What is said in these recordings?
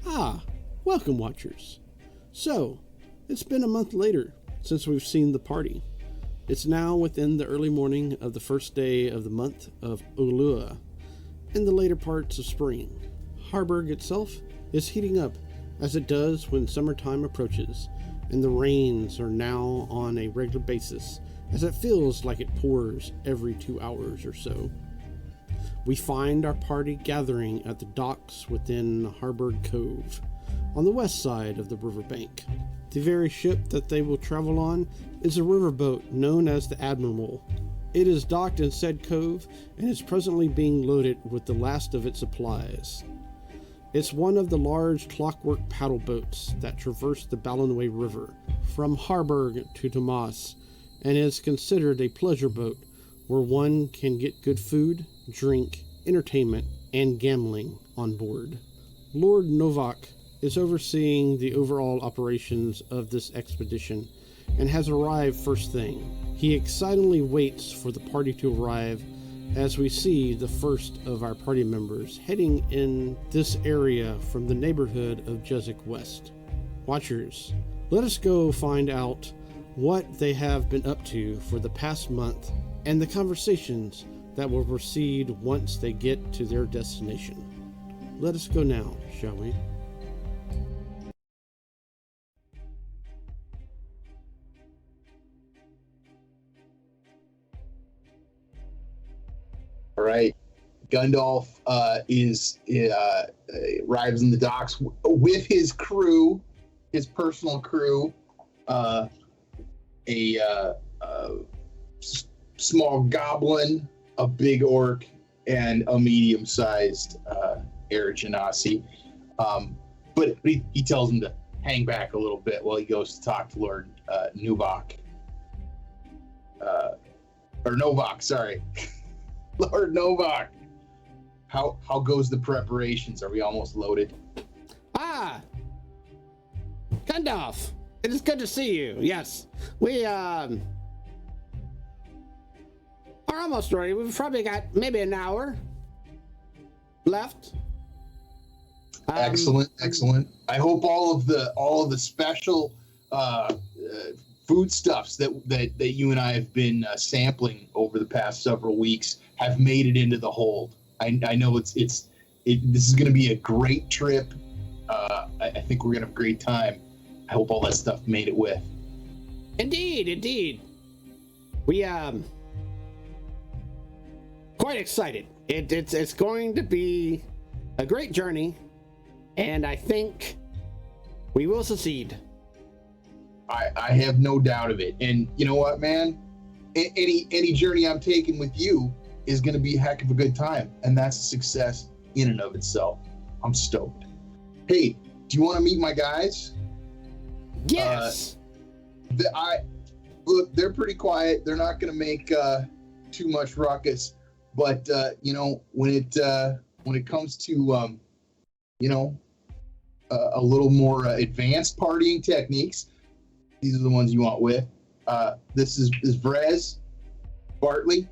Ah, welcome, Watchers. So, it's been a month later since we've seen the party. It's now within the early morning of the first day of the month of Ulua, in the later parts of spring. Harburg itself is heating up, as it does when summertime approaches, and the rains are now on a regular basis, as it feels like it pours every 2 hours or so. We find our party gathering at the docks within Harburg Cove, on the west side of the riverbank. The very ship that they will travel on is a riverboat known as the Admiral. It is docked in said cove and is presently being loaded with the last of its supplies. It's one of the large clockwork paddle boats that traverse the Ballinway River from Harburg to Tomas, and is considered a pleasure boat where one can get good food, drink, entertainment, and gambling on board. Lord Novak is overseeing the overall operations of this expedition and has arrived first thing. He excitedly waits for the party to arrive as we see the first of our party members heading in this area from the neighborhood of Jezik West. Watchers, let us go find out what they have been up to for the past month and the conversations that will proceed once they get to their destination. Let us go now, shall we? All right. Gundalf arrives in the docks with his crew, his personal crew, a small goblin, a big orc, and a medium-sized air genasi. But he tells him to hang back a little bit while he goes to talk to Lord Novak. Or Novak, sorry. Lord Novak. How goes the preparations? Are we almost loaded? Ah! Gandalf! It is good to see you. Yes. We are almost ready. We've probably got maybe an hour left. Excellent. I hope all of the special foodstuffs that you and I have been sampling over the past several weeks have made it into the hold. I know this is going to be a great trip. I think we're going to have a great time. I hope all that stuff made it with. Indeed. We quite excited. It's going to be a great journey, and I think we will succeed. I have no doubt of it. And you know what, man? Any journey I'm taking with you is going to be a heck of a good time, and that's a success in and of itself. I'm stoked. Hey, do you want to meet my guys? Yes. Look, they're pretty quiet. They're not going to make too much ruckus, but when it comes to a little more advanced partying techniques, these are the ones you want with. This is Vrez Bartley.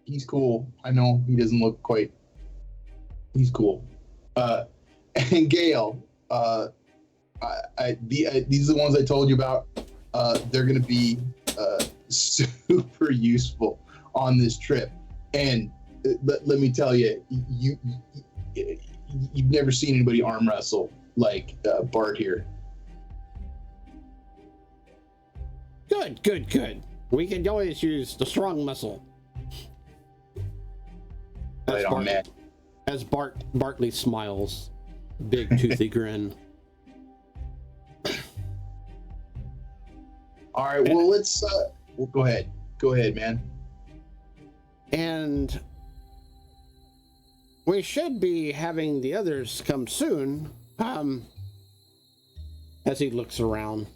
He's cool. I know he doesn't look quite. He's cool. And Gail. These are the ones I told you about. They're going to be super useful on this trip. And let me tell you, you've never seen anybody arm wrestle like Bart here. Good. We can always use the strong muscle. Right on, man. As Bartley smiles, big toothy grin. All right, well, let's go ahead. Go ahead, man. And we should be having the others come soon. As he looks around.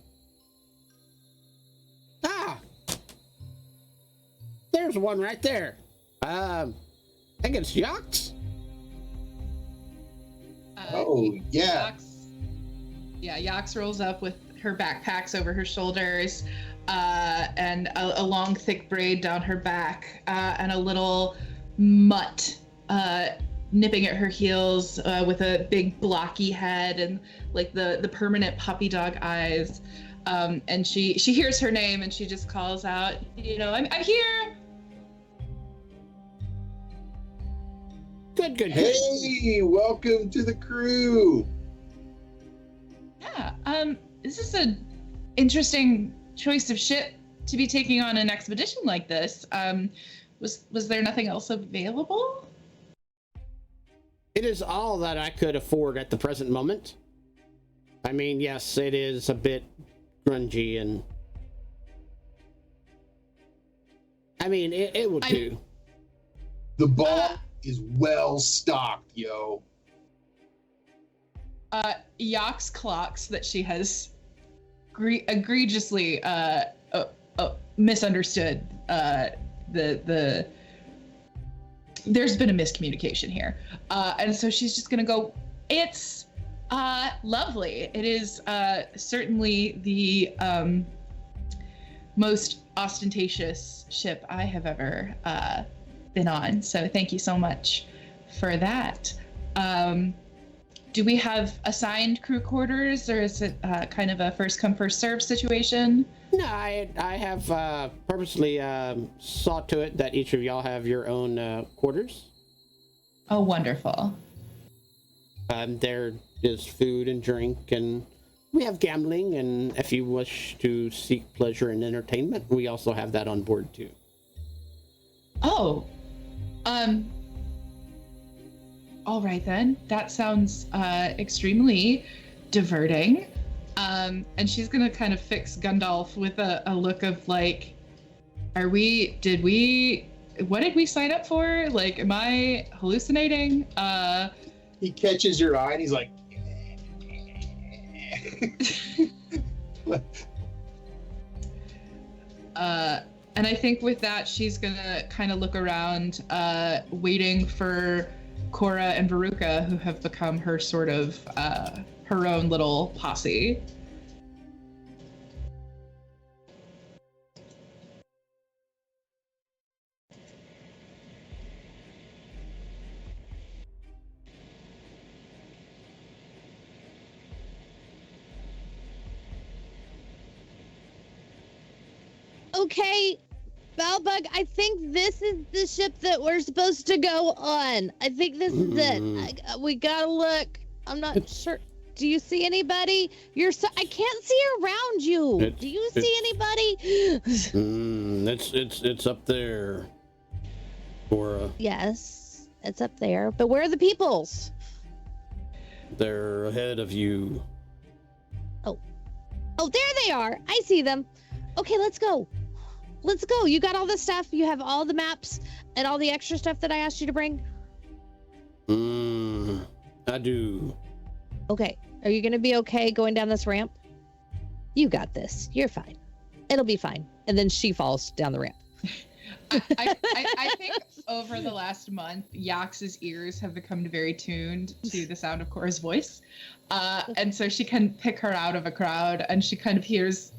There's one right there. I think it's Yachts. Oh, yeah. Yachts rolls up with her backpacks over her shoulders, and a long, thick braid down her back, and a little mutt nipping at her heels with a big blocky head and like the permanent puppy dog eyes. And she hears her name and she just calls out, I'm here. Good. Hey, welcome to the crew. Yeah. This is an interesting choice of ship to be taking on an expedition like this. Was there nothing else available? It is all that I could afford at the present moment. I mean, yes, it is a bit grungy and... I mean, it will do. The ball is well stocked, yo. Yox clocks that she has egregiously misunderstood there's been a miscommunication here. And so she's just gonna go, it's lovely. It is certainly the most ostentatious ship I have ever been on. So thank you so much for that. Do we have assigned crew quarters, or is it kind of a first come first serve situation? No, I have purposely saw to it that each of y'all have your own quarters. Oh, wonderful. There is food and drink, and we have gambling, and if you wish to seek pleasure and entertainment, we also have that on board too. Oh, all right then. That sounds extremely diverting. And she's gonna kind of fix Gundalf with a look of like, what did we sign up for? Like, am I hallucinating? He catches your eye and he's like, and I think with that, she's gonna kind of look around, waiting for Cora and Veruca, who have become her sort of, her own little posse. Okay, Balbug, I think this is the ship that we're supposed to go on. I think this is it. We gotta look. I'm not sure. Do you see anybody? I can't see around you. Do you see anybody? It's up there, Cora. Yes, it's up there. But where are the peoples? They're ahead of you. Oh, there they are. I see them. Okay, let's go. Let's go. You got all the stuff. You have all the maps and all the extra stuff that I asked you to bring? I do. Okay. Are you going to be okay going down this ramp? You got this. You're fine. It'll be fine. And then she falls down the ramp. I think over the last month, Yax's ears have become very tuned to the sound of Cora's voice. And so she can pick her out of a crowd, and she kind of hears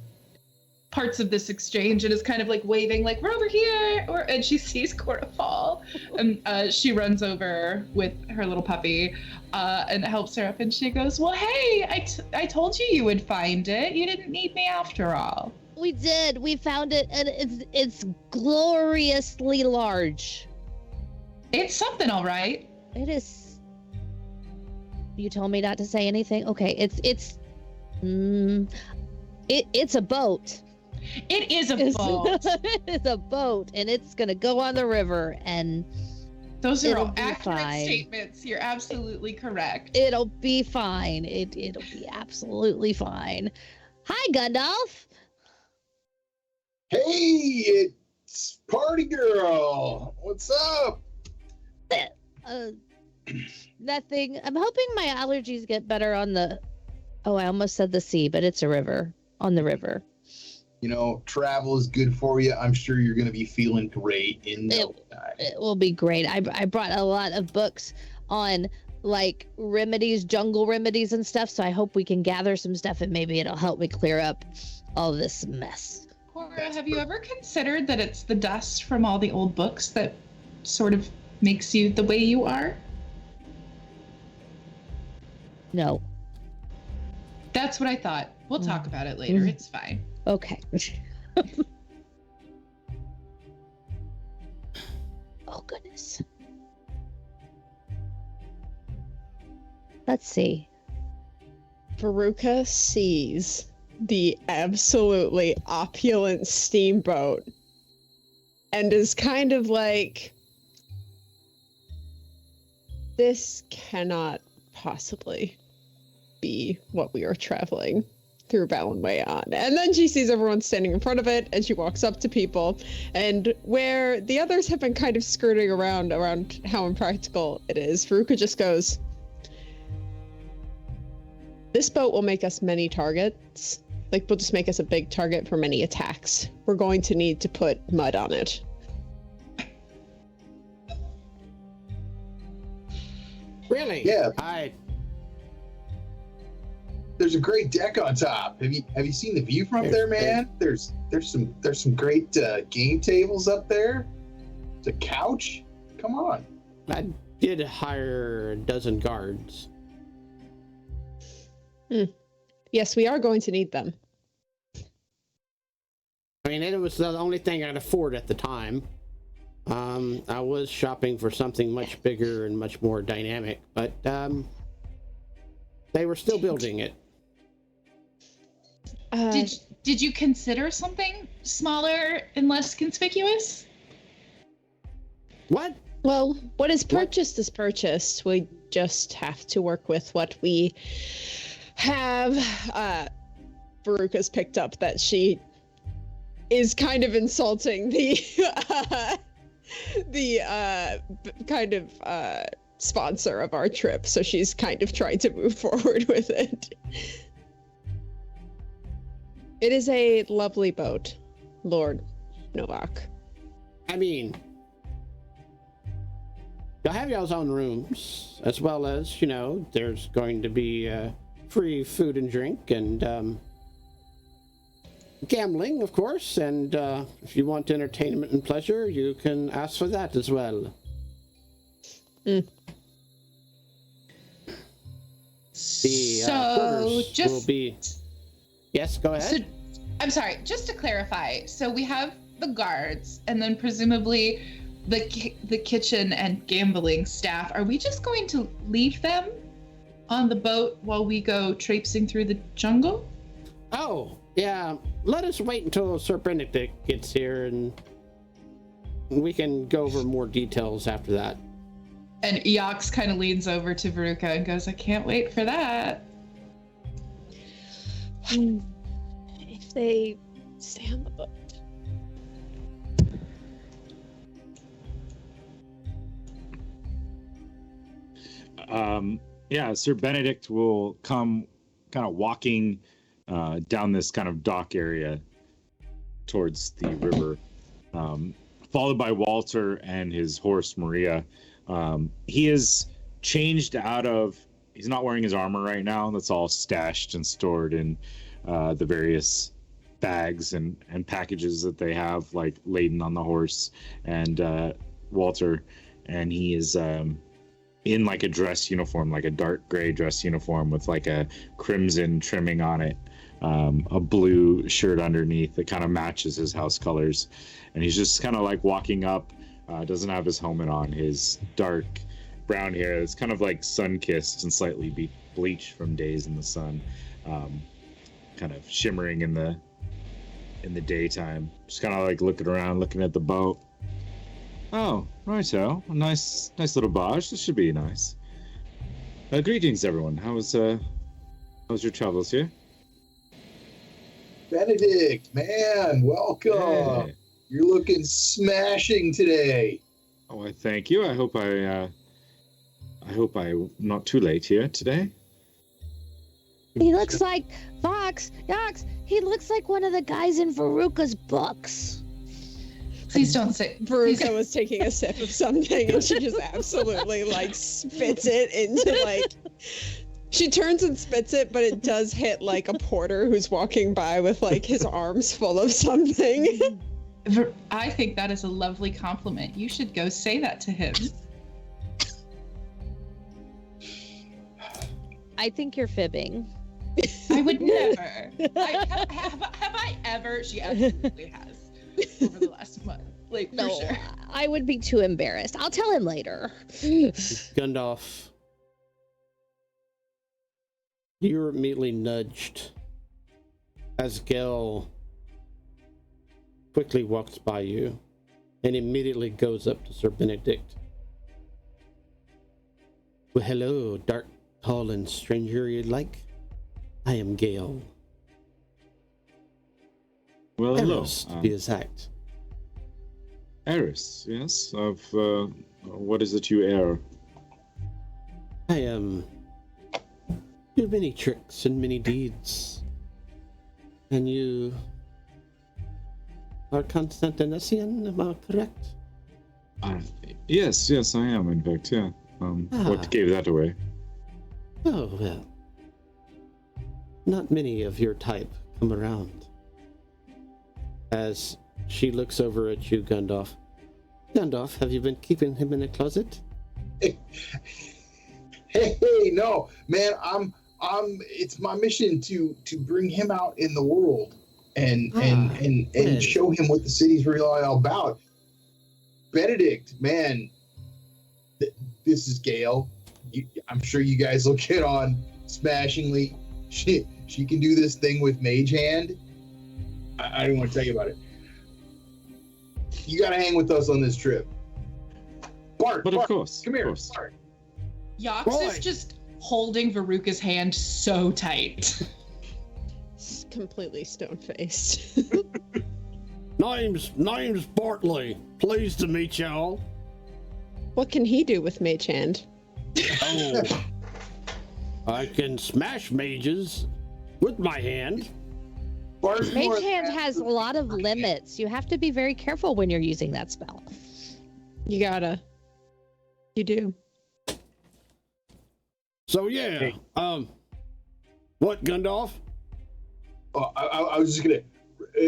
parts of this exchange and is kind of like waving, like, we're over here, and she sees Cora fall, and she runs over with her little puppy and helps her up, and she goes, well, hey, I told you you would find it. You didn't need me after all. We did. We found it, and it's gloriously large. It's something, all right. It is. You told me not to say anything. Okay, it's a boat. It is a boat. It's a boat, and it's gonna go on the river, and those are all accurate statements. You're absolutely correct. It'll be fine. It'll be absolutely fine. Hi, Gundalf. Hey, it's Party Girl. What's up? Nothing. I'm hoping my allergies get better on the... Oh, I almost said the sea, but it's a river. On the river. You know, travel is good for you. I'm sure you're going to be feeling great in no time. It will be great. I brought a lot of books on, like, remedies, jungle remedies and stuff, so I hope we can gather some stuff and maybe it'll help me clear up all this mess. Cora, have you ever considered that it's the dust from all the old books that sort of makes you the way you are? No. That's what I thought. We'll talk about it later. It's fine. Okay. Oh, goodness. Let's see. Veruca sees the absolutely opulent steamboat and is kind of like, this cannot possibly be what we are traveling through Ballinway on. And then she sees everyone standing in front of it, and she walks up to people, and where the others have been kind of skirting around how impractical it is, Veruca just goes, this boat will make us many targets. Like, will just make us a big target for many attacks. We're going to need to put mud on it. Really? Yeah. There's a great deck on top. Have you seen the view from up there, man? There's some great game tables up there. There's a couch. Come on. I did hire a dozen guards. Yes, we are going to need them. I mean, it was the only thing I could afford at the time. I was shopping for something much bigger and much more dynamic, but they were still building it. Did you consider something smaller and less conspicuous? What? Well, what is purchased is purchased. We just have to work with what we have. Veruca's picked up that she is kind of insulting the kind of sponsor of our trip, so she's kind of trying to move forward with it. It is a lovely boat, Lord Novak. I mean, you'll have y'all's own rooms, as well as, you know, there's going to be free food and drink, and gambling, of course, and if you want entertainment and pleasure, you can ask for that as well. The quarters will be... Yes, go ahead. So, I'm sorry, just to clarify, so we have the guards, and then presumably the kitchen and gambling staff. Are we just going to leave them on the boat while we go traipsing through the jungle? Oh, yeah. Let us wait until Sir Benedict gets here, and we can go over more details after that. And Eox kind of leans over to Veruca and goes, I can't wait for that. If they stay on the boat. Yeah, Sir Benedict will come kind of walking down this kind of dock area towards the river, followed by Walter and his horse Maria. He is changed out of, he's not wearing his armor right now. That's all stashed and stored in the various bags and packages that they have, like laden on the horse and Walter. And he is in like a dress uniform, like a dark gray dress uniform with like a crimson trimming on it, a blue shirt underneath that kind of matches his house colors. And he's just kind of like walking up, doesn't have his helmet on, his dark brown hair is kind of like sun-kissed and slightly bleached from days in the sun, kind of shimmering in the daytime. Just kind of like looking around, looking at the boat. Oh, righto. A nice little barge. This should be nice. Greetings, everyone. How's your travels here? Benedict, man, welcome. Hey. You're looking smashing today. Oh, I thank you. I hope I'm not too late here today. He looks like Yox, he looks like one of the guys in Veruca's books. Please don't say. Veruca was taking a sip of something and she just absolutely like spits it into like, she turns and spits it, but it does hit like a porter who's walking by with like his arms full of something. I think that is a lovely compliment. You should go say that to him. I think you're fibbing. I would never. Have I ever? She absolutely has over the last month. Like, for sure. I would be too embarrassed. I'll tell him later. Gundalf, you're immediately nudged as Gel quickly walks by you and immediately goes up to Sir Benedict. Well, hello, dark, tall, and stranger you'd like. I am Gale. Well, hello. Eros, to be exact. Eris, yes. Of what is it you air? I do many tricks and many deeds. And you are Constantinesian, am I correct? Yes, I am. In fact, yeah. What gave that away? Oh, well. Not many of your type come around. As she looks over at you, Gundalf. Gundalf, have you been keeping him in a closet? Hey, no, man, it's my mission to bring him out in the world and show him what the city's really all about. Benedict, man, this is Gale. I'm sure you guys will get on smashingly. She can do this thing with Mage Hand. I don't want to tell you about it. You got to hang with us on this trip. Bart, But of course, come here, course. Bart. Yox is just holding Veruca's hand so tight. He's completely stone-faced. Name's Bartley. Pleased to meet y'all. What can he do with Mage Hand? Oh, I can smash mages with my hand. Bart's Mage more Hand than has a lot of limits. You have to be very careful when you're using that spell. You gotta. You do. So yeah, Hey. What, Gundalf? Oh, I was just gonna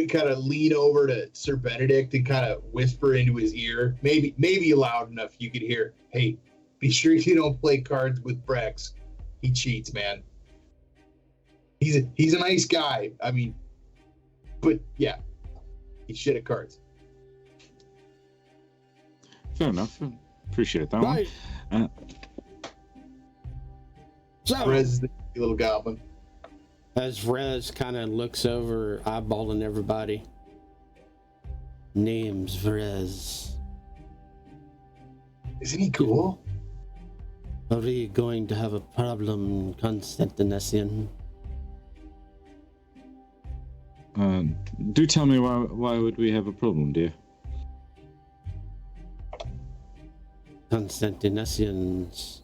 kind of lean over to Sir Benedict and kind of whisper into his ear, maybe loud enough you could hear. Hey, be sure you don't play cards with Brex. He cheats, man. He's a nice guy. I mean, but yeah, he's shit at cards. Fair enough. Appreciate that one. Right. So, Rez is the little goblin. as Rez kind of looks over, eyeballing everybody. Name's Vrez. Isn't he cool? Are we going to have a problem, Constantinesian? Do tell me why would we have a problem, dear? Constantinesians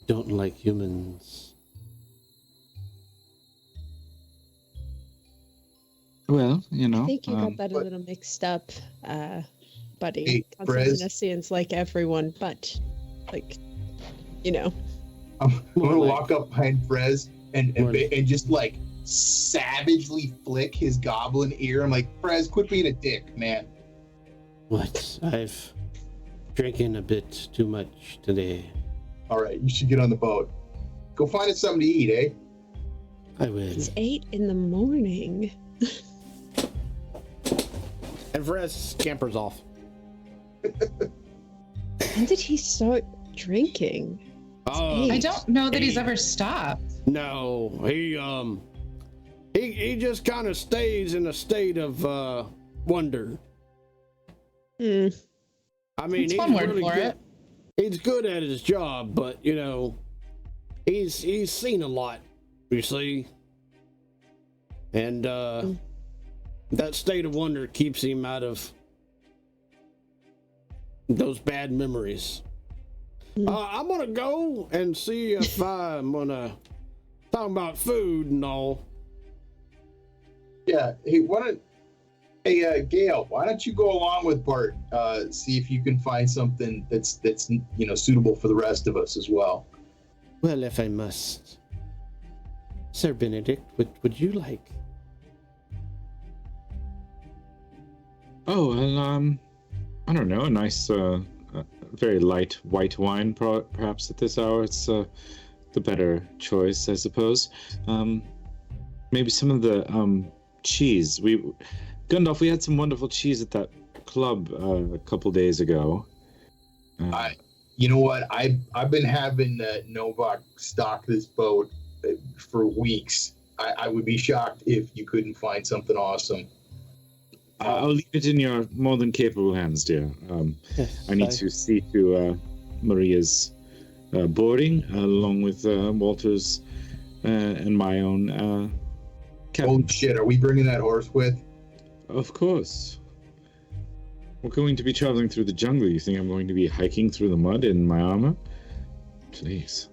don't like humans. Well, you know. I think you got that a little mixed up, buddy. Hey, Brez. Constantinesians like everyone, but, like, you know. I'm More gonna like- walk up behind Frez and More like- just like savagely flick his goblin ear. I'm like, Frez, quit being a dick, man. What? I've drinking a bit too much today. All right, you should get on the boat. Go find us something to eat, eh? I will. It's 8 in the morning. And Vrez scampers off. When did he start drinking? Oh, I don't know that he's ever stopped. no, he just kind of stays in a state of wonder. Hmm. I mean, That's he's one word really for good. it. He's good at his job, but you know, he's seen a lot, you see, and that state of wonder keeps him out of those bad memories. I'm gonna go and see if I'm gonna talk about food and all. Yeah. Hey, Gail, why don't you go along with Bart? See if you can find something that's suitable for the rest of us as well. Well, if I must, Sir Benedict, what would you like? Oh, well, I don't know, a nice very light white wine, perhaps at this hour. It's the better choice, I suppose. Maybe some of the cheese. Gundalf, we had some wonderful cheese at that club a couple days ago. You know what? I've been having Novak stock this boat for weeks. I would be shocked if you couldn't find something awesome. I'll leave it in your more than capable hands, dear. Yes, I need to see to Maria's boarding, along with Walter's and my own cabin. Oh shit! Are we bringing that horse with? Of course. We're going to be traveling through the jungle. You think I'm going to be hiking through the mud in my armor? Please.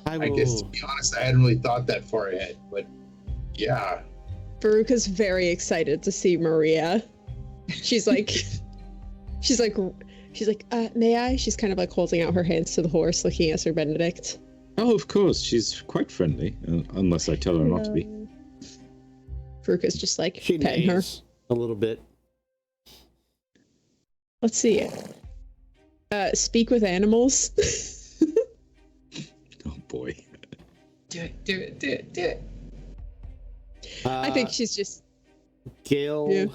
I guess, to be honest, I hadn't really thought that far ahead, but yeah. Veruca's very excited to see Maria. She's like, may I? She's kind of like holding out her hands to the horse, looking at Sir Benedict. Oh, of course. She's quite friendly, unless I tell her not to be. Veruca's just like She petting her. neighs a little bit. Let's see. Speak with animals. Oh boy. Do it. I think she's just. Gil Yeah.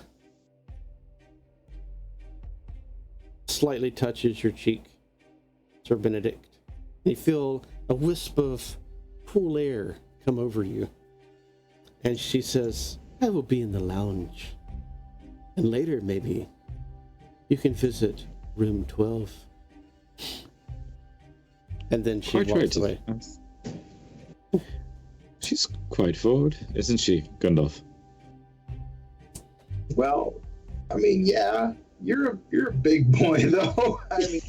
slightly touches your cheek, Sir Benedict. You feel a wisp of cool air come over you. And she says, I will be in the lounge. And later, maybe, you can visit room 12. And then she walks away. She's quite forward, isn't she, Gundalf? Well, I mean, yeah, you're a big boy though. I mean,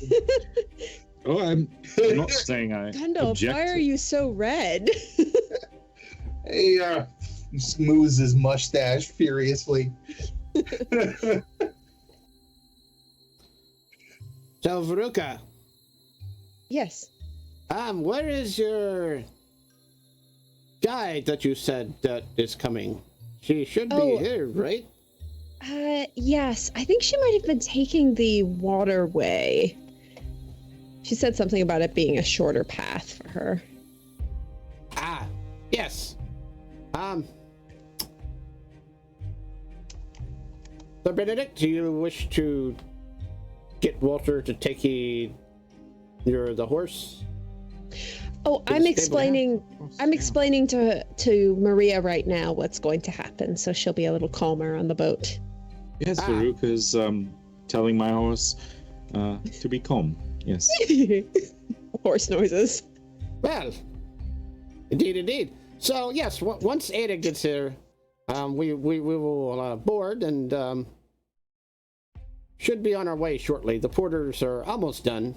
Oh, I'm not saying I Gundalf, object. why are you so red? he smooths his mustache furiously. So, Veruca, Yes. where is your guide that you said that is coming? She should be Oh. here, right? Yes. I think she might have been taking the waterway. She said something about it being a shorter path for her. Ah, yes. Sir Benedict, do you wish to get Walter to take the horse? Oh, To the I'm stable explaining. I'm Yeah. explaining to Maria right now what's going to happen, so she'll be a little calmer on the boat. Yes, Veruca's telling my horse to be calm. Yes. Horse noises. Well, indeed. So yes, once Ada gets here, we will board and should be on our way shortly. The porters are almost done.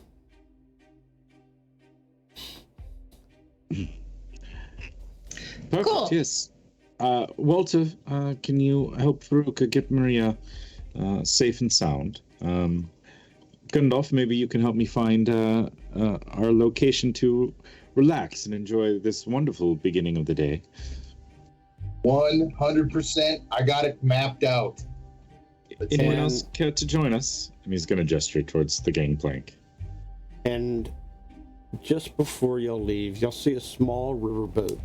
Perfect, Cool. yes. Walter, can you help Veruca get Maria safe and sound? Gundalf, maybe you can help me find our location to relax and enjoy this wonderful beginning of the day. 100%. I got it mapped out. Anyone And- else care to join us? And he's going to gesture towards the gangplank. And just before y'all leave, y'all see a small riverboat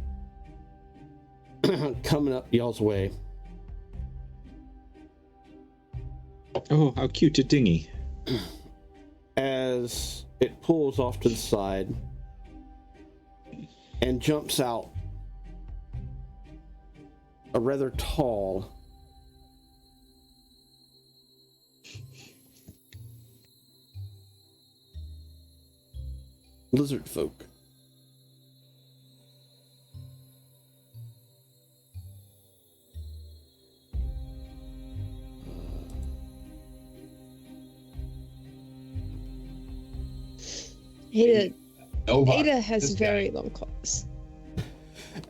coming up y'all's way. Oh, how cute a dinghy. As it pulls off to the side and jumps out a rather tall lizard folk. Ada has this very guy. long claws.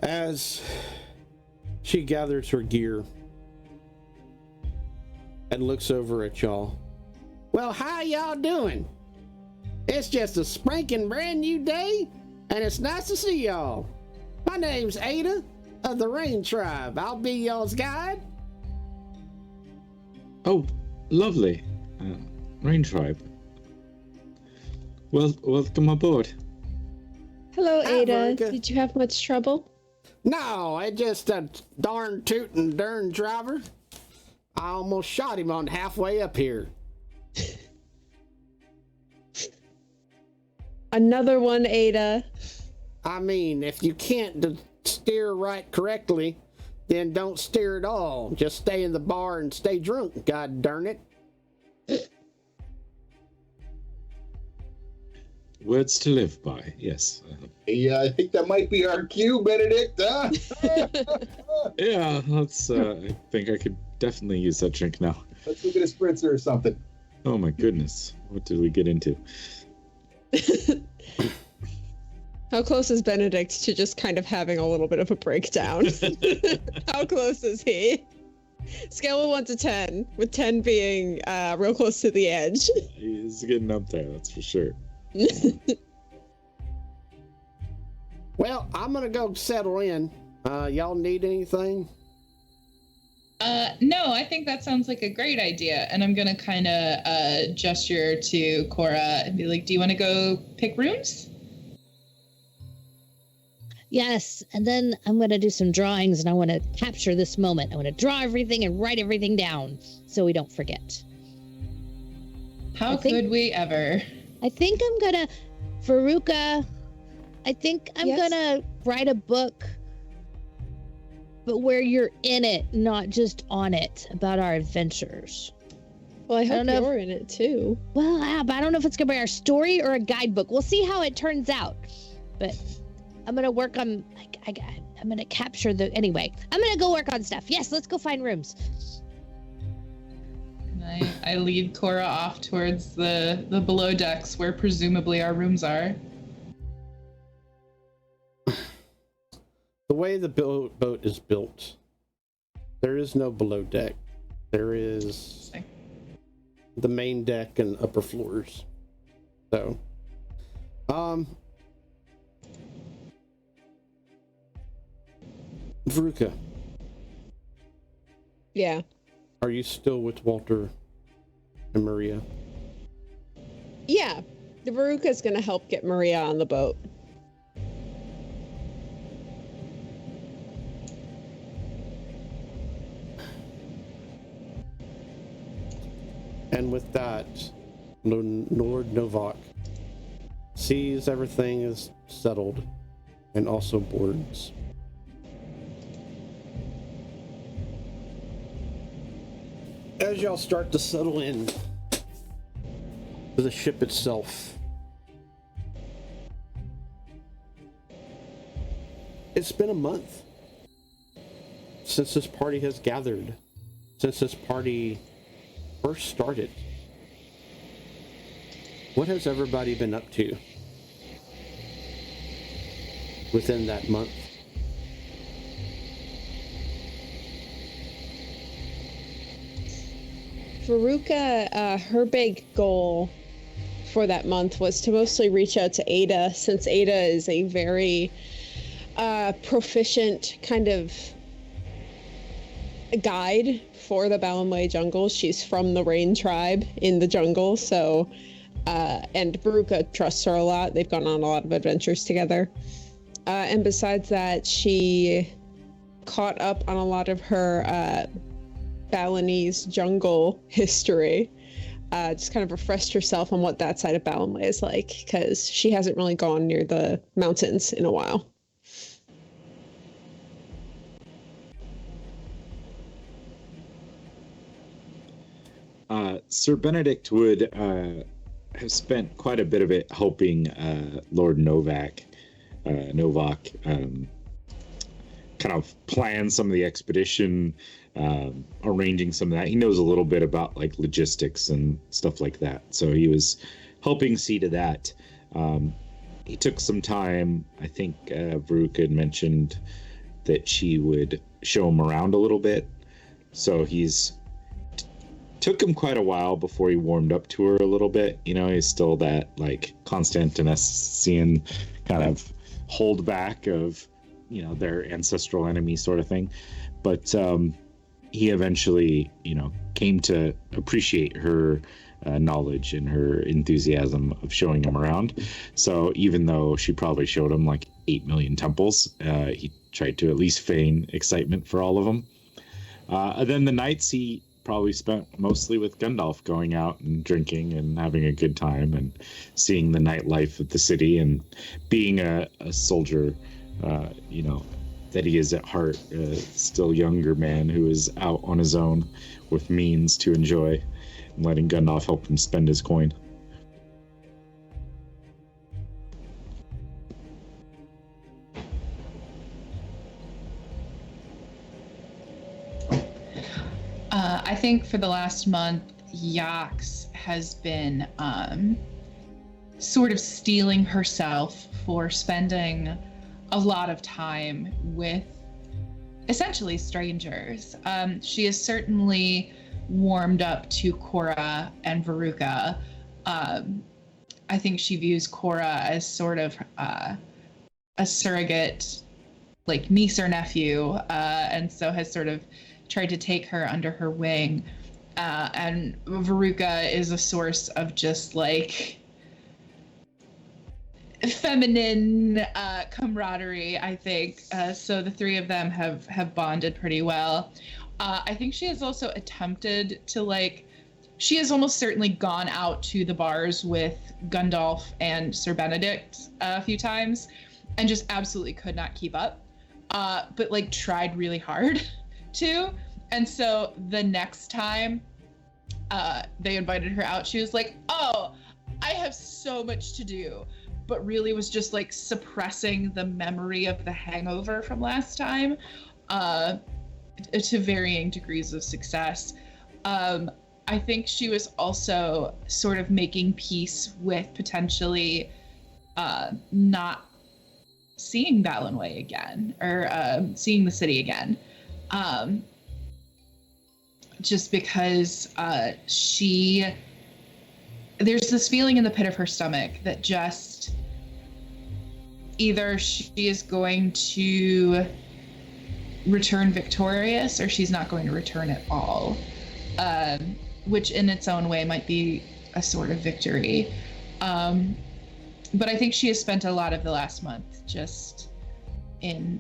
As she gathers her gear and looks over at y'all. Well, how y'all doing? It's just a spanking brand new day, and it's nice to see y'all. My name's Ada of the Rain Tribe. I'll be y'all's guide. Oh, lovely. Rain Tribe. Well, welcome aboard. Hello, Hi, Ada. Veronica. Did you have much trouble? No, I just a darn tootin' darn driver. I almost shot him on halfway up here. Another one, Ada. I mean, if you can't steer right correctly, then don't steer at all. Just stay in the bar and stay drunk, god darn it. Words to live by, yes. Yeah, I think that might be our cue, Benedict. Huh? Yeah, let's, I think I could definitely use that drink now. Let's go get a spritzer or something. Oh my goodness, what did we get into? How close is Benedict to just kind of having a little bit of a breakdown? How close is he? Scale of 1 to 10, with 10 being real close to the edge. He's getting up there, that's for sure. Well, I'm gonna go settle in. Y'all need anything? No, I think that sounds like a great idea. And I'm gonna kind of gesture to Cora and be like, do you want to go pick rooms? Yes, and then I'm going to do some drawings and I want to capture this moment. I want to draw everything and write everything down so we don't forget. How could we ever? I think I'm going to, Veruca, I think I'm Yes? going to write a book, but where you're in it, not just on it, about our adventures. Well, I hope don't know if- you're in it too. Well, but I don't know if it's going to be our story or a guidebook. We'll see how it turns out. But I'm going to work on, I'm going to capture anyway, I'm going to go work on stuff. Yes, let's go find rooms. And I lead Cora off towards the below decks where presumably our rooms are. The way the boat is built, there is no below deck. There is the main deck and upper floors. So, Veruca, Yeah. are you still with Walter and Maria? Yeah. The Veruca's gonna help get Maria on the boat. And with that, Lord Novak sees everything is settled and also boards. As y'all start to settle in to the ship itself, it's been a month since this party has gathered, since this party first started. What has everybody been up to within that month? Veruca, her big goal for that month was to mostly reach out to Ada, since Ada is a very proficient kind of guide for the Ballinway jungle. She's from the Rain tribe in the jungle, so and Veruca trusts her a lot. They've gone on a lot of adventures together. And besides that, she caught up on a lot of her Balinese jungle history. Just kind of refreshed herself on what that side of Ballinway is like, because she hasn't really gone near the mountains in a while. Sir Benedict would have spent quite a bit of it helping Lord Novak kind of plan some of the expedition, arranging some of that. He knows a little bit about like logistics and stuff like that, so he was helping see to that. He took some time. I think Veruca had mentioned that she would show him around a little bit, so took him quite a while before he warmed up to her a little bit. You know, he's still that like Constantinian kind of hold back of, you know, their ancestral enemy sort of thing. But he eventually, you know, came to appreciate her knowledge and her enthusiasm of showing him around. So even though she probably showed him like 8 million temples, he tried to at least feign excitement for all of them. And then the nights he probably spent mostly with Gundalf, going out and drinking and having a good time and seeing the nightlife of the city, and being a soldier, that he is at heart, a still younger man who is out on his own with means to enjoy, and letting Gundalf help him spend his coin. I think for the last month, Yax has been sort of steeling herself for spending a lot of time with essentially strangers. She has certainly warmed up to Cora and Veruca. I think she views Cora as sort of a surrogate, like niece or nephew, and so has sort of tried to take her under her wing. And Veruca is a source of just like feminine camaraderie, I think. So the three of them have bonded pretty well. I think she has also attempted to she has almost certainly gone out to the bars with Gundalf and Sir Benedict a few times and just absolutely could not keep up, but tried really hard to. And so the next time they invited her out, she was like, oh, I have so much to do, but really was just suppressing the memory of the hangover from last time to varying degrees of success. I think she was also sort of making peace with potentially not seeing Ballinway again, or seeing the city again. Just because there's this feeling in the pit of her stomach that just either she is going to return victorious or she's not going to return at all, which in its own way might be a sort of victory. But I think she has spent a lot of the last month just in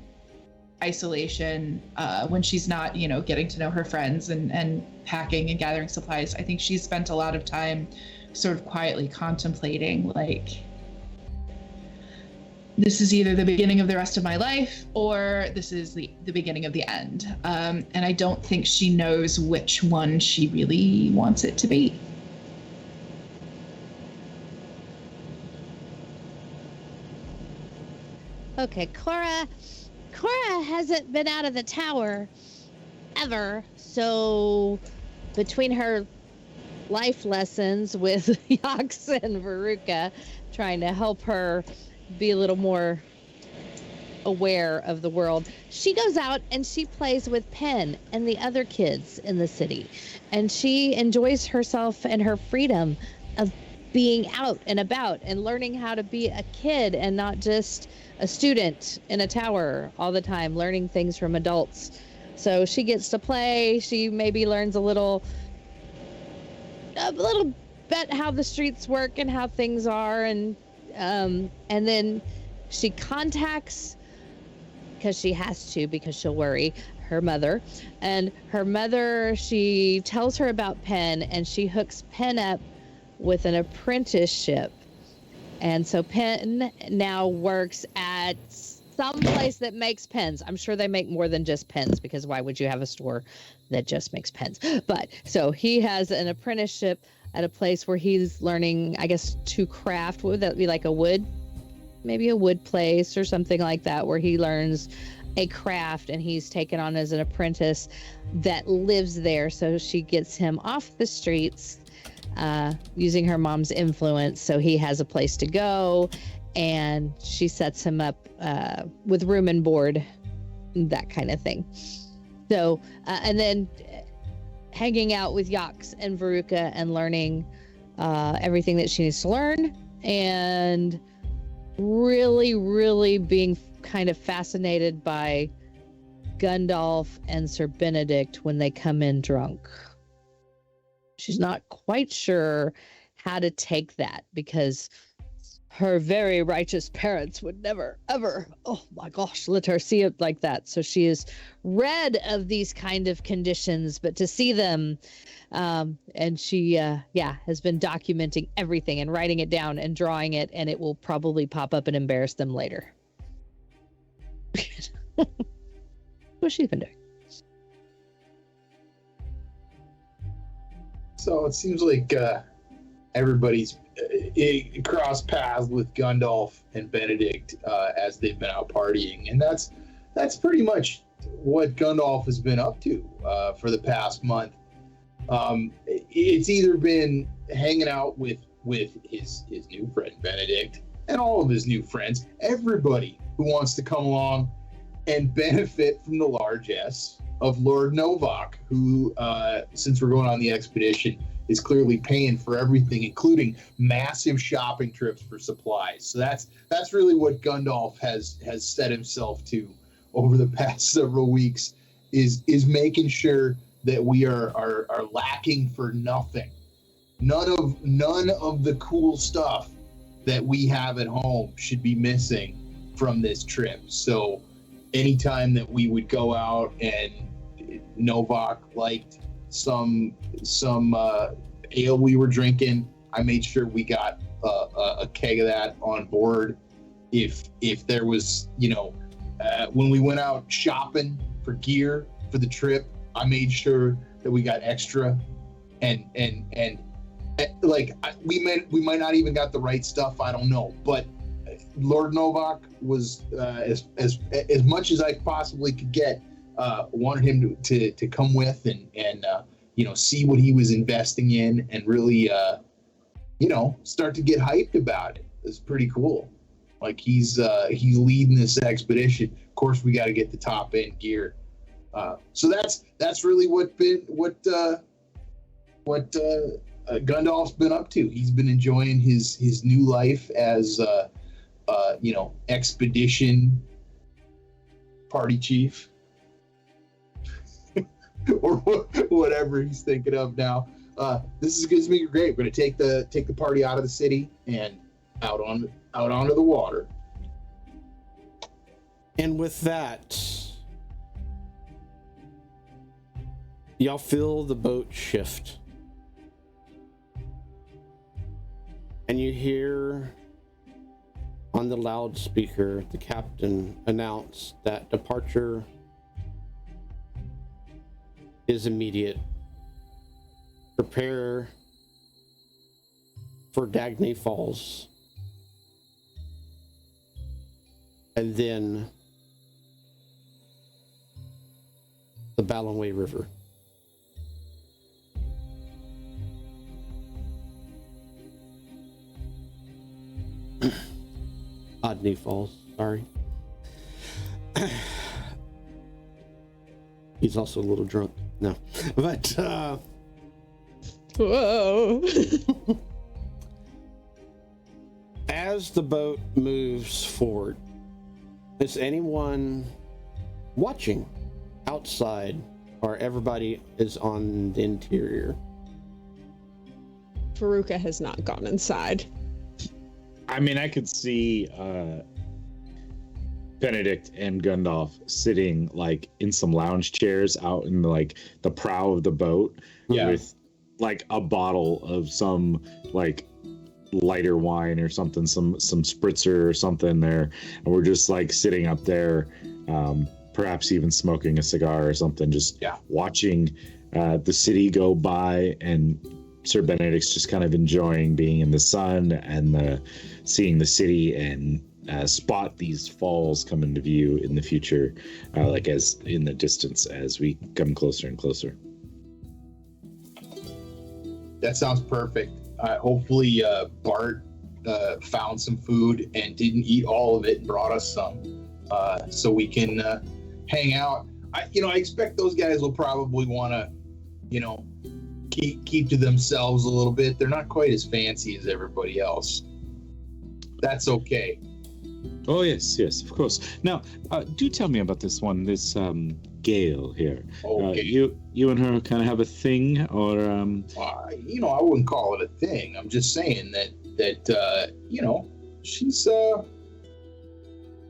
isolation, when she's not, getting to know her friends and packing and gathering supplies. I think she's spent a lot of time sort of quietly contemplating, this is either the beginning of the rest of my life or this is the beginning of the end. And I don't think she knows which one she really wants it to be. Okay, Cora hasn't been out of the tower ever, so between her life lessons with Yax and Veruca, trying to help her be a little more aware of the world, she goes out and she plays with Penn and the other kids in the city, and she enjoys herself and her freedom of being out and about and learning how to be a kid and not just a student in a tower all the time, learning things from adults. So she gets to play. She maybe learns a little bit how the streets work and how things are, and then she contacts, because she has to, because she'll worry, her mother. And her mother, she tells her about Penn, and she hooks Penn up with an apprenticeship. And so Penn now works at some place that makes pens. I'm sure they make more than just pens, because why would you have a store that just makes pens? But so he has an apprenticeship at a place where he's learning, I guess, to craft. What would that be, like a wood place or something like that, where he learns a craft, and he's taken on as an apprentice that lives there. So she gets him off the streets, using her mom's influence, so he has a place to go, and she sets him up with room and board, that kind of thing. So, and then hanging out with Yax and Veruca and learning everything that she needs to learn, and really, really being kind of fascinated by Gundalf and Sir Benedict when they come in drunk. she's not quite sure how to take that, because her very righteous parents would never, ever, oh my gosh, let her see it like that. So she is read of these kind of conditions, but to see them, and she, has been documenting everything and writing it down and drawing it, and it will probably pop up and embarrass them later. What she's been doing. So it seems like everybody's crossed paths with Gundalf and Benedict as they've been out partying, and that's pretty much what Gundalf has been up to for the past month. It's either been hanging out with his new friend Benedict and all of his new friends, everybody who wants to come along and benefit from the largesse of Lord Novak, who, since we're going on the expedition, is clearly paying for everything, including massive shopping trips for supplies. So that's really what Gundalf has set himself to over the past several weeks, is making sure that we are lacking for nothing. None of the cool stuff that we have at home should be missing from this trip. So anytime that we would go out and Novak liked some ale we were drinking, I made sure we got a keg of that on board. If there was, when we went out shopping for gear for the trip, I made sure that we got extra, and we might not even got the right stuff. I don't know, but Lord Novak was as much as I possibly could get. Wanted him to come with and see what he was investing in, and really start to get hyped about it. It's pretty cool. Like he's leading this expedition. Of course, we got to get the top end gear. So that's really what Gundalf's been up to. He's been enjoying his new life as expedition party chief. Or whatever he's thinking of now. This is going to be great. We're going to take the party out of the city and out onto the water. And with that, y'all feel the boat shift, and you hear on the loudspeaker the captain announce that departure is immediate. Prepare for Dagny Falls, and then the Ballinway River. Odney Falls, sorry. He's also a little drunk. No, but whoa. As the boat moves forward, is anyone watching outside, or everybody is on the interior? Veruca has not gone inside. I mean, I could see Benedict and Gundalf sitting like in some lounge chairs out in like the prow of the boat, with like a bottle of some like lighter wine or something, some spritzer or something there, and we're just like sitting up there, perhaps even smoking a cigar or something, just watching the city go by, and Sir Benedict's just kind of enjoying being in the sun and seeing the city and spot these falls come into view in the future, like as in the distance as we come closer and closer. That sounds perfect. Hopefully Bart found some food and didn't eat all of it and brought us some, so we can hang out. I expect those guys will probably want to, keep to themselves a little bit. They're not quite as fancy as everybody else. That's okay. Oh, yes, of course. Now, do tell me about this one, this Gale here. Okay. You and her kind of have a thing, or I wouldn't call it a thing. I'm just saying that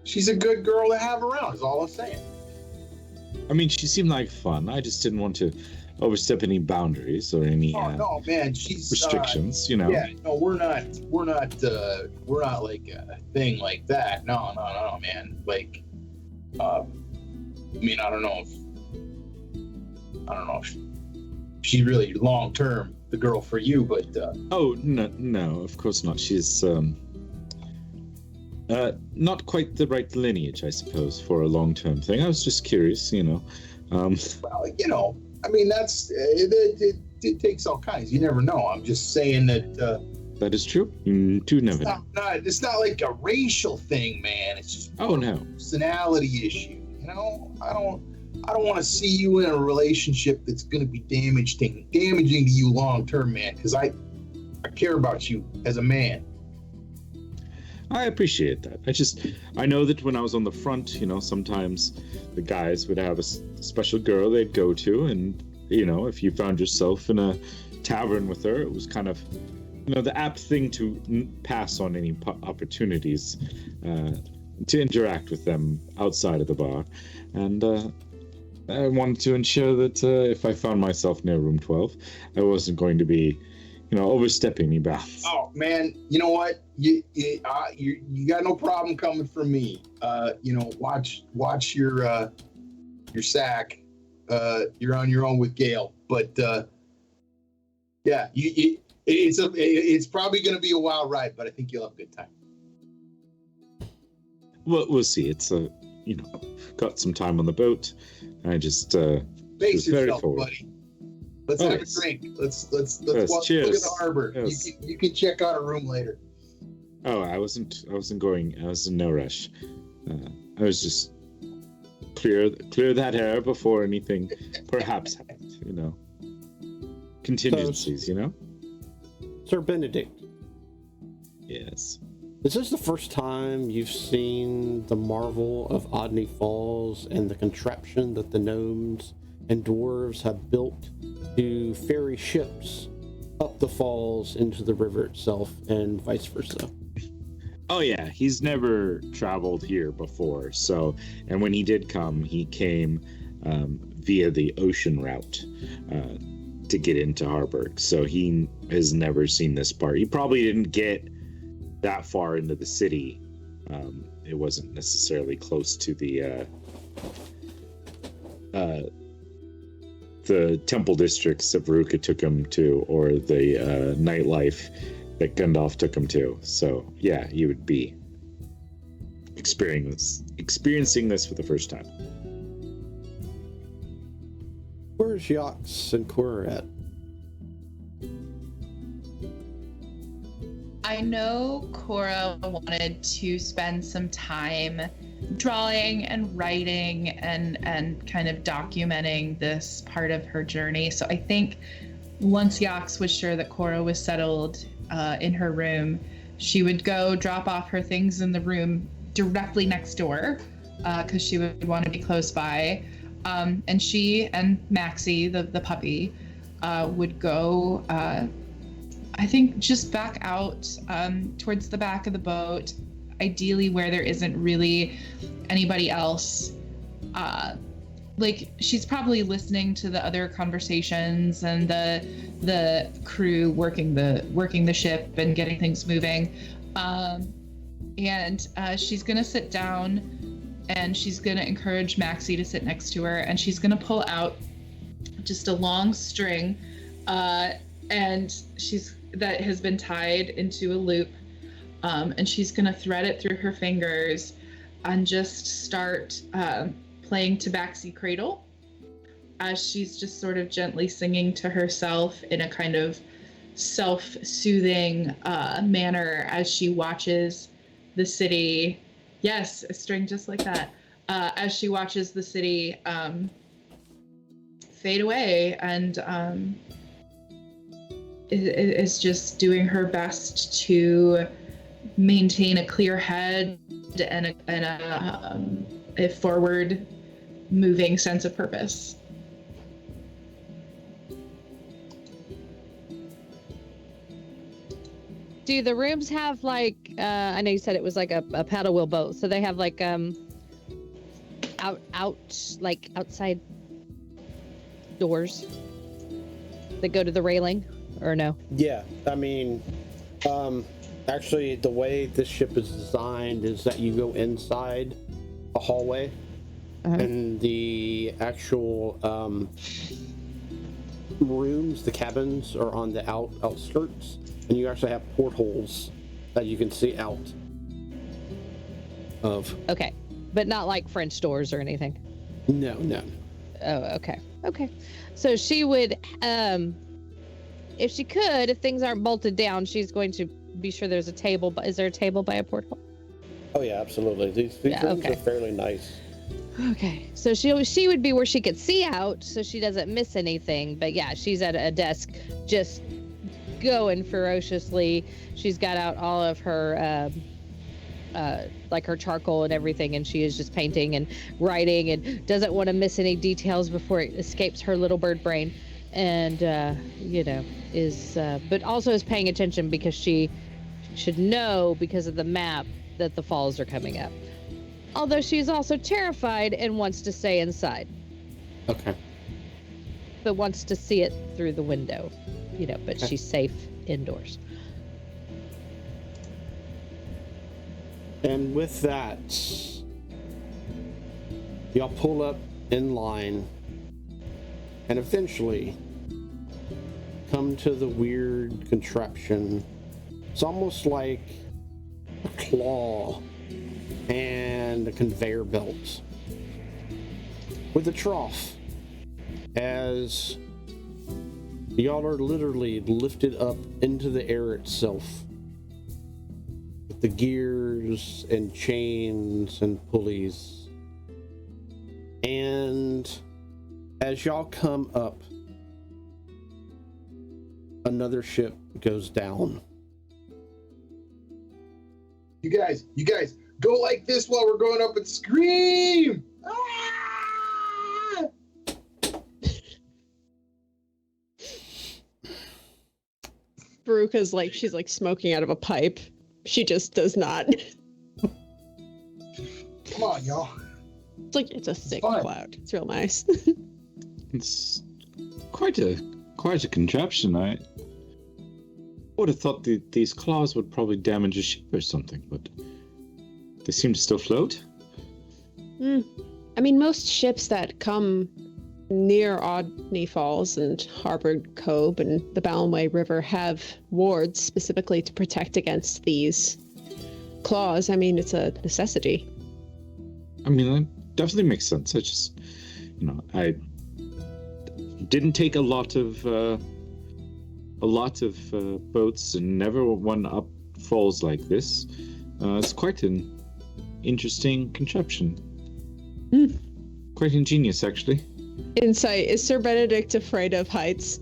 she's a good girl to have around. Is all I'm saying. I mean, she seemed like fun. I just didn't want to overstep any boundaries or any no, man, she's restrictions. Yeah, no, we're not like a thing like that. No, man. Like, I mean, I don't know if she's really long term the girl for you, but oh no, of course not. She's not quite the right lineage, I suppose, for a long term thing. I was just curious, well, I mean, that's it takes all kinds. You never know. I'm just saying that. That is true. You do never know. It's not like a racial thing, man. It's just no personality issue. I don't want to see you in a relationship that's going to be damaging to you long term, man. Because I care about you as a man. I appreciate that. I know that when I was on the front, sometimes the guys would have a special girl they'd go to, and if you found yourself in a tavern with her, it was kind of the apt thing to pass on any opportunities to interact with them outside of the bar. And I wanted to ensure that if I found myself near room 12, I wasn't going to be overstepping any bounds. Oh man, you know what? You got no problem coming from me. Watch your sack. You're on your own with Gale, but yeah, it's probably going to be a wild ride, but I think you'll have a good time. Well, we'll see. It's got some time on the boat. I just pace yourself, buddy. Let's have a drink. Let's look at the harbor. Yes. You can check out a room later. Oh, I wasn't going. I was in no rush. I was just clear that air before anything perhaps happened. Contingencies. Sir Benedict. Yes. Is this the first time you've seen the marvel of Odney Falls and the contraption that the gnomes and dwarves have built to ferry ships up the falls into the river itself and vice versa? Oh yeah, he's never traveled here before. So, and when he did come, he came via the ocean route to get into Harburg. So he has never seen this part. He probably didn't get that far into the city. It wasn't necessarily close to the temple districts that Veruca took him to, or the nightlife that Gandalf took him to. So yeah, he would be experiencing this for the first time. Where's Yax and Cora at? I know Cora wanted to spend some time drawing and writing and kind of documenting this part of her journey. So I think once Yax was sure that Cora was settled in her room, she would go drop off her things in the room directly next door because she would want to be close by. And she and Maxie, the puppy, would go, I think, just back out towards the back of the boat, ideally where there isn't really anybody else. Like, she's probably listening to the other conversations and the crew working the ship and getting things moving. And she's gonna sit down and she's gonna encourage Maxie to sit next to her, and she's gonna pull out just a long string and that has been tied into a loop, and she's gonna thread it through her fingers and just start playing Tabaxi Cradle as she's just sort of gently singing to herself in a kind of self-soothing manner as she watches the city. Yes, a string just like that. As she watches the city fade away and is just doing her best to maintain a clear head and a forward moving sense of purpose. Do the rooms have like I know you said it was like a paddle wheel boat, so they have like outside doors that go to the railing, or no? Yeah, I mean, actually, the way this ship is designed is that you go inside a hallway, and the actual rooms, the cabins, are on the outskirts, and you actually have portholes that you can see out of. Okay, but not like French doors or anything. No. Oh, okay. So she would, if she could, if things aren't bolted down, she's going to be sure there's a table. But is there a table by a porthole? Oh yeah, absolutely. These rooms are fairly nice. Okay, so she would be where she could see out, so she doesn't miss anything. But yeah, she's at a desk, just going ferociously. She's got out all of her like her charcoal and everything, and she is just painting and writing and doesn't want to miss any details before it escapes her little bird brain. And but also is paying attention because she should know, because of the map, that the falls are coming up. Although she's also terrified and wants to stay inside. Okay. But wants to see it through the window, but she's safe indoors. And with that, y'all pull up in line and eventually come to the weird contraption. It's almost like a claw and a conveyor belt with a trough, as y'all are literally lifted up into the air itself. The gears and chains and pulleys. And as y'all come up, another ship goes down. You guys, go like this while we're going up and scream! Ah! Veruca's like, she's like smoking out of a pipe. She just does not. Come on, y'all. It's like, it's a sick cloud. It's real nice. It's quite a contraption. I would have thought these claws would probably damage a ship or something, but they seem to still float. I mean, most ships that come near Audney Falls and Harbor Cove and the Ballinway River have wards specifically to protect against these claws. I mean, it's a necessity. I mean, that definitely makes sense. I just, I didn't take a lot of boats and never one up falls like this. It's quite an interesting contraption. Quite ingenious, actually. Insight. Is Sir Benedict afraid of heights?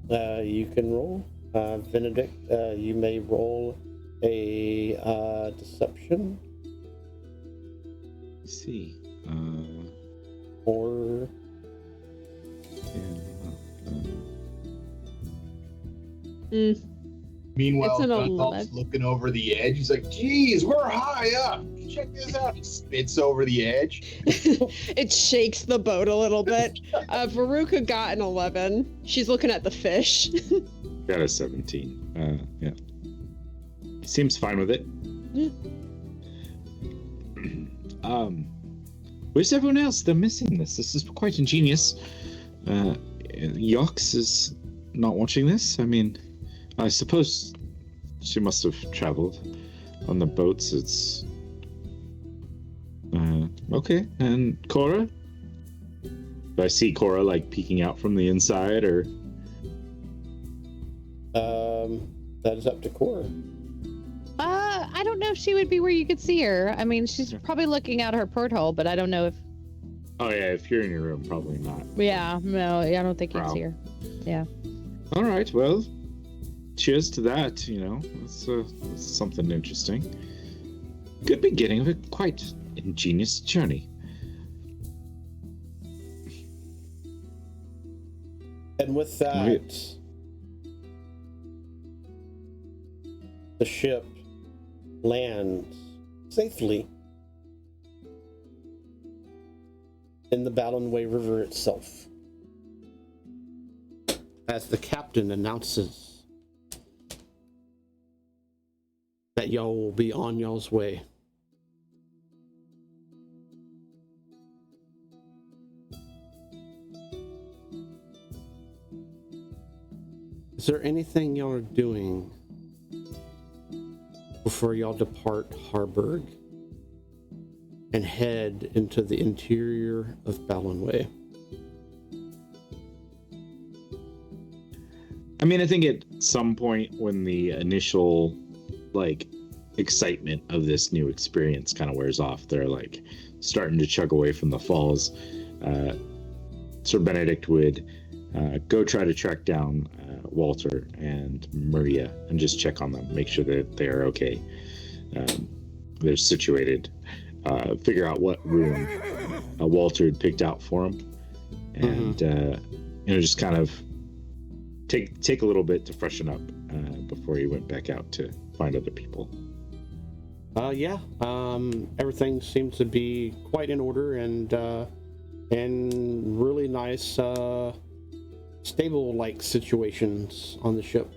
You can roll. Benedict, you may roll a deception. Let's see. Or... Meanwhile, It's an Gundalf's looking over the edge. He's like, geez, we're high up. Check this out. He spits over the edge. It shakes the boat a little bit. Veruca got an 11. She's looking at the fish. Got a 17. Yeah. Seems fine with it. Where's everyone else? They're missing this. This is quite ingenious. Yox is not watching this. I mean, I suppose she must have traveled on the boats. It's okay. And Cora? Do I see Cora like peeking out from the inside, or? That is up to Cora. I don't know if she would be where you could see her. I mean, she's probably looking out her porthole, but I don't know if. Oh yeah, if you're in your room, probably not. Yeah, no, I don't think you'd see her. Yeah. All right, well, cheers to that. It's something interesting. Good beginning of a quite ingenious journey. And with that, the ship lands safely in the Ballinway River itself, as the captain announces that y'all will be on y'all's way. Is there anything y'all are doing before y'all depart Harburg and head into the interior of Ballinway? I mean, I think at some point when the initial, excitement of this new experience kind of wears off, they're, starting to chug away from the falls. Sir Benedict would go try to track down Walter and Maria and just check on them, make sure that they are okay. They're situated. Figure out what room Walter had picked out for them, and just kind of take a little bit to freshen up before he went back out to find other people. Everything seems to be quite in order and really nice stable situations on the ship,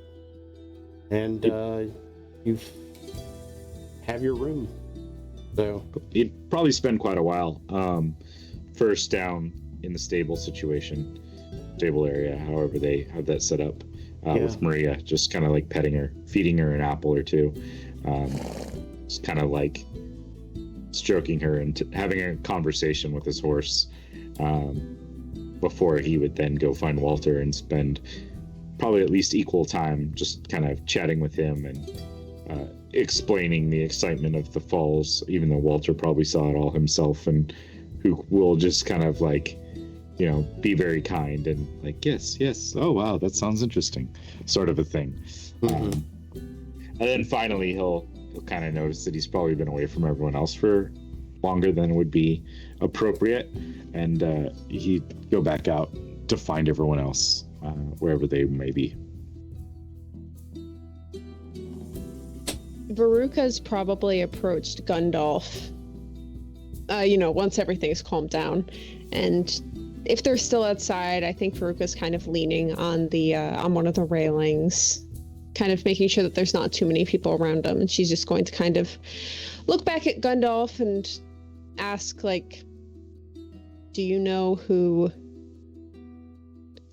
and you have your room. So you'd probably spend quite a while first down in the stable area, however they have that set up, with Maria, just kind of petting her, feeding her an apple or two, just kind of stroking her and having a conversation with his horse, before he would then go find Walter and spend probably at least equal time just kind of chatting with him and explaining the excitement of the falls, even though Walter probably saw it all himself, and who will just kind of be very kind and yes, oh wow, that sounds interesting, sort of a thing. And then finally he'll kind of notice that he's probably been away from everyone else for longer than would be appropriate, and he'd go back out to find everyone else wherever they may be. Veruca's probably approached Gundalf, once everything's calmed down, and if they're still outside, I think Veruca's kind of leaning on on one of the railings, kind of making sure that there's not too many people around them, and she's just going to kind of look back at Gundalf and ask, do you know who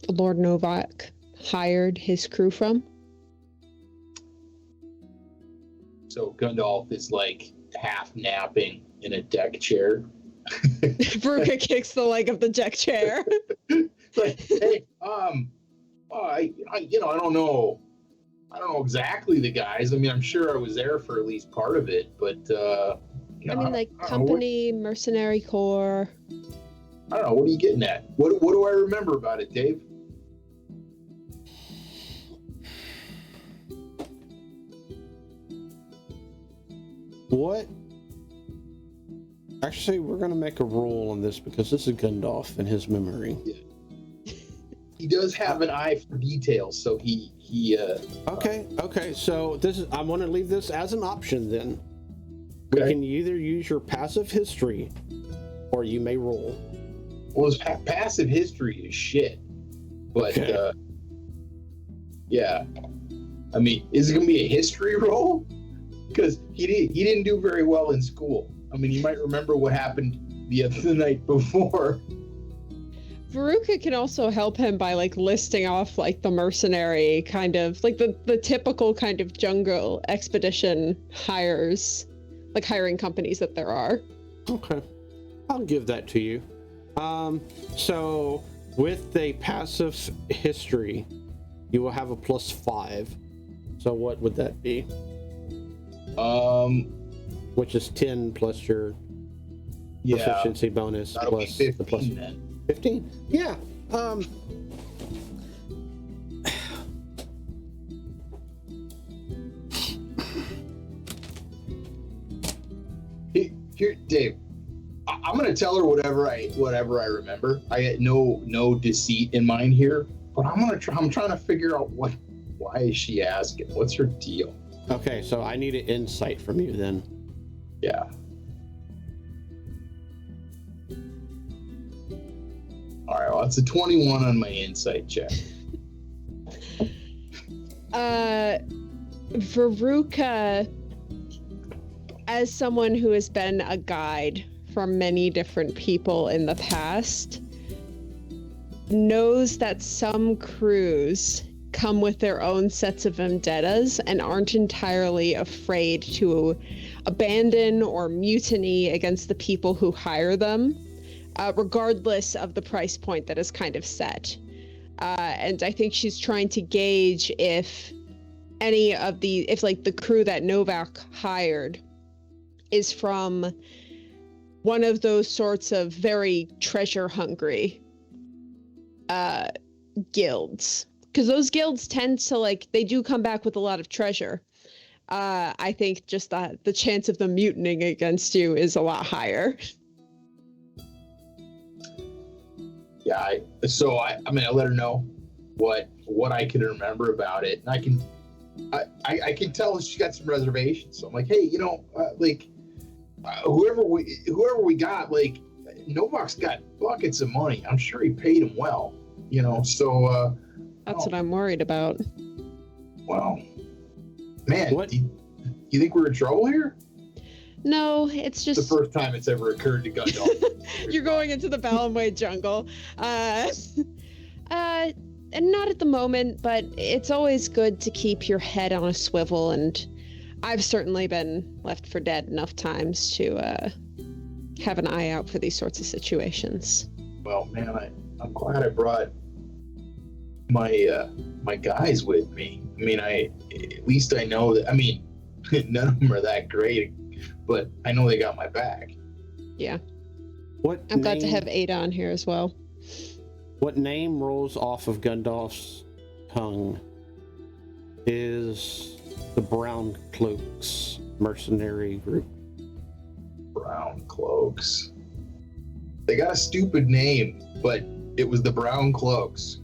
Lord Novak hired his crew from? So Gundalf is half napping in a deck chair. Veruca kicks the leg of the deck chair. Hey, I don't know exactly the guys. I mean, I'm sure I was there for at least part of it, but company, mercenary corps. I don't know. What are you getting at? What do I remember about it, Dave? What? Actually, we're going to make a roll on this because this is Gundalf and his memory. Yeah. He does have an eye for details, so he Okay. So I want to leave this as an option then. Okay. We can either use your passive history or you may roll. Well, his passive history is shit. But Okay. Yeah. I mean, is it going to be a history roll? Because he didn't do very well in school. I mean, you might remember what happened the night before. Veruca can also help him by listing off the mercenary kind of the typical kind of jungle expedition hires, hiring companies that there are. Okay. I'll give that to you. So with a passive history, you will have a +5. So what would that be? Which is 10 plus your proficiency bonus plus 15, the plus then. 15. Yeah. Dave, I'm gonna tell her whatever I remember. I had no deceit in mind here, but I'm trying to figure out why is she asking? What's her deal? Okay, so I need an insight from you then. Yeah. All right, well, it's a 21 on my insight check. Veruca, as someone who has been a guide for many different people in the past, knows that some crews come with their own sets of vendettas and aren't entirely afraid to abandon or mutiny against the people who hire them, regardless of the price point that is kind of set. And I think she's trying to gauge if the crew that Novak hired is from one of those sorts of very treasure hungry guilds. Because those guilds tend to, they do come back with a lot of treasure. I think just the chance of them mutinying against you is a lot higher. Yeah, I let her know what I can remember about it, and I can tell she got some reservations. So I'm like, hey, whoever we got, Novak's got buckets of money. I'm sure he paid him well, So that's what I'm worried about. Well, man, what? Do you think we're in trouble here? No, it's just the first time it's ever occurred to Gundalf. You're going into the Ballinway jungle. And not at the moment, but it's always good to keep your head on a swivel, and I've certainly been left for dead enough times to have an eye out for these sorts of situations. Well, man, I'm glad I brought my guys with me. At least I know that. None of them are that great, but I know they got my back. Yeah. I'm glad to have Ada on here as well. What name rolls off of Gundalf's tongue is the Brown Cloaks mercenary group. Brown Cloaks. They got a stupid name, but it was the Brown Cloaks.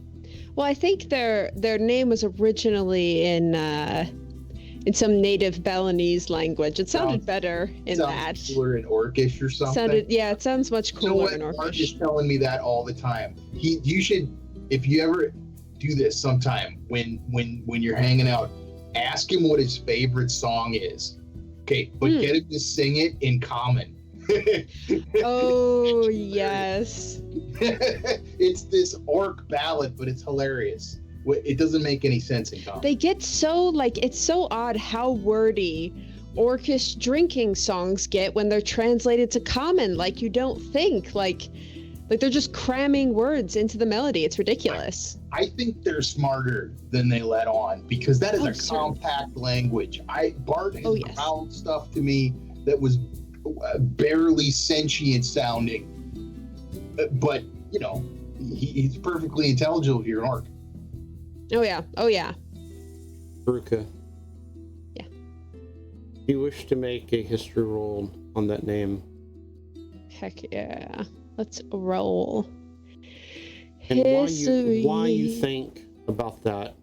Well, I think their name was originally in some native Balinese language. It sounded better in that. Cooler in Orcish or something. It sounds much cooler in Orcish. Mark is telling me that all the time. You should, if you ever do this sometime, when you're hanging out, ask him what his favorite song is. Okay, but get him to sing it in common. Oh, yes. It's this orc ballad, but it's hilarious. It doesn't make any sense in common. They get so, it's so odd how wordy Orcish drinking songs get when they're translated to common. You don't think. They're just cramming words into the melody. It's ridiculous. I think they're smarter than they let on, because that is a compact language. Bart has growled stuff to me that was barely sentient sounding. But, he's perfectly intelligible if you're an orc. Oh yeah. Veruca. Yeah. You wish to make a history roll on that name? Heck yeah. Let's roll. And History. why you think about that?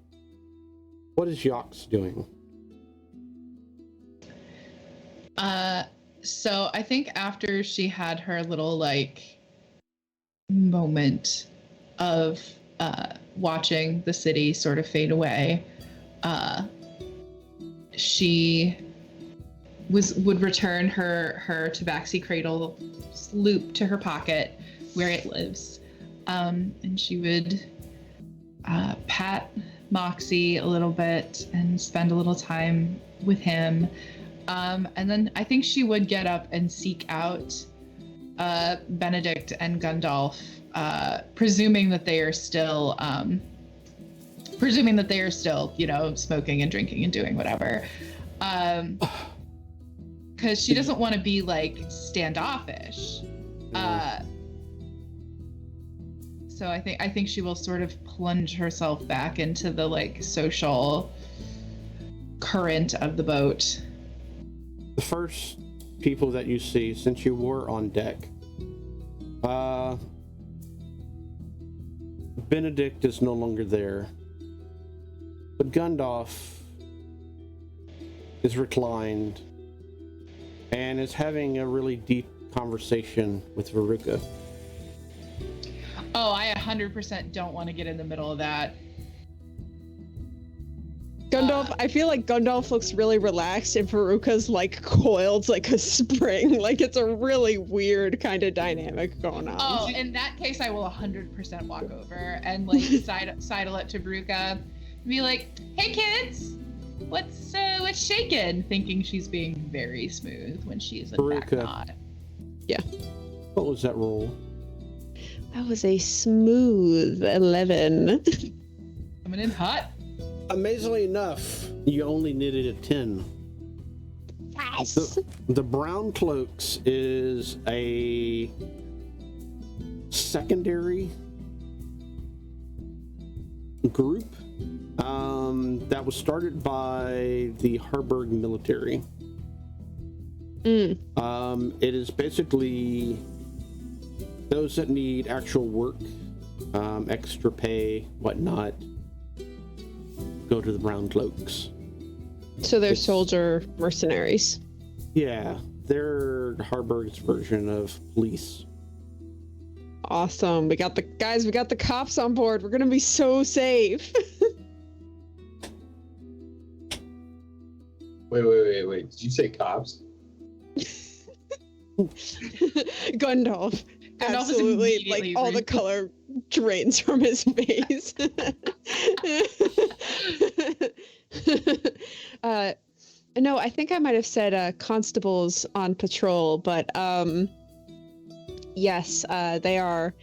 What is Yox doing? So I think after she had her little moment of watching the city sort of fade away, she would return her tabaxi cradle loop to her pocket where it lives, and she would pat Moxie a little bit and spend a little time with him, and then I think she would get up and seek out Benedict and Gundalf, presuming that they are still smoking and drinking and doing whatever, because she doesn't want to be standoffish. So I think she will sort of plunge herself back into the social current of the boat. The first people that you see since you were on deck. Benedict is no longer there, but Gundalf is reclined and is having a really deep conversation with Veruca. Oh, I 100% don't want to get in the middle of that. Gundalf, I feel like Gundalf looks really relaxed and Veruca's like coiled like a spring. Like it's a really weird kind of dynamic going on. Oh, in that case, I will 100% walk over and like sidle up to Veruca and be like, "Hey kids, what's shaking?" Thinking she's being very smooth when she's in fact Veruca. not. Yeah. What was that roll? That was a smooth 11. Coming in hot. Amazingly enough, you only needed a 10. Yes. The Brown Cloaks is a secondary group that was started by the Harburg military. It is basically those that need actual work, extra pay, whatnot, go to the Brown Cloaks. So they're soldier mercenaries. Yeah, they're Harburg's version of police. Awesome. We got the cops on board. We're gonna be so safe. Wait. Did you say cops? Gundalf. Absolutely, like all the color drains from his face. No, I think I might have said constables on patrol, but yes, they are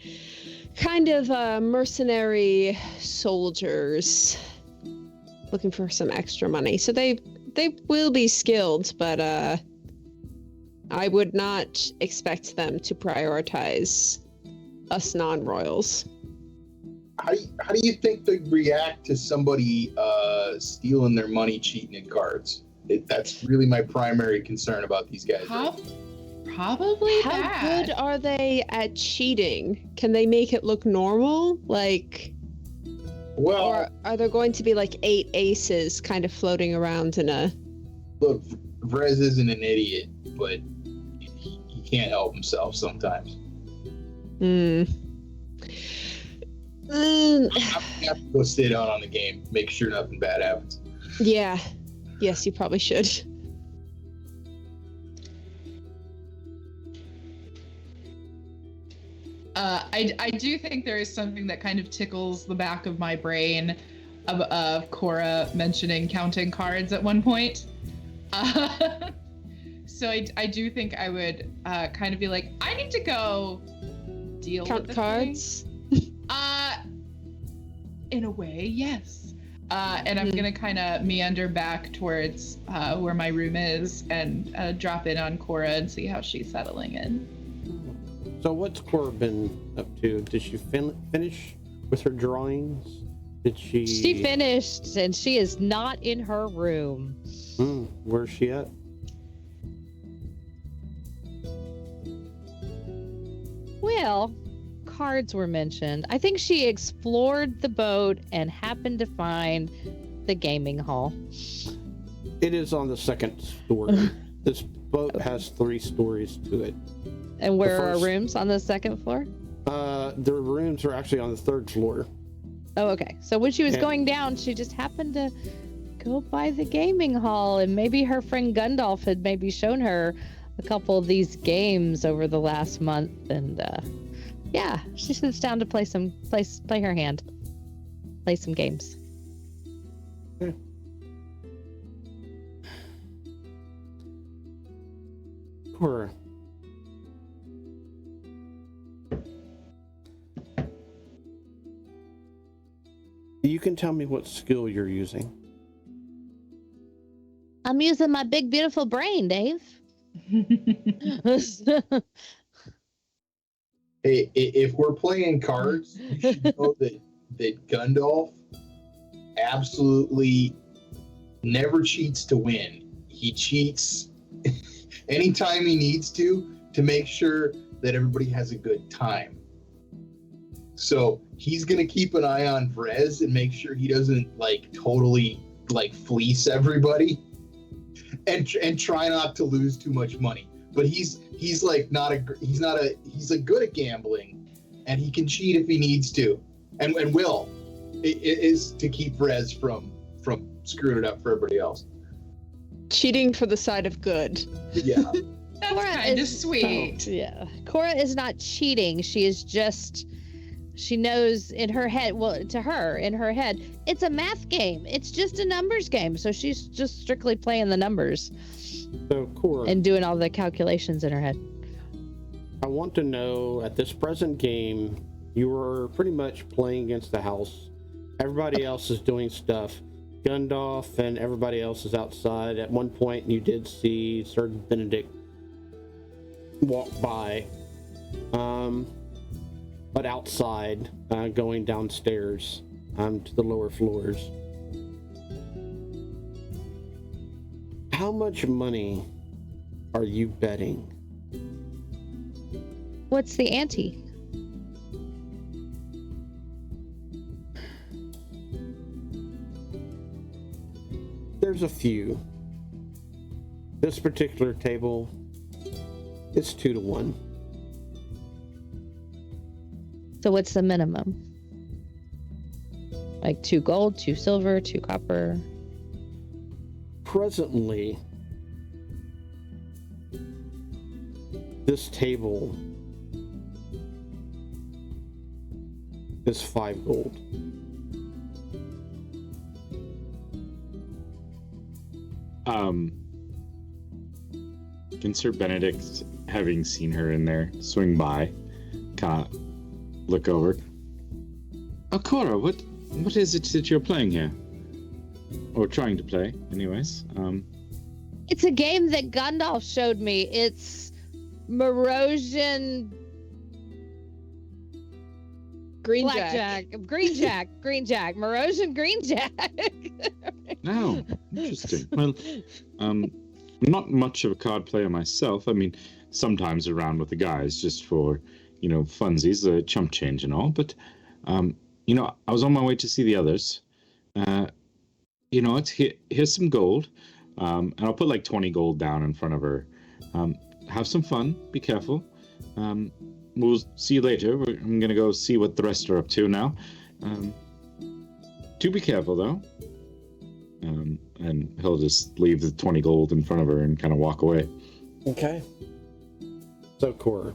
kind of mercenary soldiers looking for some extra money. So they will be skilled, but I would not expect them to prioritize us non-royals. How do you think they'd react to somebody stealing their money, cheating at cards? That's really my primary concern about these guys. Probably How bad. good are they at cheating? Can they make it look normal? Like, Well, or are there going to be like 8 aces kind of floating around in a... look, Vrez isn't an idiot, but he can't help himself sometimes. I'm I'm gonna have to go sit down on the game, make sure nothing bad happens. Yeah. Yes, you probably should. I do think there is something that kind of tickles the back of my brain of Cora mentioning counting cards at one point. So I do think I would kind of be like, I need to go deal Count with the cards? thing. In a way, yes. And I'm gonna kind of meander back towards where my room is and drop in on Cora and see how she's settling in. So what's Cora been up to? Did she finish with her drawings? Did she... She finished, and she is not in her room. Where's she at? Well, cards were mentioned. I think she explored the boat and happened to find the gaming hall. It is on the second story. This boat has 3 stories to it. And where The are first- rooms on the second floor? The rooms are actually on the 3rd floor. Oh, okay. So when she was And- going down, she just happened to go by the gaming hall, and maybe her friend Gundalf had maybe shown her a couple of these games over the last month, and yeah, she sits down to play her hand, play some games. Cora. You can tell me what skill you're using. I'm using my big beautiful brain, Dave. Hey, if we're playing cards, you should know that Gundalf absolutely never cheats to win. He cheats anytime he needs to make sure that everybody has a good time. So he's gonna keep an eye on Vrez and make sure he doesn't like totally like fleece everybody, and try not to lose too much money. But he's like he's good at gambling, and he can cheat if he needs to, and will. It is to keep Vrez from screwing it up for everybody else. Cheating for the side of good. Yeah. That's Cora kind of is- sweet. Yeah. Cora is not cheating. She is just, she knows in her head, well, to her, in her head, it's a math game. It's just a numbers game. So she's just strictly playing the numbers So, Cora, and doing all the calculations in her head. I want to know, at this present game, you were pretty much playing against the house. Everybody else is doing stuff. Gundalf and everybody else is outside. At one point, you did see Sir Benedict walk by, but outside, going downstairs to the lower floors. How much money are you betting? What's the ante? There's a few. This particular table, it's 2-1. So what's the minimum? Like 2 gold, 2 silver, 2 copper. Presently, this table is 5 gold. Can Sir Benedict, having seen her in there, swing by, kind of look over? Oh, Cora, what is it that you're playing here? Or trying to play, anyways. It's a game that Gandalf showed me. It's Morosian Green Blackjack. Green Jack. Green Jack. Morosian Green Jack. Oh, interesting. Well, I'm not much of a card player myself. I mean, sometimes around with the guys just for, funsies, chump change and all. But, I was on my way to see the others. Here's some gold. And I'll put like 20 gold down in front of her. Have some fun. Be careful. We'll see you later. I'm going to go see what the rest are up to now. Do be careful, though. And he'll just leave the 20 gold in front of her and kind of walk away. Okay. So, Cora.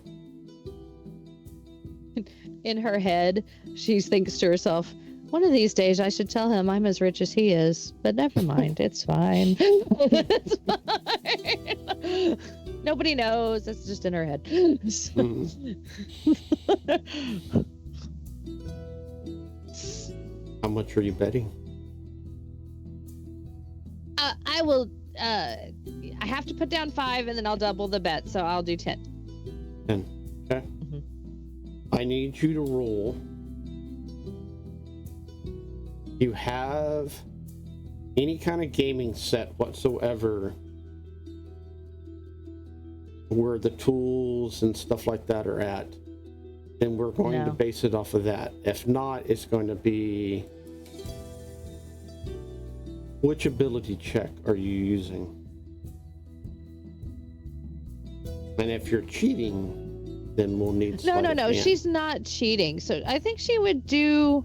In her head, she thinks to herself, one of these days I should tell him I'm as rich as he is. But never mind. It's fine. It's fine. Nobody knows. It's just in her head. How much are you betting? I will. I have to put down 5, and then I'll double the bet. So I'll do 10. 10. Okay. Mhm. I need you to roll. You have any kind of gaming set whatsoever where the tools and stuff like that are at, then we're going to No. base it off of that. If not, it's going to be, which ability check are you using? And if you're cheating, then we'll need No. sleight of hand. She's not cheating. So I think she would do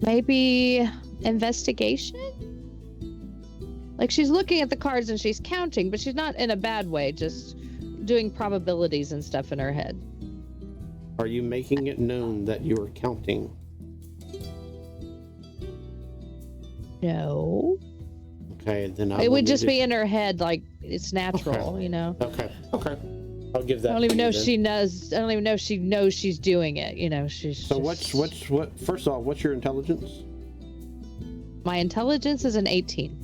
maybe investigation. Like she's looking at the cards and she's counting, but she's not in a bad way. Just doing probabilities and stuff in her head. Are you making it known that you're counting? No. Okay, then It would just be in her head, like it's natural, Okay. I'll give that. I don't even to you know then. she knows. I don't even know if she knows she's doing it. She's. So just- what? First off, what's your intelligence? My intelligence is an 18.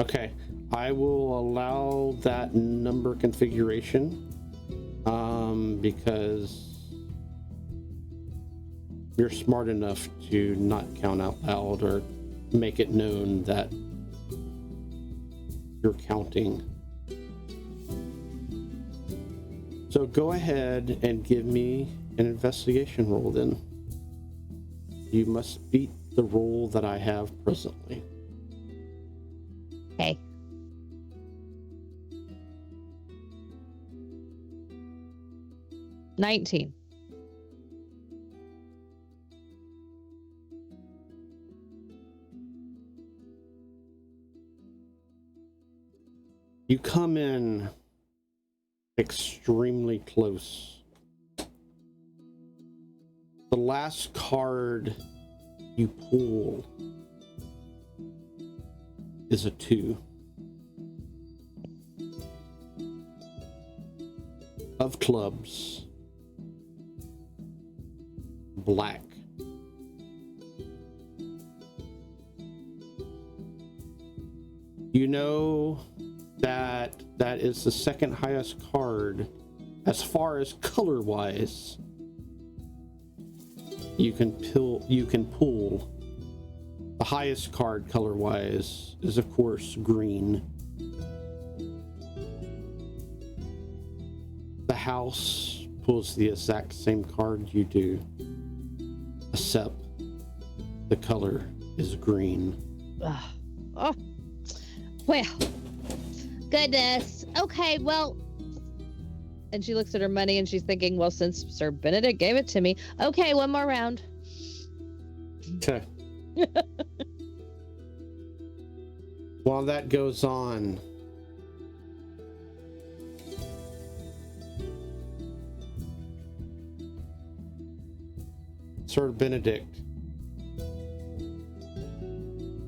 Okay, I will allow that number configuration, because you're smart enough to not count out loud or make it known that you're counting. So go ahead and give me an investigation roll then. You must beat the roll that I have presently. Okay. $19. You come in extremely close. The last card you pull is a 2. Of clubs. Black. You know that is the second highest card as far as color wise you can pull. The highest card color wise is of course green. The house pulls the exact same card you do, except the color is green. Oh, well, goodness. Okay, well, and she looks at her money and she's thinking, well, since Sir Benedict gave it to me, okay, one more round. Okay. While that goes on, Sir Benedict,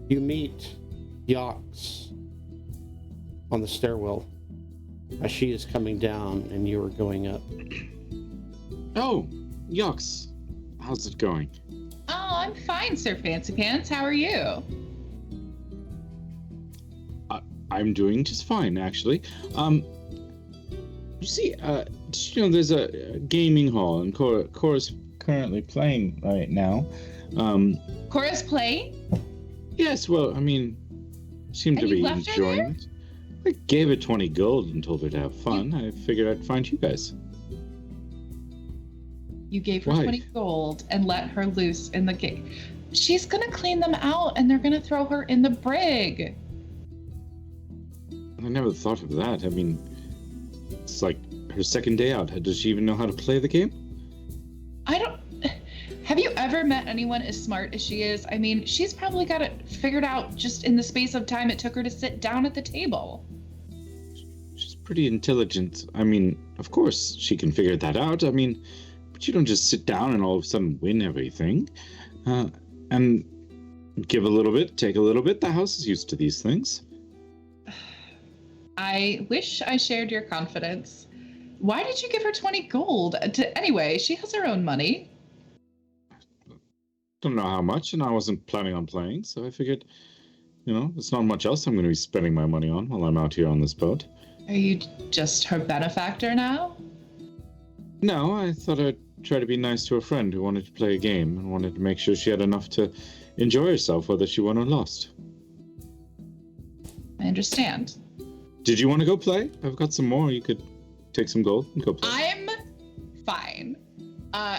you meet Yox on the stairwell as she is coming down and you are going up. Oh, Yox, how's it going? Oh, I'm fine, Sir Fancy Pants. How are you? I'm doing just fine, actually. You see, did you know there's a gaming hall and Cora's currently playing right now. Cora's playing? Yes, well, I mean, seemed to And you be left her enjoying it. I gave her 20 gold and told her to have fun. I figured I'd find you guys. You gave her Why? 20 gold and let her loose in the game. She's gonna clean them out and they're gonna throw her in the brig. I never thought of that. I mean, it's like her second day out. Does she even know how to play the game? I don't. Have you ever met anyone as smart as she is? I mean, she's probably got it figured out just in the space of time it took her to sit down at the table. She's pretty intelligent. I mean, of course she can figure that out. I mean, but you don't just sit down and all of a sudden win everything. And give a little bit, take a little bit. The house is used to these things. I wish I shared your confidence. Why did you give her 20 gold? Anyway, she has her own money. Don't know how much, and I wasn't planning on playing, so I figured, there's not much else I'm going to be spending my money on while I'm out here on this boat. Are you just her benefactor now? No, I thought I'd try to be nice to a friend who wanted to play a game and wanted to make sure she had enough to enjoy herself, whether she won or lost. I understand. Did you want to go play? I've got some more. You could take some gold and go play. I'm fine.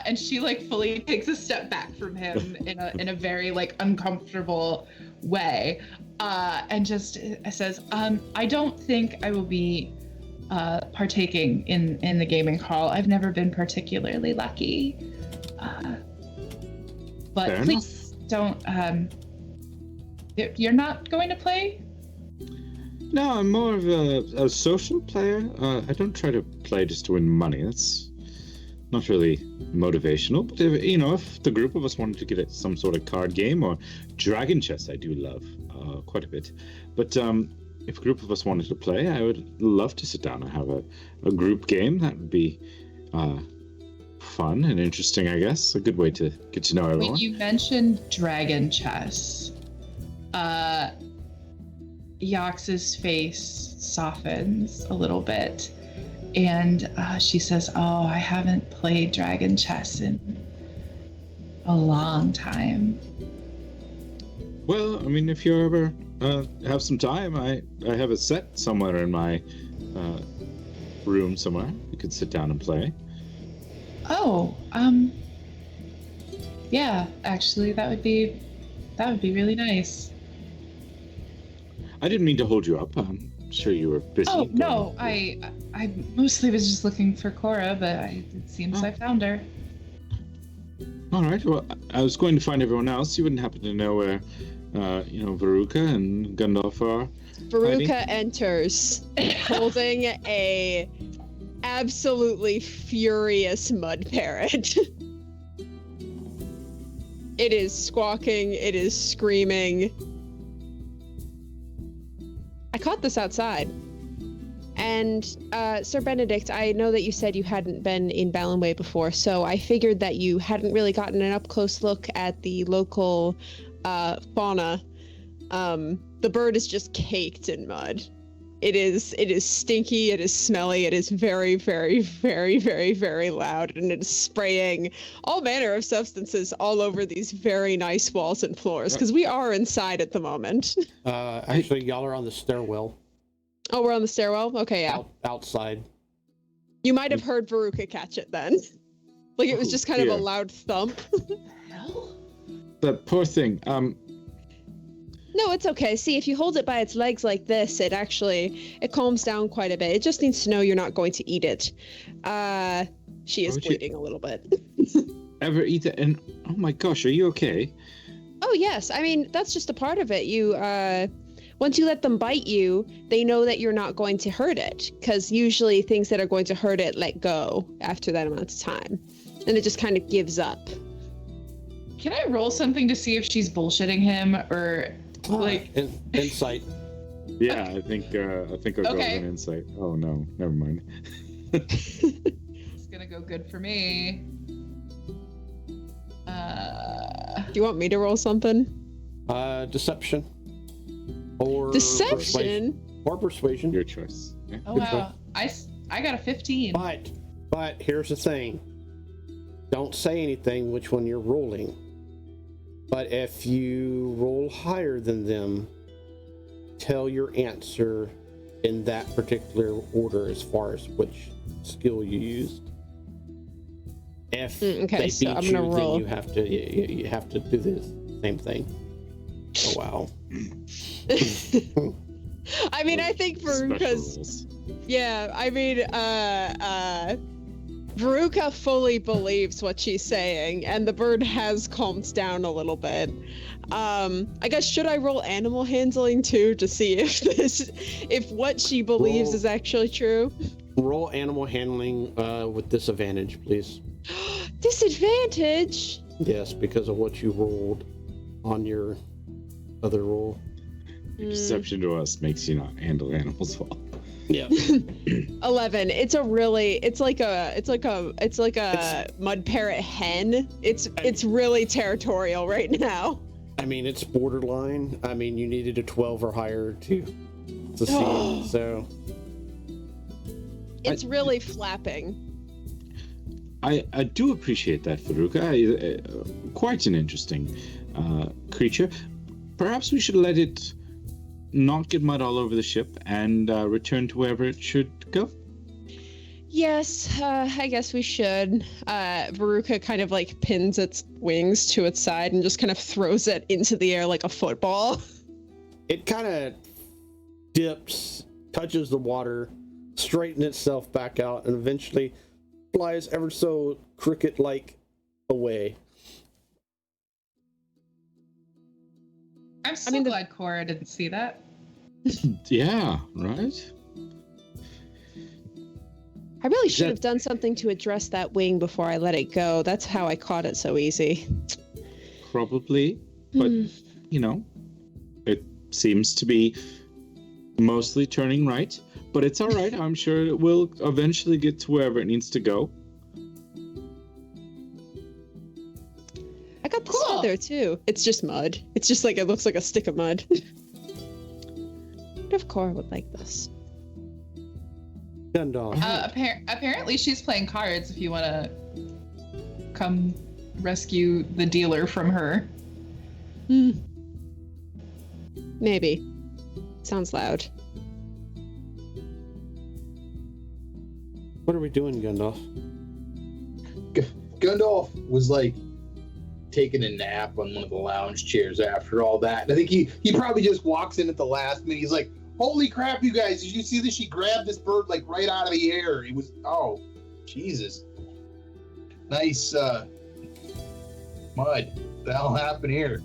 And she fully takes a step back from him in a very uncomfortable way, and just says, I don't think I will be partaking in the gaming hall. I've never been particularly lucky, but Fair please don't. You're not going to play? No, I'm more of a social player. I don't try to play just to win money. That's not really motivational. But if the group of us wanted to get some sort of card game or dragon chess, I do love quite a bit. But if a group of us wanted to play, I would love to sit down and have a group game. That would be fun and interesting, I guess. A good way to get to know everyone. When you mentioned dragon chess, Yox's face softens a little bit, and she says, "Oh, I haven't played dragon chess in a long time." Well, I mean, if you ever have some time, I have a set somewhere in my room somewhere. We could sit down and play. Oh, yeah, actually, that would be really nice. I didn't mean to hold you up. I'm sure you were busy. Oh, no, I mostly was just looking for Cora, but it seems I found her. All right. Well, I was going to find everyone else. You wouldn't happen to know where, Veruca and Gandalf are? Veruca enters, holding a absolutely furious mud parrot. It is squawking. It is screaming. I caught this outside. And, Sir Benedict, I know that you said you hadn't been in Ballinway before, so I figured that you hadn't really gotten an up-close look at the local, fauna. The bird is just caked in mud. It is stinky, it is smelly, it is very, very, very, very, very loud, and it is spraying all manner of substances all over these very nice walls and floors, because we are inside at the moment. Actually, y'all are on the stairwell. Oh, we're on the stairwell? Okay, yeah. Outside. You might have heard Veruca catch it then. Like, it was just kind of a loud thump. That poor thing. No, it's okay. See, if you hold it by its legs like this, it calms down quite a bit. It just needs to know you're not going to eat it. She is bleeding a little bit. Ever eat it? And oh my gosh, are you okay? Oh, yes. I mean, that's just a part of it. Once you let them bite you, they know that you're not going to hurt it, because usually things that are going to hurt it let go after that amount of time, and it just kind of gives up. Can I roll something to see if she's bullshitting him, or like insight? Yeah, I think our girl's an insight. Oh no, never mind. It's gonna go good for me. Do you want me to roll something? Deception. Or deception persuasion. Your choice. Yeah. Oh wow, I got a 15. But here's the thing. Don't say anything which one you're rolling. But if you roll higher than them, tell your answer in that particular order as far as which skill you used. If they beat so I'm you, gonna roll. then you have to do the same thing. Oh wow. I mean, I think Veruca's... Yeah, I mean, Veruca fully believes what she's saying, and the bird has calmed down a little bit. I guess, should I roll animal handling too to see if what she believes is actually true? Roll animal handling with disadvantage, please. Disadvantage? Yes, because of what you rolled on your other roll. Your deception to us makes you not handle animals well. Yeah. 11. It's like a mud parrot hen. It's really territorial right now. I mean, it's borderline. I mean, you needed a 12 or higher to see it, so. It's really flapping. I do appreciate that, Veruca. Quite an interesting creature. Perhaps we should let it not get mud all over the ship and return to wherever it should go. Yes, I guess we should. Veruca kind of like pins its wings to its side and just kind of throws it into the air like a football. It kind of dips, touches the water, straightens itself back out, and eventually flies ever so cricket-like away. I'm so glad Cora didn't see that. Yeah, right? I really should have done something to address that wing before I let it go. That's how I caught it so easy. Probably, but, it seems to be mostly turning right, but it's all right. I'm sure it will eventually get to wherever it needs to go. I got this feather too. It's just mud. It's just like, it looks like a stick of mud. What if Cora would like this? Apparently she's playing cards if you want to come rescue the dealer from her. Maybe. Sounds loud. What are we doing, Gandalf? Gandalf was like taking a nap on one of the lounge chairs after all that. And I think he probably just walks in at the last minute. He's like, holy crap, you guys, did you see this? She grabbed this bird like right out of the air. It was, oh, Jesus. Nice mud. What the hell happened here?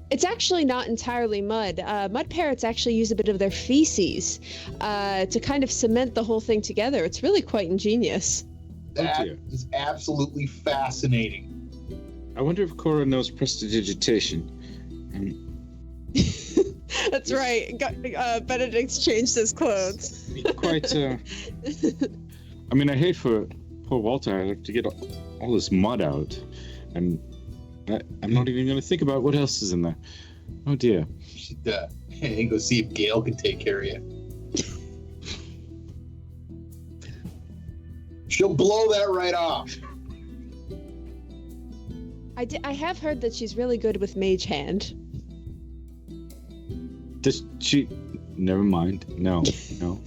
It's actually not entirely mud. Mud parrots actually use a bit of their feces to kind of cement the whole thing together. It's really quite ingenious. That is absolutely fascinating. I wonder if Cora knows prestidigitation. That's right. Benedict's changed his clothes. Quite. I mean, I hate for poor Walter to get all this mud out, and I'm not even going to think about what else is in there. Oh dear. You should go see if Gail can take care of you. She'll blow that right off. I have heard that she's really good with Mage Hand. Does she? Never mind. No. I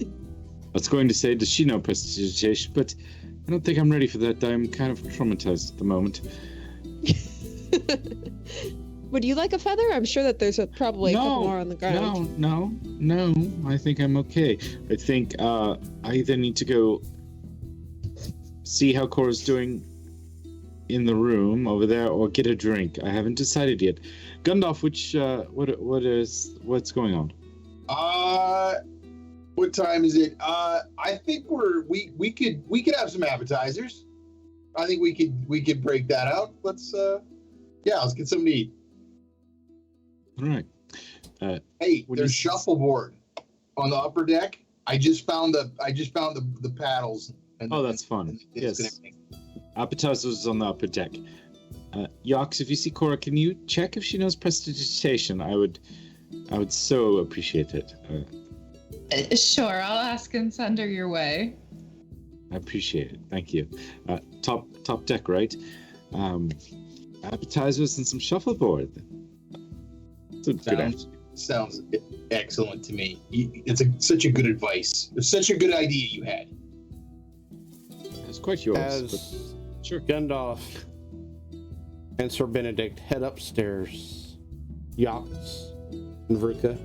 was going to say, does she know prestidigitation? But I don't think I'm ready for that. I'm kind of traumatized at the moment. Would you like a feather? I'm sure that there's probably a couple more on the ground. No. I think I'm okay. I think I either need to go see how Cora's doing in the room over there, or get a drink. I haven't decided yet. Gandalf, what's going on? What time is it? I think we could have some appetizers. I think we could break that out. Let's get something to eat. All right. Hey, there's shuffleboard on the upper deck. I just found the paddles. That's fun. Yes. Appetizers on the upper deck. Yox, if you see Cora, can you check if she knows prestidigitation? I would so appreciate it. Sure, I'll ask and send her your way. I appreciate it. Thank you. Top deck, right? Appetizers and some shuffleboard. It's a good answer. Sounds excellent to me. It's such a good advice. It's such a good idea you had. It's quite yours. As sure. Gandalf and Sir Benedict head upstairs, Yox and Vruka,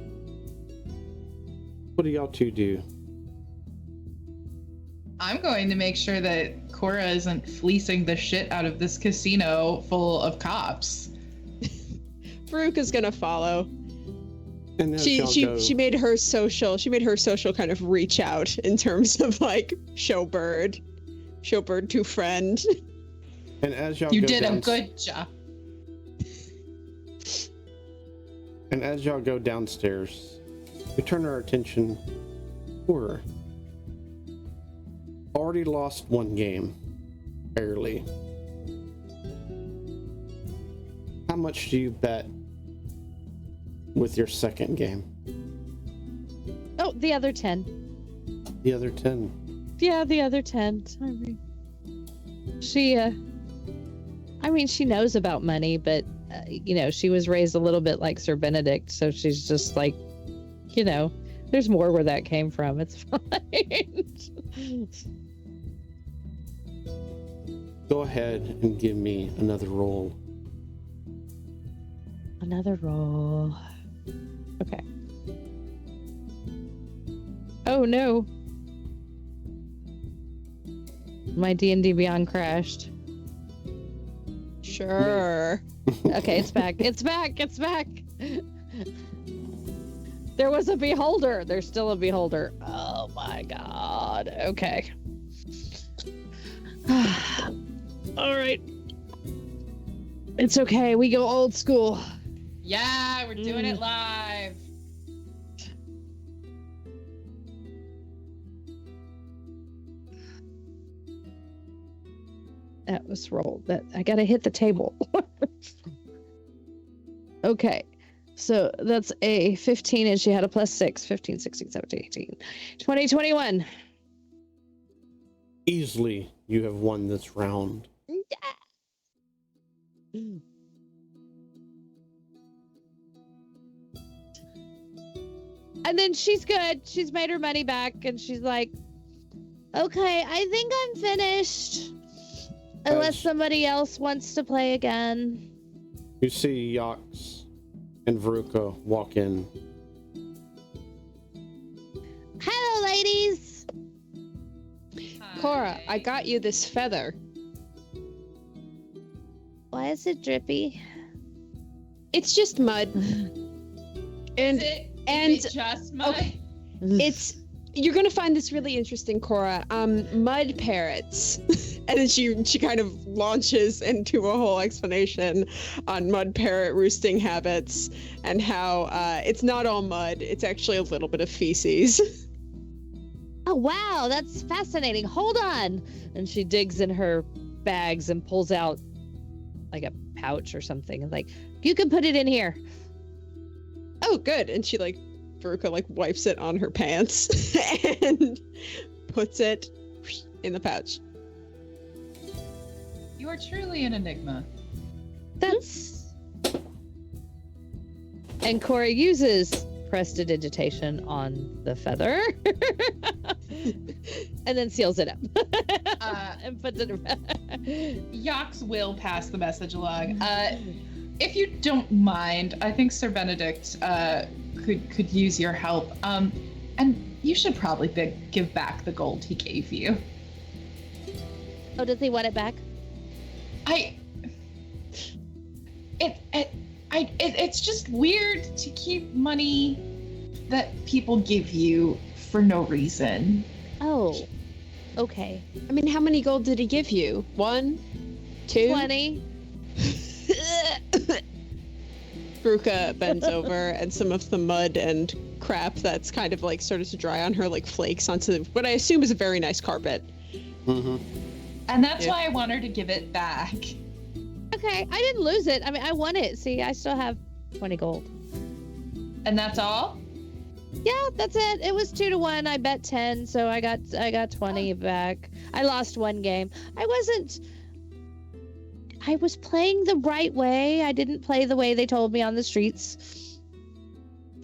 what do y'all two do? I'm going to make sure that Cora isn't fleecing the shit out of this casino full of cops. Farouk is gonna follow. And She made her social kind of reach out in terms of like showbird to friend. And as y'all You go did down, a good job. And as y'all go downstairs, we turn our attention toward already lost one game, barely. How much do you bet with your second game? Oh, the other 10. The other 10. Yeah, the other 10. Sorry. She knows about money, but, she was raised a little bit like Sir Benedict, so she's just like, there's more where that came from. It's fine. Go ahead and give me another roll. Another roll. Okay. Oh no. My D&D Beyond crashed. Sure. Okay, it's back. It's back. It's back. There was a beholder. There's still a beholder. Oh my god. Okay. All right. It's okay. We go old school. Yeah, we're doing it live. That was rolled. That I gotta hit the table. Okay. So that's a 15 and she had a +6. 15, 16, 17, 18. 20, 21. Easily, you have won this round. And then she's good. She's made her money back and she's like, Okay, I think I'm finished. Unless As- somebody else wants to play again. You see Yax and Veruca walk in. Hello, ladies. Cora, I got you this feather. Why is it drippy? It's just mud. And Is it just mud? okay. It's you're gonna find this really interesting, Cora. Mud parrots. And then she kind of launches into a whole explanation on mud parrot roosting habits and how it's not all mud, it's actually a little bit of feces. Oh, wow, that's fascinating. Hold on. And she digs in her bags and pulls out like a pouch or something. And like, you can put it in here. Oh, good. And she Veruca wipes it on her pants and puts it in the pouch. You are truly an enigma. That's. And Cora uses prestidigitation on the feather and then seals it up and puts it in. Yax will pass the message along. If you don't mind, I think Sir Benedict could use your help. And you should probably give back the gold he gave you. Oh, does he want it back? It's just weird to keep money that people give you for no reason. Oh, okay. I mean, how many gold did he give you? 1? 2? 20. Veruca bends over and some of the mud and crap that's kind of started to dry on her flakes onto what I assume is a very nice carpet. Mm-hmm. And that's why I want her to give it back. Okay, I didn't lose it. I mean, I won it. See, I still have 20 gold. And that's all? Yeah, that's it. It was 2-1. I bet 10, so I got 20 back. I lost one game. I was playing the right way. I didn't play the way they told me on the streets.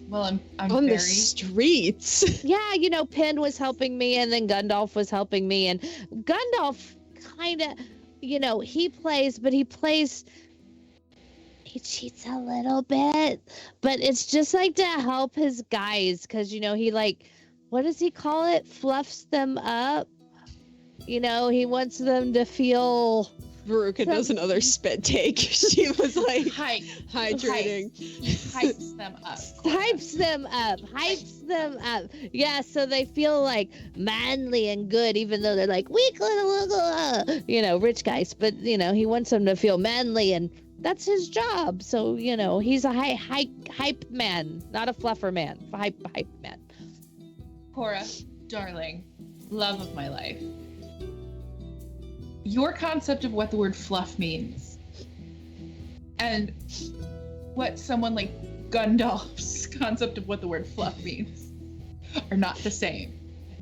Well, I'm on very... the streets. Yeah, Penn was helping me, and then Gundalf was helping me, and Gundalf kind of, he plays, but he cheats a little bit, but it's just to help his guys, because he what does he call it? Fluffs them up. He wants them to feel. Veruca does another spit take. She was hydrating. Hypes them up. Hypes them up. Yeah, so they feel manly and good, even though they're weak little, rich guys. But, he wants them to feel manly, and that's his job. So, he's a hype man, not a fluffer man. Hype man. Cora, darling, love of my life. Your concept of what the word fluff means and what someone like Gundalf's concept of what the word fluff means are not the same.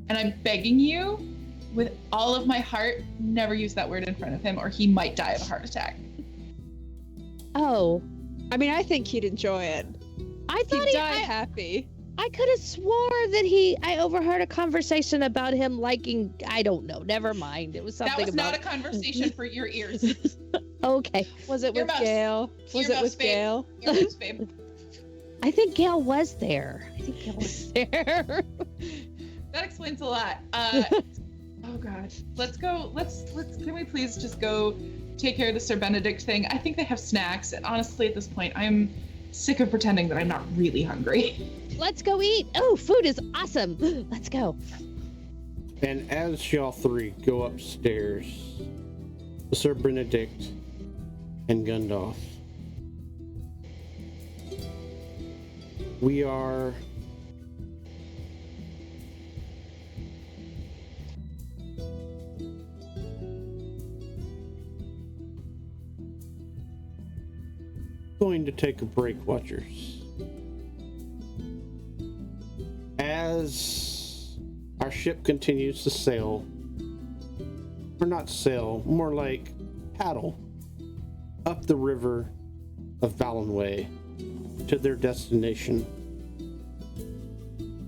And I'm begging you, with all of my heart, never use that word in front of him or he might die of a heart attack. Oh. I mean, I think he'd enjoy it. I thought He'd die happy. I could have swore that I overheard a conversation about him liking, I don't know, never mind. It was something That was about... not a conversation for your ears. Okay. Was it Your with mouse. Gail? Was Your it with mouse, babe. Gail? Your mouse, babe. I think Gail was there. That explains a lot. Oh God. Let's go. Can we please just go take care of the Sir Benedict thing? I think they have snacks. And honestly, at this point, I'm sick of pretending that I'm not really hungry. Let's go eat. Oh, food is awesome. Let's go. And as y'all three go upstairs, Sir Benedict and Gundalf, we are going to take a break, Watchers. As our ship continues to sail, or not sail, more like paddle, up the river of Ballinway to their destination.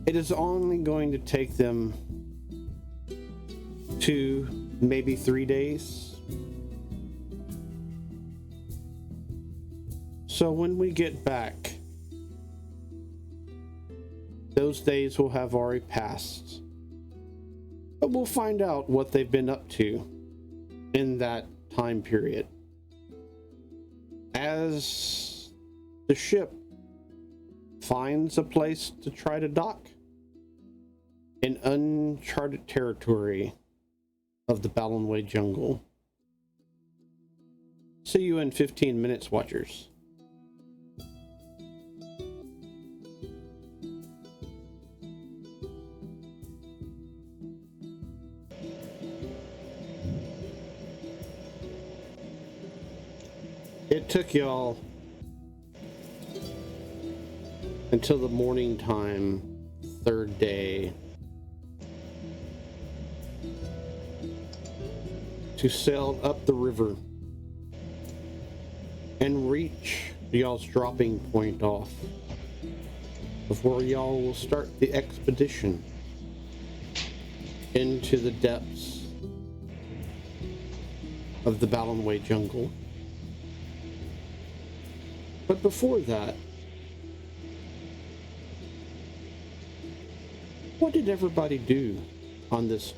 It is only going to take them 2, maybe 3 days. So when we get back, those days will have already passed. But we'll find out what they've been up to in that time period. As the ship finds a place to try to dock in uncharted territory of the Ballinway jungle. See you in 15 minutes, Watchers. It took y'all until the morning time, third day, to sail up the river and reach y'all's dropping point off of where y'all will start the expedition into the depths of the Ballinway jungle. But before that, what did everybody do on this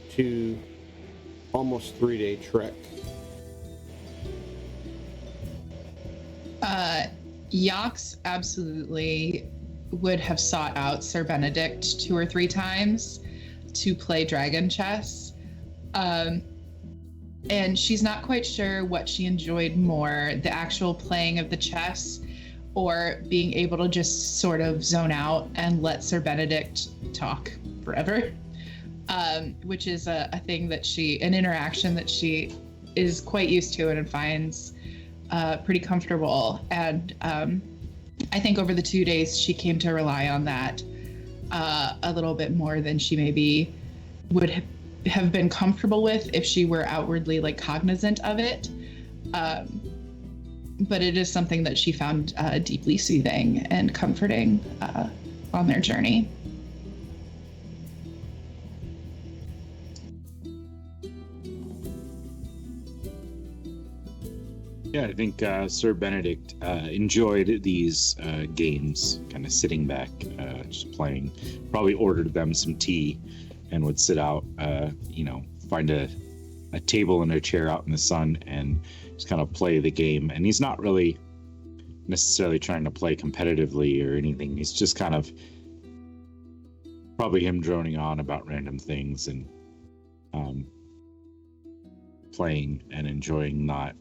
almost 3-day trek? Yax absolutely would have sought out Sir Benedict 2 or 3 times to play dragon chess. And she's not quite sure what she enjoyed more, the actual playing of the chess or being able to just sort of zone out and let Sir Benedict talk forever, which is a thing that an interaction that she is quite used to and finds pretty comfortable. And I think over the 2 days, she came to rely on that a little bit more than she maybe would have been comfortable with if she were outwardly like cognizant of it. But it is something that she found deeply soothing and comforting on their journey. Yeah, I think Sir Benedict enjoyed these games, kind of sitting back, just playing. Probably ordered them some tea and would sit out, find a table and a chair out in the sun and just kind of play the game. And he's not really necessarily trying to play competitively or anything. He's just kind of probably him droning on about random things and playing and enjoying, not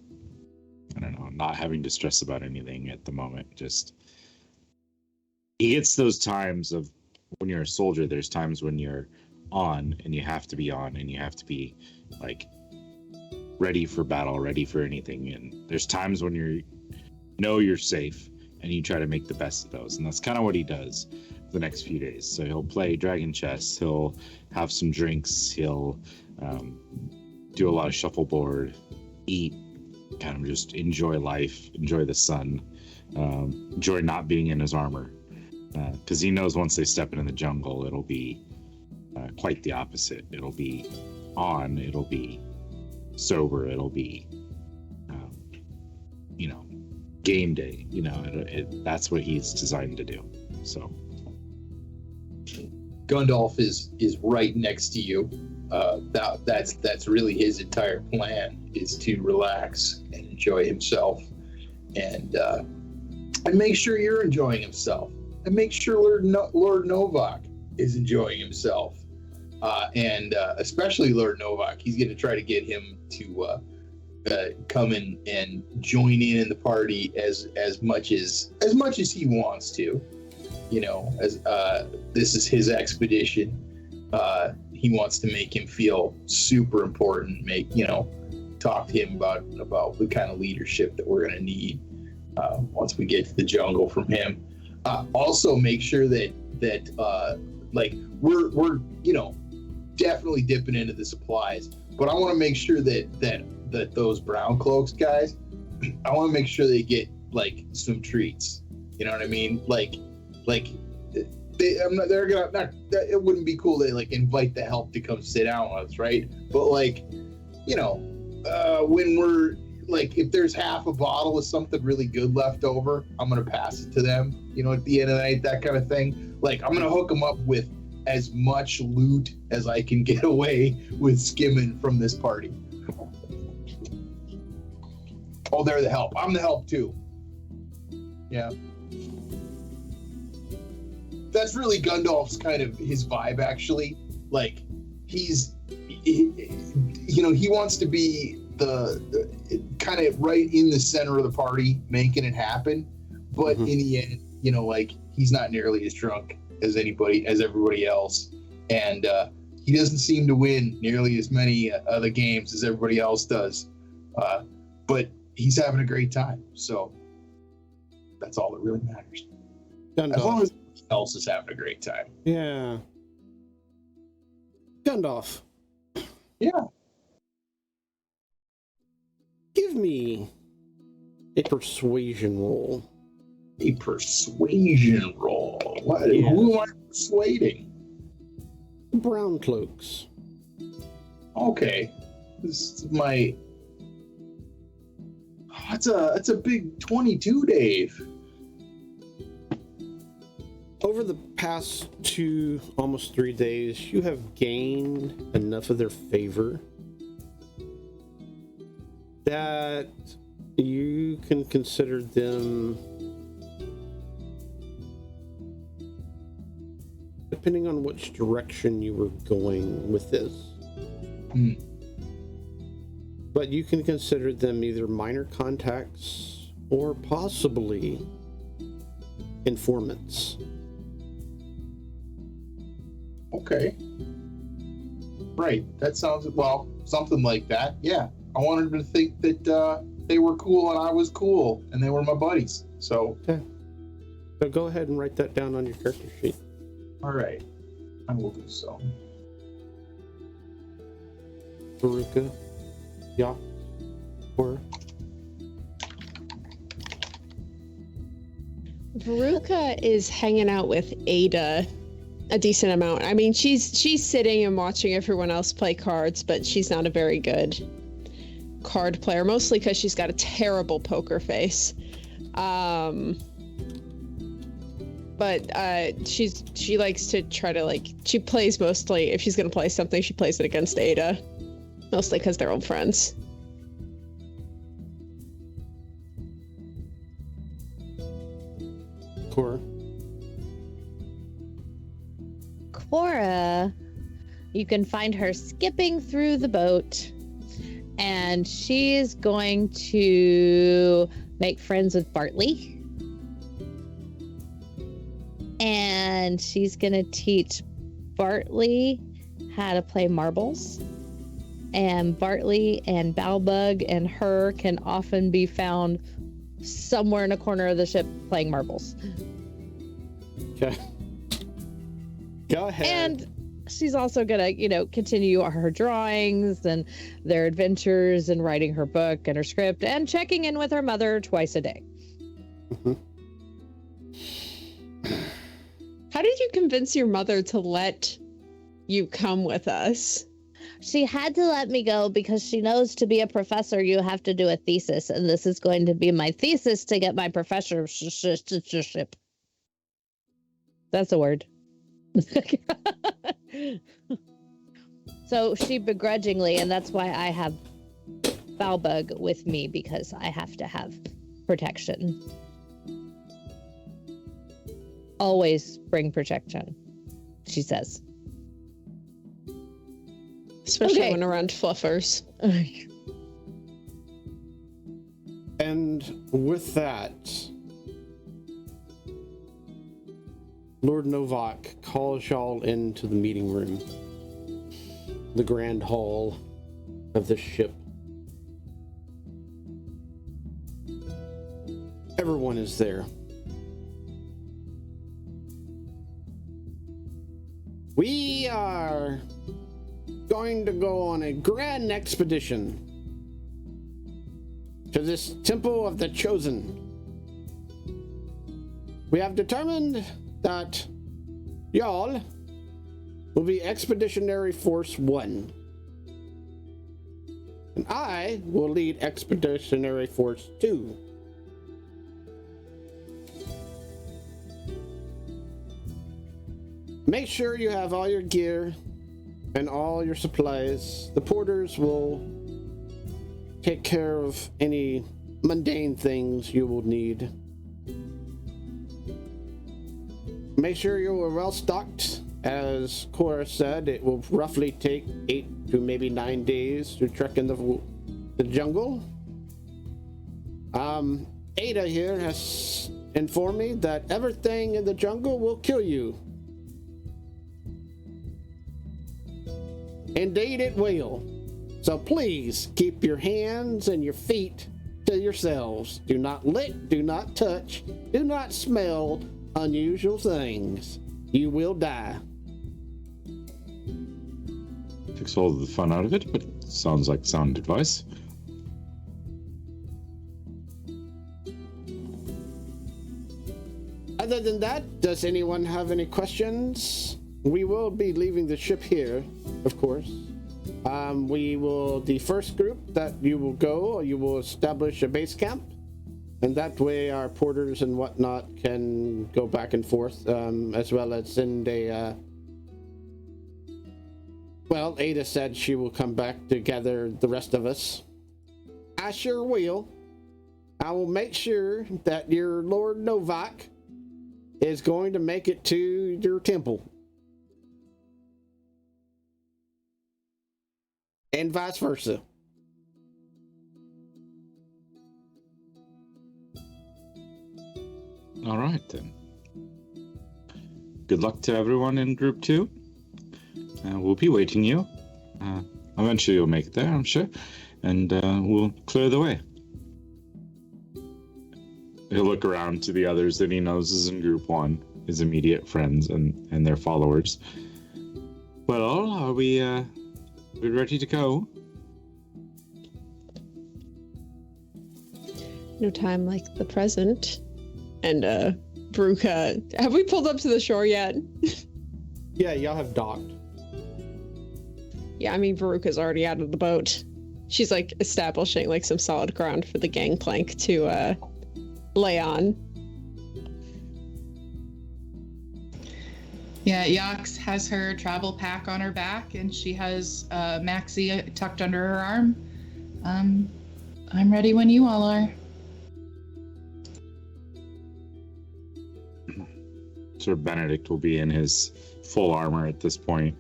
having to stress about anything at the moment. Just, he gets those times of when you're a soldier, there's times when you're on and you have to be on and you have to be like ready for battle, ready for anything. And there's times when you're safe and you try to make the best of those. And that's kind of what he does for the next few days. So he'll play dragon chess, he'll have some drinks, he'll do a lot of shuffleboard, eat, kind of just enjoy life, enjoy the sun, enjoy not being in his armor. Because he knows once they step into the jungle, it'll be quite the opposite. It'll be on, it'll be sober, it'll be, game day. That's what he's designed to do. So Gundalf is right next to you. That's really his entire plan, is to relax and enjoy himself, and make sure you're enjoying himself, and make sure Lord Novak is enjoying himself, and especially Lord Novak. He's going to try to get him to come in and join in the party as much as he wants to. As this is his expedition. He wants to make him feel super important, talk to him about the kind of leadership that we're going to need once we get to the jungle from him. Also make sure that we're definitely dipping into the supplies, but I want to make sure that those brown cloaks guys, I want to make sure they get like some treats. You know what I mean? Like it wouldn't be cool to like invite the help to come sit down with us, right? But like, you know, when we're like, if there's half a bottle of something really good left over, I'm gonna pass it to them, you know, at the end of the night, that kind of thing. Like, I'm gonna hook them up with as much loot as I can get away with skimming from this party. Oh, they're the help. I'm the help too. Yeah. That's really Gundalf's kind of his vibe, actually. Like, he wants to be the kind of right in the center of the party, making it happen. But in the end, you know, like, he's not nearly as drunk as everybody else. And he doesn't seem to win nearly as many other games as everybody else does. But he's having a great time. So that's all that really matters. Gundalf. As long as else is having a great time. Yeah. Gundalf. Yeah. Give me a persuasion roll. A persuasion roll. What? Yeah. Who am I persuading? Brown cloaks. Okay. This is my. That's a big 22, Dave. Over the past 2, almost 3 days, you have gained enough of their favor that you can consider them, depending on which direction you were going with this. But you can consider them either minor contacts or possibly informants. Okay. Right. That sounds, well, something like that. Yeah. I wanted to think that they were cool and I was cool and they were my buddies. So. Okay. So go ahead and write that down on your character sheet. All right. I will do so. Veruca. Yeah. Or. Veruca is hanging out with Ada a decent amount. I mean, she's sitting and watching everyone else play cards, but she's not a very good card player, mostly because she's got a terrible poker face. But she likes to try to, like, she plays mostly, if she's gonna play something, she plays it against Ada, mostly because they're old friends. Cora. Cora, you can find her skipping through the boat, and she's going to make friends with Bartley. And she's going to teach Bartley how to play marbles. And Bartley and Balbug and her can often be found somewhere in a corner of the ship playing marbles. Okay. Go ahead. And she's also gonna, continue her drawings and their adventures and writing her book and her script and checking in with her mother twice a day. Mm-hmm. How did you convince your mother to let you come with us? She had to let me go because she knows to be a professor, you have to do a thesis. And this is going to be my thesis to get my professorship. That's a word. So she begrudgingly, and that's why I have Balbug with me, because I have to have protection. Always bring protection, she says. Especially when around fluffers. And with that, Lord Novak calls y'all into the meeting room, the grand hall of the ship. Everyone is there. We are going to go on a grand expedition to this Temple of the Chosen. We have determined that Y'all will be Expeditionary Force 1. And I will lead Expeditionary Force 2. Make sure you have all your gear and all your supplies. The porters will take care of any mundane things you will need. Make sure you are well stocked. As Cora said, it will roughly take 8 to maybe 9 days to trek in the jungle. Ada here has informed me that everything in the jungle will kill you. Indeed it will. So please keep your hands and your feet to yourselves. Do not lick, do not touch, do not smell unusual things. You will die. Takes all the fun out of it, but sounds like sound advice. Other than that, does anyone have any questions? We will be leaving the ship here, of course. The first group that you will go, you will establish a base camp, and that way our porters and whatnot can go back and forth, as well as send a... Well, Ada said she will come back to gather the rest of us. I sure will. I will make sure that your Lord Novak is going to make it to your temple. And vice versa. All right, then. Good luck to everyone in Group 2. We'll be waiting you. Eventually you'll make it there, I'm sure. And we'll clear the way. He'll look around to the others that he knows is in Group 1, his immediate friends and their followers. Well, are we ready to go? No time like the present. And Veruca, have we pulled up to the shore yet? Yeah, y'all have docked. Yeah, I mean, Veruca's already out of the boat. She's like establishing like some solid ground for the gangplank to lay on. Yeah, Yax has her travel pack on her back, and she has Maxie tucked under her arm. I'm ready when you all are. Sir Benedict will be in his full armor at this point.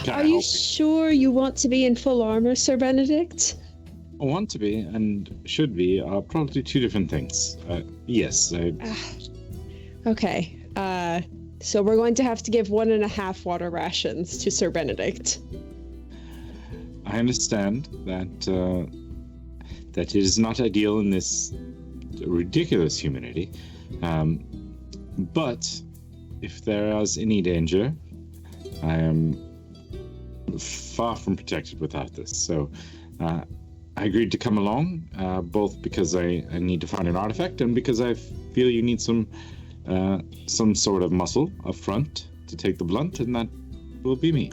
Are you sure you want to be in full armor, Sir Benedict? I want to be and should be probably two different things. Yes. Okay. So we're going to have to give 1.5 water rations to Sir Benedict. I understand that that it is not ideal in this ridiculous humidity, but if there is any danger, I am far from protected without this. So I agreed to come along, both because I need to find an artifact and because I feel you need some sort of muscle up front to take the blunt, and that will be me.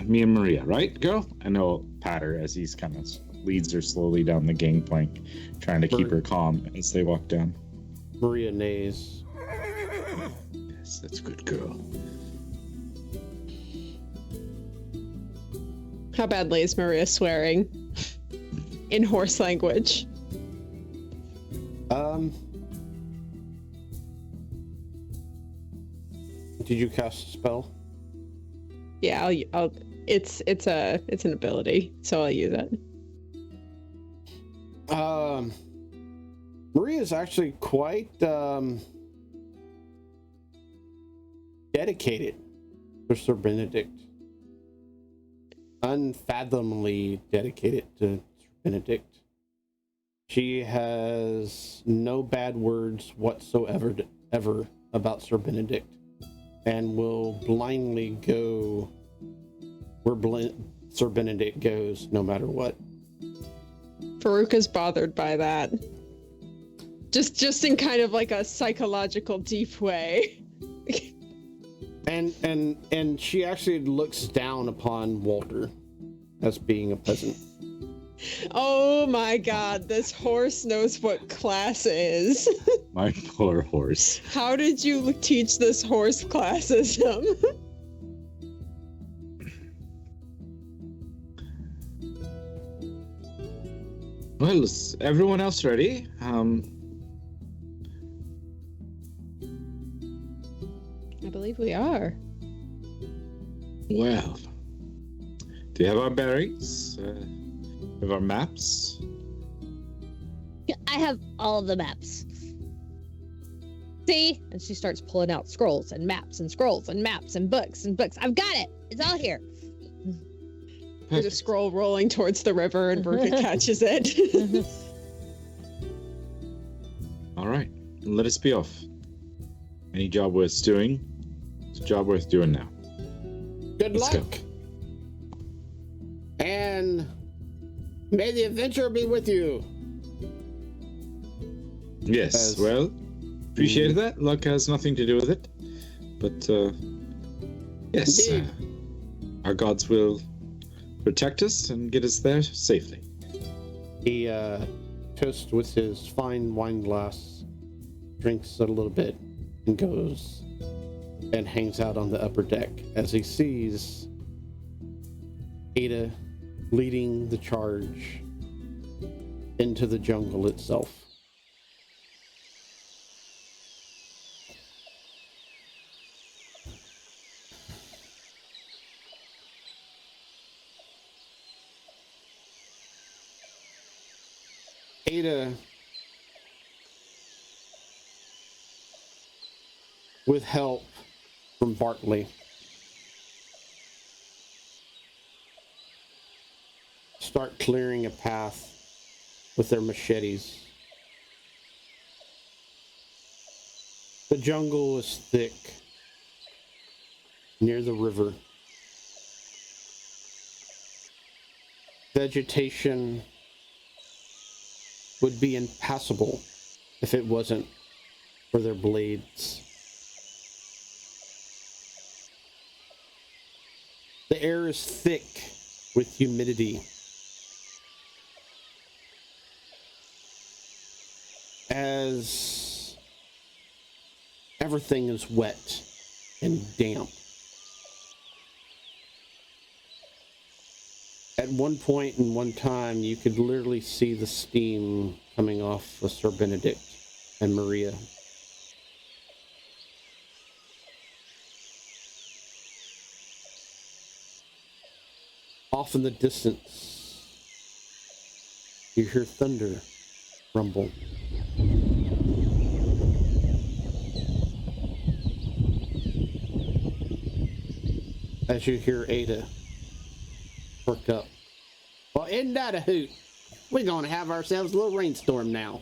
Me and Maria, right, girl? I know, pat her as he's kind of leads her slowly down the gangplank, trying to keep her calm as they walk down. Maria neighs. Yes, that's a good girl. How badly is Maria swearing? In horse language. Did you cast a spell? Yeah, I'll it's an ability, so I'll use it. Maria's actually quite dedicated to Sir Benedict. Unfathomably dedicated to Sir Benedict. She has no bad words whatsoever ever about Sir Benedict, and will blindly go where Sir Benedict goes, no matter what. Veruca's bothered by that. Just in kind of like a psychological deep way. And she actually looks down upon Walter as being a peasant. Oh my god, this horse knows what class is. My poor horse. How did you teach this horse classism? Well, is everyone else ready? I believe we are. Well, do you have our bearings? Have our maps? I have all the maps. See? And she starts pulling out scrolls and maps and scrolls and maps and books and books. I've got it. It's all here. There's a scroll rolling towards the river and Ruka catches it. All right, let us be off. Any job worth doing, it's a job worth doing now. Good Let's luck. go. And may the adventure be with you. Yes, well, appreciate that. Luck has nothing to do with it. But, yes, Indeed. Our gods will protect us and get us there safely. He toasts with his fine wine glass, drinks a little bit, and goes and hangs out on the upper deck as he sees Ada leading the charge into the jungle itself. Ada, with help from Bartley, start clearing a path with their machetes. The jungle is thick near the river. Vegetation would be impassable if it wasn't for their blades. The air is thick with humidity. As everything is wet and damp. At one point in one time, you could literally see the steam coming off of Sir Benedict and Maria. Off in the distance, you hear thunder rumble. As you hear Ada perk up. Well, isn't that a hoot? We're going to have ourselves a little rainstorm now.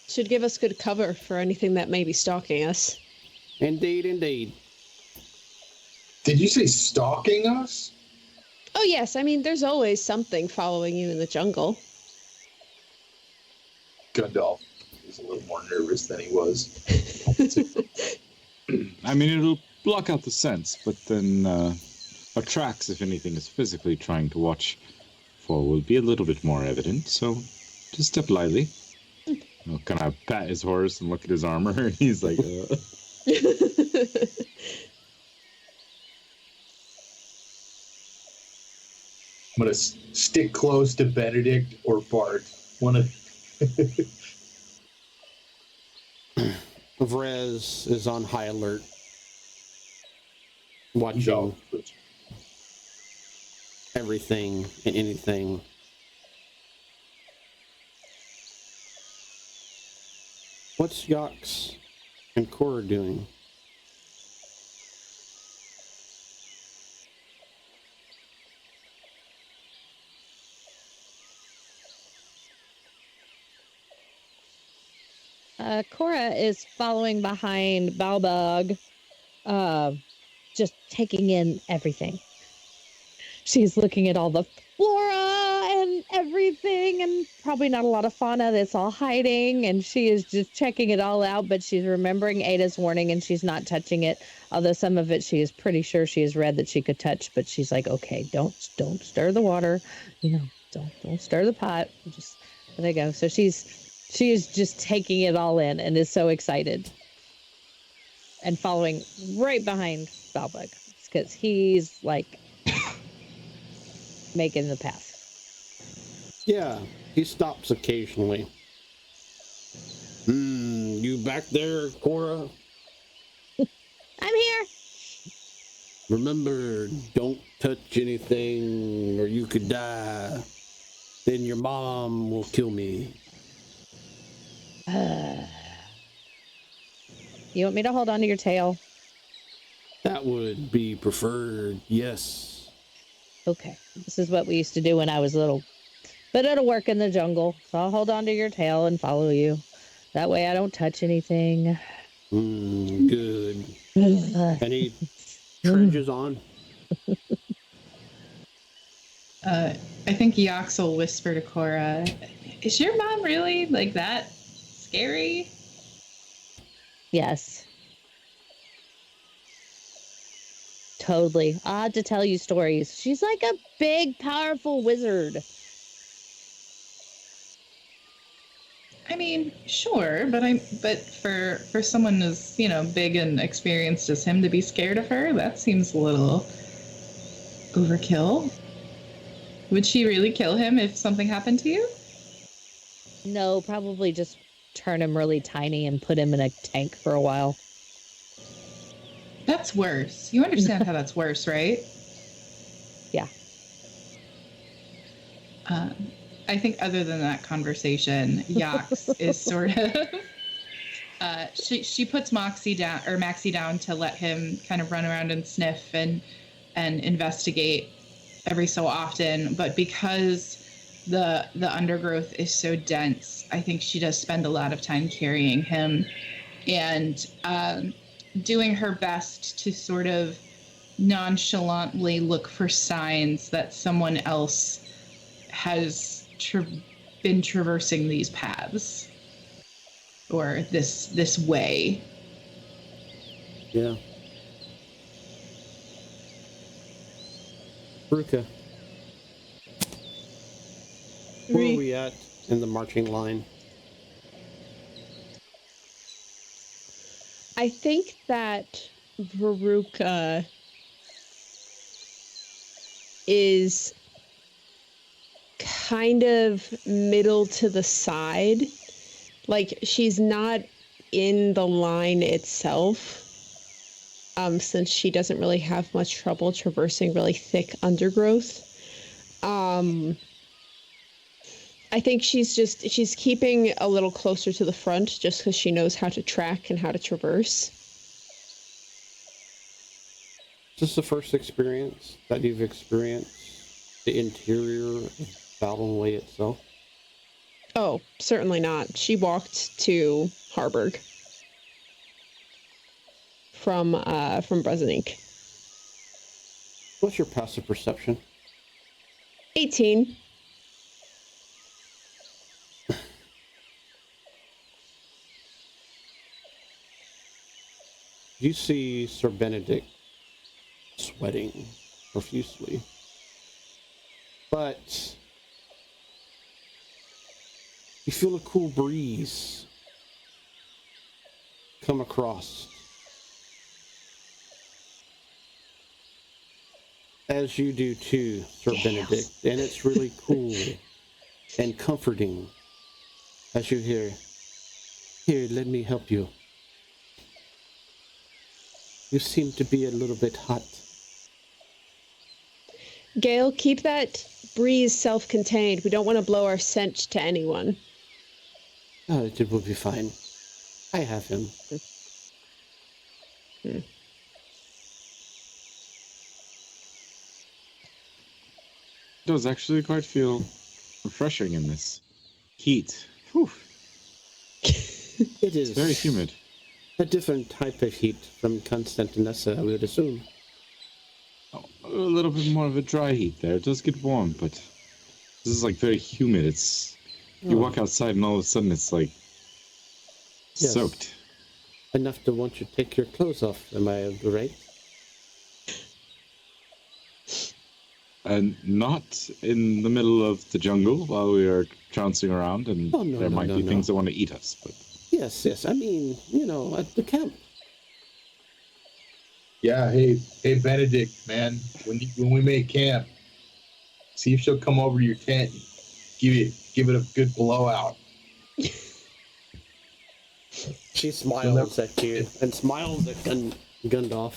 Should give us good cover for anything that may be stalking us. Indeed, indeed. Did you say stalking us? Oh yes, I mean there's always something following you in the jungle. Gundalf was a little more nervous than he was. I mean, it'll block out the sense, but then attracts if anything is physically trying to watch for will be a little bit more evident, so just step lightly. I'll kind of pat his horse and look at his armor, and he's like, I'm going to stick close to Benedict or Bart. One of Vrez is on high alert, watching everything and anything. What's Yox and Cora doing? Cora is following behind Balbug, just taking in everything. She's looking at all the flora and everything and probably not a lot of fauna that's all hiding, and she is just checking it all out, but she's remembering Ada's warning and she's not touching it. Although some of it she is pretty sure she has read that she could touch, but she's like, okay, don't stir the water, don't stir the pot. Just there they go. So she is just taking it all in and is so excited. And following right behind Balbug, because he's like making the path. Yeah, he stops occasionally. You back there, Cora? I'm here. Remember, don't touch anything or you could die. Then your mom will kill me. You want me to hold on to your tail? That would be preferred, yes. Okay. This is what we used to do when I was little. But it'll work in the jungle. So I'll hold on to your tail and follow you. That way I don't touch anything. Good. And he trudges on. I think Yax will whisper to Cora, is your mom really like that scary? Yes. Totally. I'll have to tell you stories. She's like a big, powerful wizard. I mean, sure, but for someone as, big and experienced as him to be scared of her, that seems a little overkill. Would she really kill him if something happened to you? No, probably just turn him really tiny and put him in a tank for a while. That's worse. You understand how that's worse, right? Yeah. I think other than that conversation, Yax is sort of she puts Maxie down to let him kind of run around and sniff and investigate every so often. But because the undergrowth is so dense, I think she does spend a lot of time carrying him and doing her best to sort of nonchalantly look for signs that someone else has been traversing these paths or this way. Yeah. Ruka. Where are we at in the marching line? I think that Veruca is kind of middle to the side. Like, she's not in the line itself, since she doesn't really have much trouble traversing really thick undergrowth. I think she's keeping a little closer to the front just because she knows how to track and how to traverse. Is this the first experience that you've experienced the interior of Ballinway itself? Oh, certainly not. She walked to Harburg from Breznik. What's your passive perception? 18. You see Sir Benedict sweating profusely, but you feel a cool breeze come across. As you do too, Sir Benedict, and it's really cool and comforting as you hear, "Here, let me help you. You seem to be a little bit hot." Gale, keep that breeze self-contained. We don't want to blow our scent to anyone. Oh, it will be fine. I have him. It does actually quite feel refreshing in this heat. Whew. It is It's very humid. a different type of heat from Constantinessa, I would assume. Oh, a little bit more of a dry heat there. It does get warm, but this is like very humid. It's You walk outside and all of a sudden it's like Yes. soaked. Enough to want you to take your clothes off, am I right? And not in the middle of the jungle while we are trouncing around, and Oh, no, there no, might no, be no. things that want to eat us. But Yes. I mean, at the camp. Yeah, hey, Benedict, man. When we make camp, see if she'll come over to your tent and give it a good blowout. She smiles at you and smiles at Gundalf.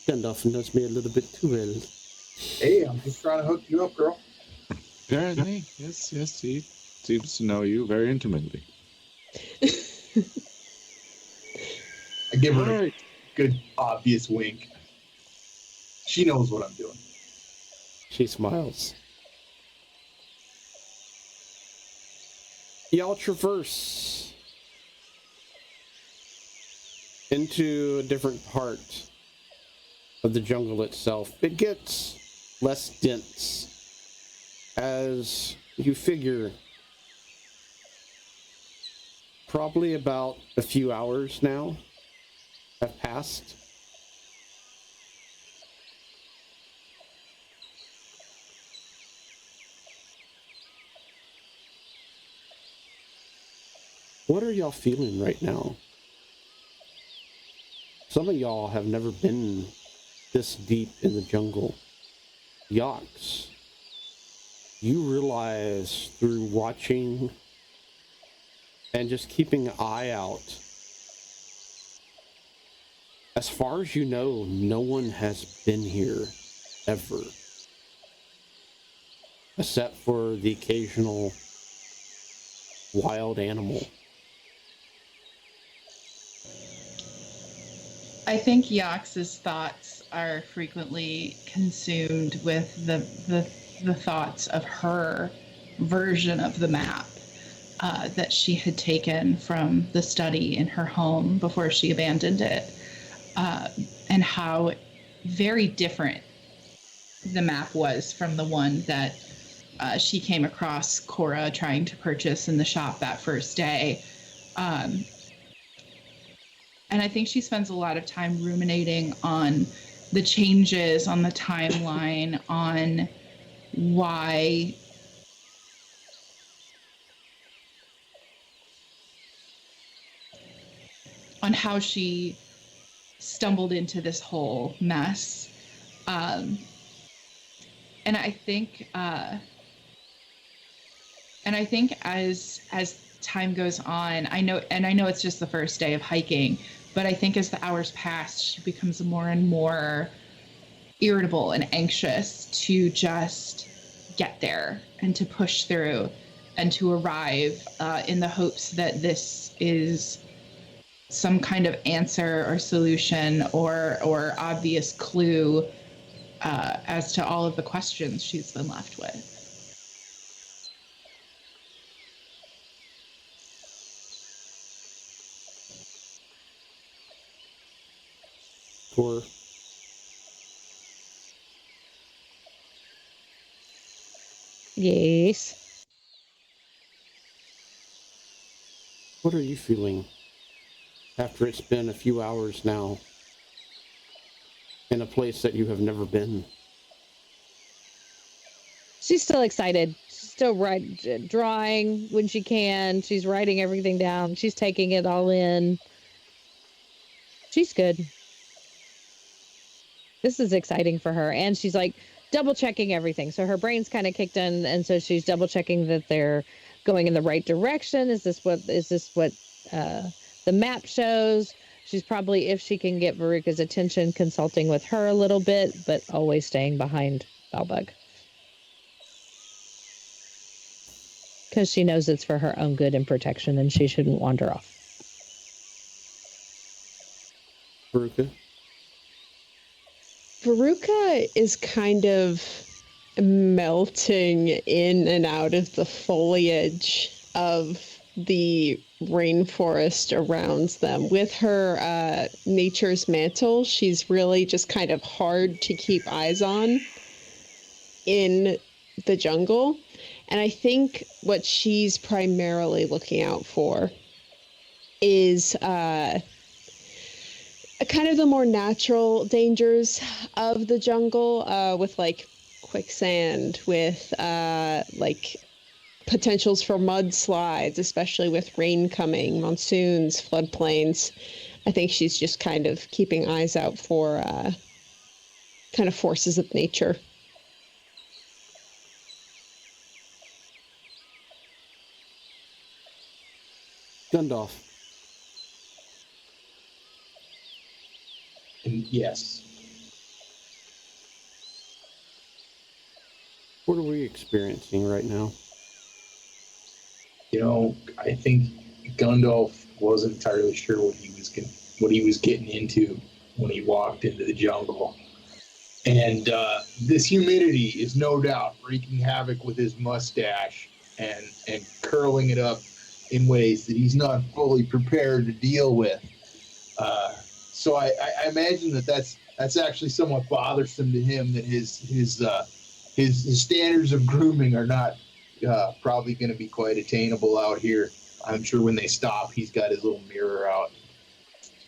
Gandalf knows me a little bit too well. Hey, I'm just trying to hook you up, girl. apparently, yes, he seems to know you very intimately. I give her All right. a good, obvious wink. She knows what I'm doing. She smiles. Y'all traverse into a different part of the jungle itself. It gets less dense as you figure probably about a few hours now have passed. What are y'all feeling right now? Some of y'all have never been this deep in the jungle. Yox, you realize through watching and just keeping an eye out, as far as you know, no one has been here ever, except for the occasional wild animal. I think Yox's thoughts are frequently consumed with the thoughts of her version of the map that she had taken from the study in her home before she abandoned it, and how very different the map was from the one that she came across Cora trying to purchase in the shop that first day. And I think she spends a lot of time ruminating on the changes, on the timeline, on why on how she stumbled into this whole mess. And I think as time goes on, I know it's just the first day of hiking, but I think as the hours pass, she becomes more and more irritable and anxious to just get there and to push through and to arrive, in the hopes that this is some kind of answer or solution or obvious clue as to all of the questions she's been left with. Or Yes. what are you feeling after it's been a few hours now in a place that you have never been? She's still excited. She's still drawing when she can. She's writing everything down. She's taking it all in. She's good. This is exciting for her. And she's like double checking everything. So her brain's kind of kicked in. And so she's double checking that they're going in the right direction. Is this what the map shows? She's probably, if she can get Veruca's attention, consulting with her a little bit, but always staying behind Balbug. Because she knows it's for her own good and protection, and she shouldn't wander off. Veruca? Veruca is kind of melting in and out of the foliage of the rainforest around them. With her nature's mantle, she's really just kind of hard to keep eyes on in the jungle. And I think what she's primarily looking out for is kind of the more natural dangers of the jungle, with like quicksand, with like potentials for mudslides, especially with rain coming, monsoons, floodplains. I think she's just kind of keeping eyes out for kind of forces of nature. Gundalf. And yes. What are we experiencing right now? You know, I think Gundalf wasn't entirely sure what he was getting into when he walked into the jungle. And this humidity is no doubt wreaking havoc with his mustache and curling it up in ways that he's not fully prepared to deal with. So I imagine that's actually somewhat bothersome to him, that his standards of grooming are not probably going to be quite attainable out here. I'm sure when they stop, he's got his little mirror out,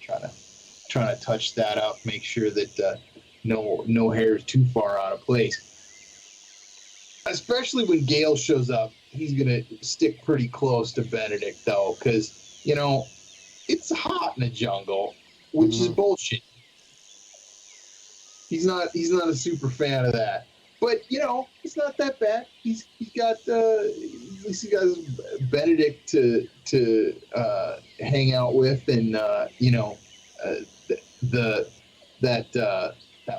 trying to touch that up, make sure that no hair is too far out of place. Especially when Gale shows up, he's gonna stick pretty close to Benedict though, because it's hot in the jungle, which is bullshit. He's not a super fan of that. But it's not that bad. He's got at least he got Benedict to hang out with, and that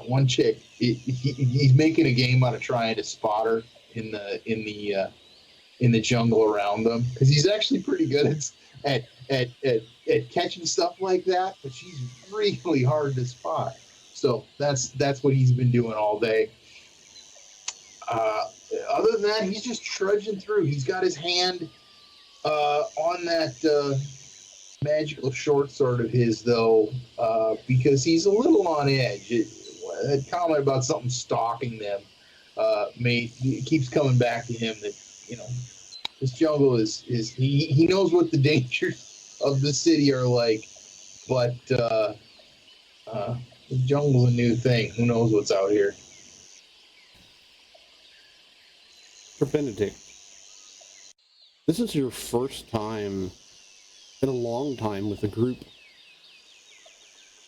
one chick. He's making a game out of trying to spot her in the jungle around them, because he's actually pretty good at catching stuff like that. But she's really hard to spot. So that's what he's been doing all day. Other than that, he's just trudging through. He's got his hand on that magical short sword of his, though, because he's a little on edge. That comment about something stalking them it keeps coming back to him that this jungle is he knows what the dangers of the city are like, but the jungle's a new thing. Who knows what's out here? For Benedict, this is your first time in a long time with a group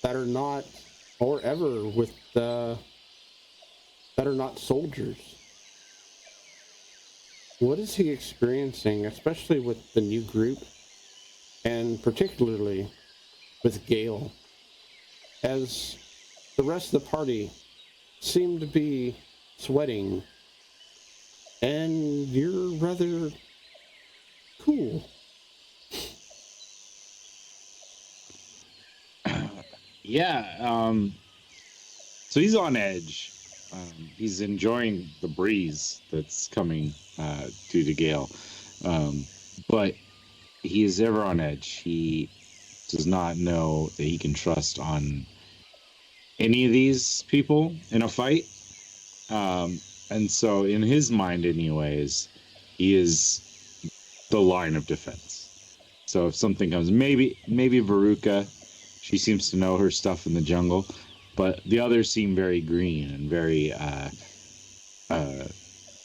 that are not, or ever with that are not soldiers. What is he experiencing, especially with the new group, and particularly with Gale, as the rest of the party seem to be sweating, and you're rather cool? Yeah, so he's on edge. He's enjoying the breeze that's coming due to Gale, but he is ever on edge. He does not know that he can trust on any of these people in a fight, and so in his mind anyways, he is the line of defense. So if something comes, maybe Veruca, she seems to know her stuff in the jungle, but the others seem very green and very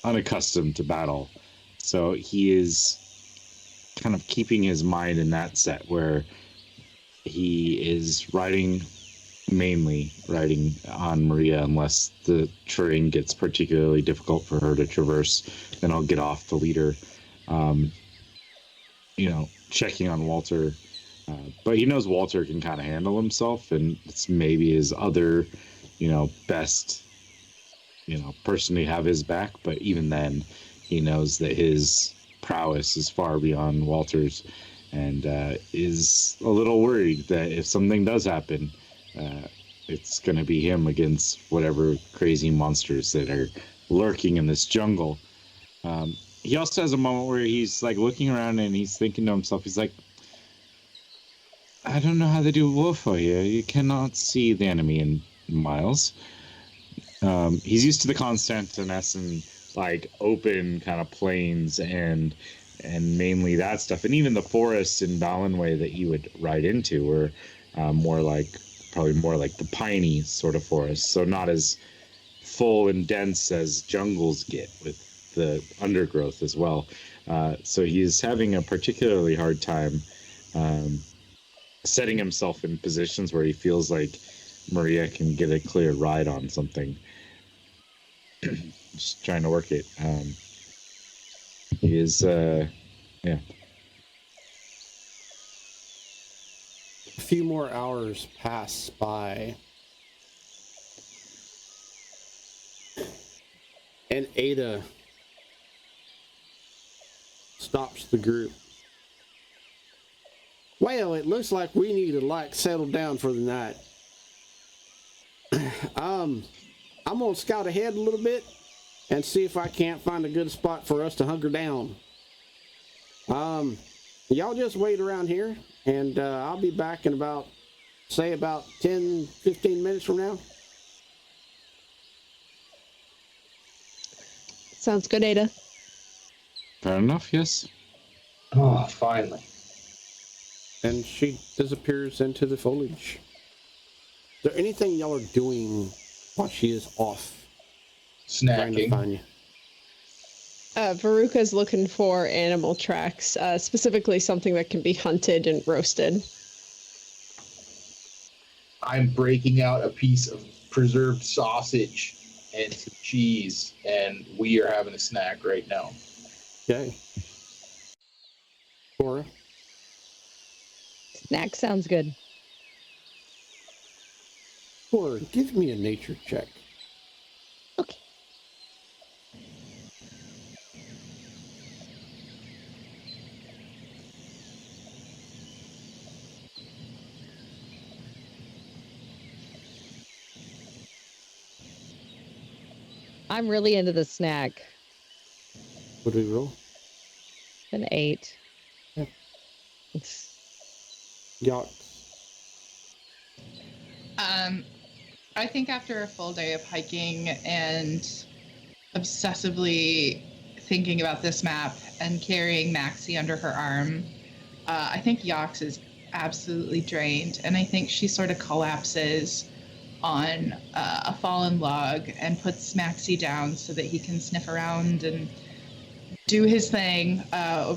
unaccustomed to battle. So he is kind of keeping his mind in that set where he is mainly riding on Maria, unless the terrain gets particularly difficult for her to traverse. Then I'll get off the leader, checking on Walter. But he knows Walter can kind of handle himself, and it's maybe his other, best, person to have his back. But even then, he knows that his prowess is far beyond Walter's, and is a little worried that if something does happen, it's going to be him against whatever crazy monsters that are lurking in this jungle. He also has a moment where he's like looking around and he's thinking to himself, he's like, I don't know how they do warfare here. You cannot see the enemy in miles. He's used to the Constantinessan like open kind of plains and mainly that stuff, and even the forests in Ballinway that you would ride into were probably more like the piney sort of forests, so not as full and dense as jungles get with the undergrowth as well. So he's having a particularly hard time setting himself in positions where he feels like Maria can get a clear ride on something. Just trying to work it. He is, yeah. A few more hours pass by, and Ada stops the group. Well, it looks like we need to settle down for the night. I'm gonna scout ahead a little bit and see if I can't find a good spot for us to hunker down. Y'all just wait around here, and I'll be back in about 10, 15 minutes from now. Sounds good, Ada. Fair enough, yes. Oh, finally. And she disappears into the foliage. Is there anything y'all are doing while she is off trying to Snacking. find you? Veruca's looking for animal tracks, specifically something that can be hunted and roasted. I'm breaking out a piece of preserved sausage and some cheese, and we are having a snack right now. Okay. Cora? Snack sounds good. Cora, give me a nature check. Okay. I'm really into the snack. What do we roll? An 8. Yeah. Yacht. I think after a full day of hiking and obsessively thinking about this map and carrying Maxie under her arm, I think Yox is absolutely drained, and I think she sort of collapses on a fallen log and puts Maxie down so that he can sniff around and do his thing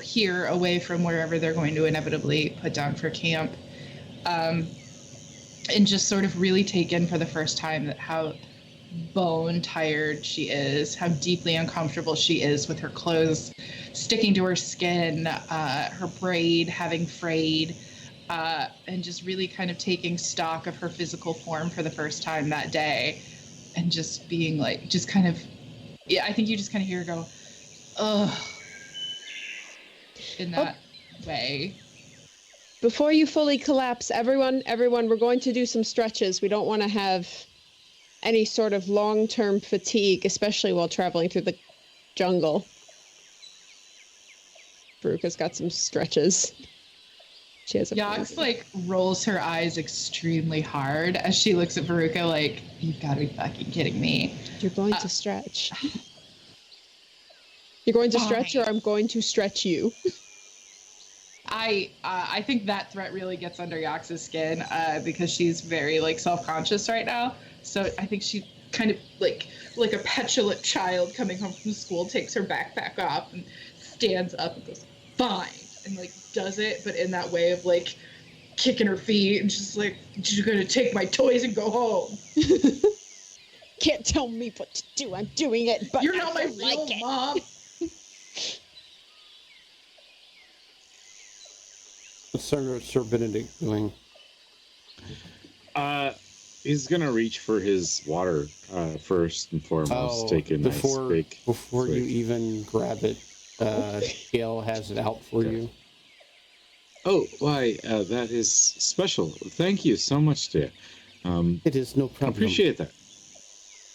here away from wherever they're going to inevitably put down for camp. And just sort of really take in for the first time that how bone tired she is, how deeply uncomfortable she is with her clothes sticking to her skin, her braid having frayed, and just really kind of taking stock of her physical form for the first time that day, and just being like, just kind of, yeah, I think you just kind of hear her go, ugh, in that way. Before you fully collapse, everyone, we're going to do some stretches. We don't want to have any sort of long-term fatigue, especially while traveling through the jungle. Veruca's got some stretches. She has a Yox rolls her eyes extremely hard as she looks at Veruca like, you've got to be fucking kidding me. You're going to stretch. You're going to stretch, or I'm going to stretch you. I think that threat really gets under Yox's skin because she's very self-conscious right now. So I think she kind of like a petulant child coming home from school takes her backpack off and stands up and goes, fine, and does it, but in that way of kicking her feet and just you're gonna take my toys and go home. Can't tell me what to do. I'm doing it, but you're not my real mom. What's Sir Benedict doing? He's gonna reach for his water first and foremost. Take a nice big before swig. you even grab it, Kiel has it out for you. Oh, why? That is special. Thank you so much, dear. It is no problem. I appreciate that.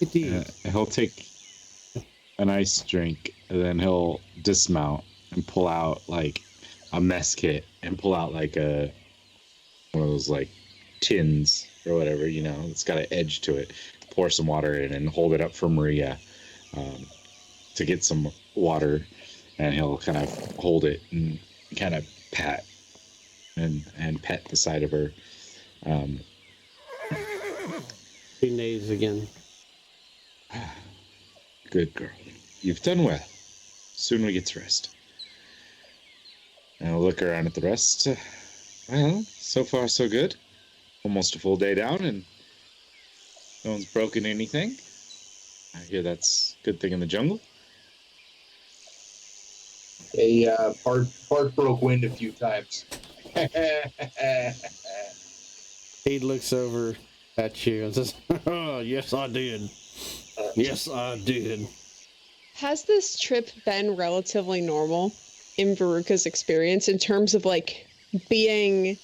Indeed. He'll take a nice drink, and then he'll dismount and pull out a mess kit and pull out one of those tins or whatever, it's got an edge to it. Pour some water in and hold it up for Maria. to get some water, and he'll kind of hold it and kind of pat and pet the side of her. He neighs again. Good girl. You've done well. Soon we get to rest. And I'll look around at the rest. Well, so far so good. Almost a full day down, and no one's broken anything. I hear that's a good thing in the jungle. Bart broke wind a few times. He looks over at you and says, "Oh, yes, I did. Yes, I did." Has this trip been relatively normal in Veruca's experience in terms of like being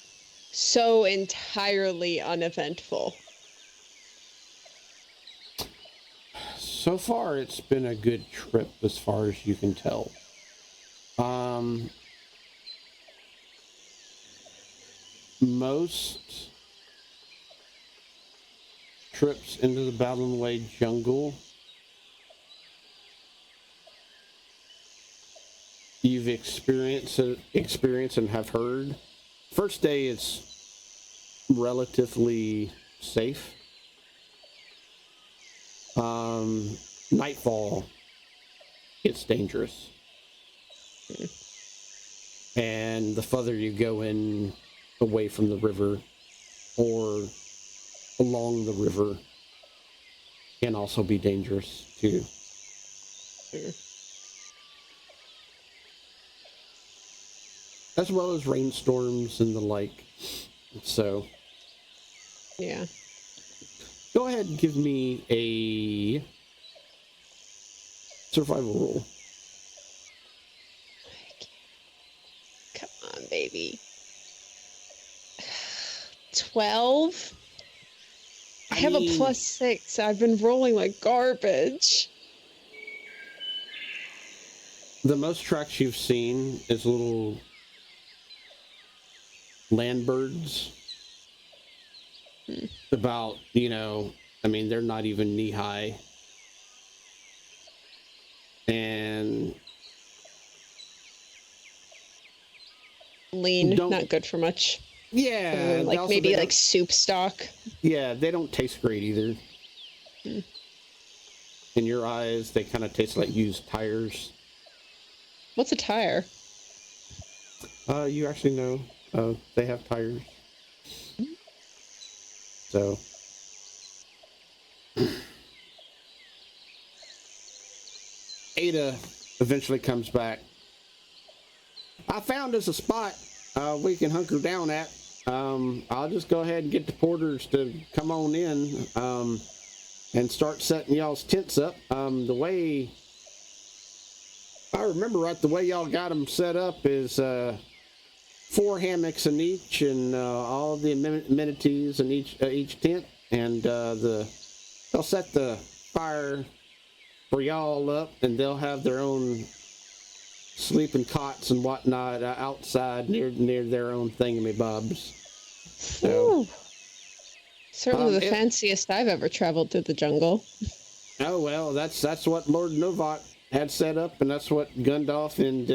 so entirely uneventful? So far, it's been a good trip as far as you can tell. Most trips into the Ballinway jungle, you've experienced and have heard. First day is relatively safe. Nightfall, it's dangerous. And the further you go in away from the river or along the river can also be dangerous too. As well as rainstorms and the like. So, Yeah. go ahead and give me a survival roll. Come on, baby. 12? I have a +6. I've been rolling like garbage. The most tracks you've seen is little land birds. About, they're not even knee high. And Lean, not good for much. Yeah, like maybe like soup stock. Yeah, they don't taste great either. In your eyes, they kind of taste like used tires. What's a tire? You actually know. They have tires. So. Ada eventually comes back. I found us a spot we can hunker down at. I'll just go ahead and get the porters to come on in and start setting y'all's tents up. The way I remember right, the way y'all got them set up is 4 hammocks in each, and all the amenities in each tent, and they'll set the fire for y'all up, and they'll have their own sleeping cots and whatnot outside near their own thingamybobs. So, certainly the fanciest I've ever traveled through the jungle. Oh well, that's what Lord Novak had set up, and that's what Gundalf and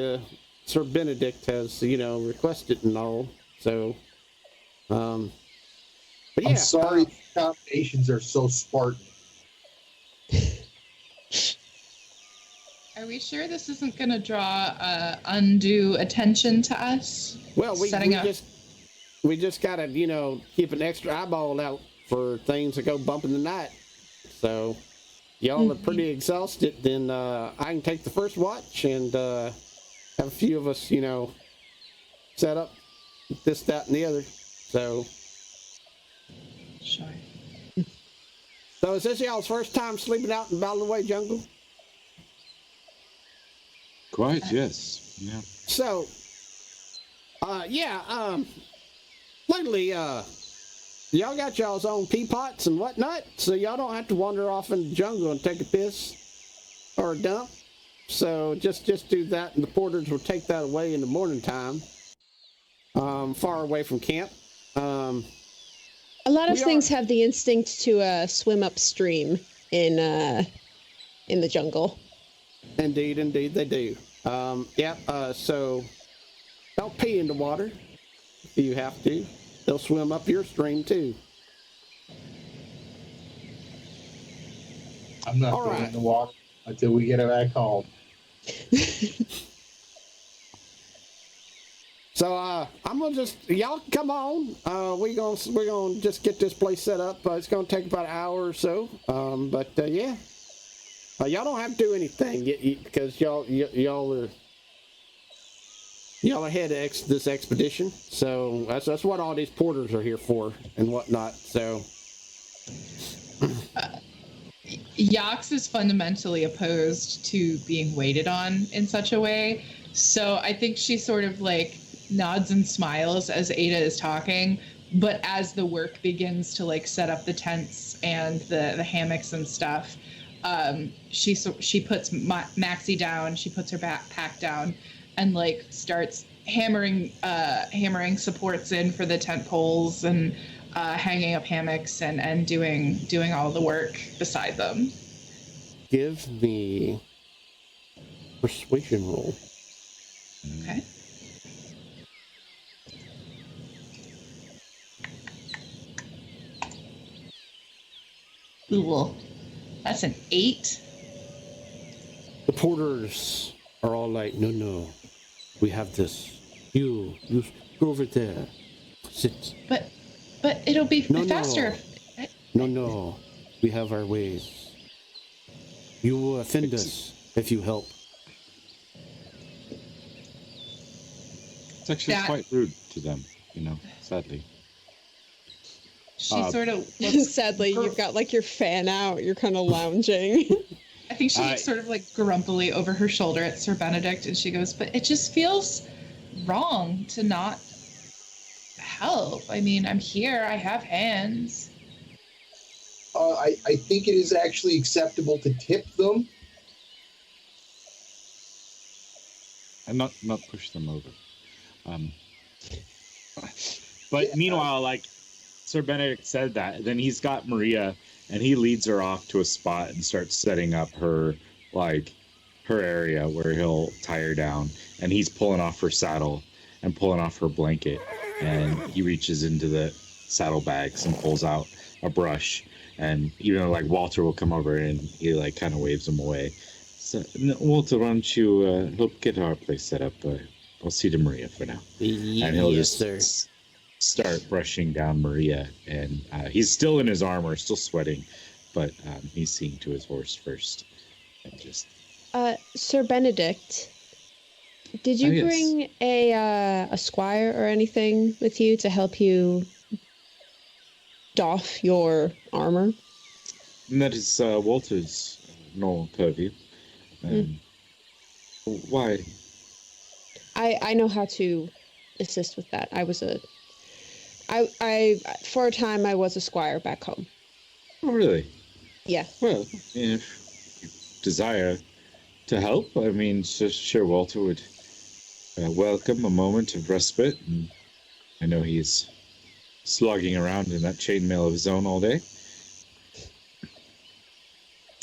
Sir Benedict has, requested and all. So, but yeah. I'm sorry, combinations are so Spartan. Are we sure this isn't going to draw undue attention to us? Well, we just gotta, keep an extra eyeball out for things that go bump in the night. So, y'all are pretty exhausted. Then I can take the first watch and have a few of us, set up this, that, and the other. So, Sure. So is this y'all's first time sleeping out in Ballinway jungle? Quite, yes. Yeah. So, lately, y'all got y'all's own pea pots and whatnot, so y'all don't have to wander off in the jungle and take a piss or a dump. So just do that, and the porters will take that away in the morning time, far away from camp. A lot of things have the instinct to swim upstream in the jungle. Indeed, they do. So don't pee in the water if you have to. They'll swim up your stream too. I'm not All going right. in the water until we get it back home. So I'm gonna just y'all come on. We're gonna just get this place set up. It's gonna take about an hour or so. Yeah. Y'all don't have to do anything because y'all are head of this expedition. So that's what all these porters are here for and whatnot. So. Yax is fundamentally opposed to being waited on in such a way. So I think she sort of like nods and smiles as Ada is talking. But as the work begins to like set up the tents and the hammocks and stuff, she puts Maxie down. She puts her backpack down and like starts hammering supports in for the tent poles and hanging up hammocks and doing all the work beside them. Give me persuasion roll. Okay. Cool. That's an 8. The porters are all like, no, we have this. You go over there, sit. But it'll be faster. No, we have our ways. You will offend us if you help. It's actually quite rude to them, sadly. She sort of looks, sadly, you've got like your fan out. You're kind of lounging. I think she looks sort of like grumpily over her shoulder at Sir Benedict, and she goes, "But it just feels wrong to not help. I mean, I'm here. I have hands." I think it is actually acceptable to tip them. And not push them over. But meanwhile, like Sir Benedict said that, then he's got Maria and he leads her off to a spot and starts setting up her area where he'll tie her down, and he's pulling off her saddle and pulling off her blanket, and he reaches into the saddlebags and pulls out a brush, and like Walter will come over and he like kind of waves him away. So Walter, why don't you help get our place set up? I'll see to Maria for now. And he'll just start brushing down Maria, and he's still in his armor, still sweating, but he's seeing to his horse first. And just Sir Benedict, did you bring a squire or anything with you to help you doff your armor? And that is Walter's normal purview. Why? I know how to assist with that. I for a time I was a squire back home. Oh, really? Yeah. Well, if you desire to help, I mean, sure, Walter would welcome a moment of respite. And I know he's slogging around in that chainmail of his own all day.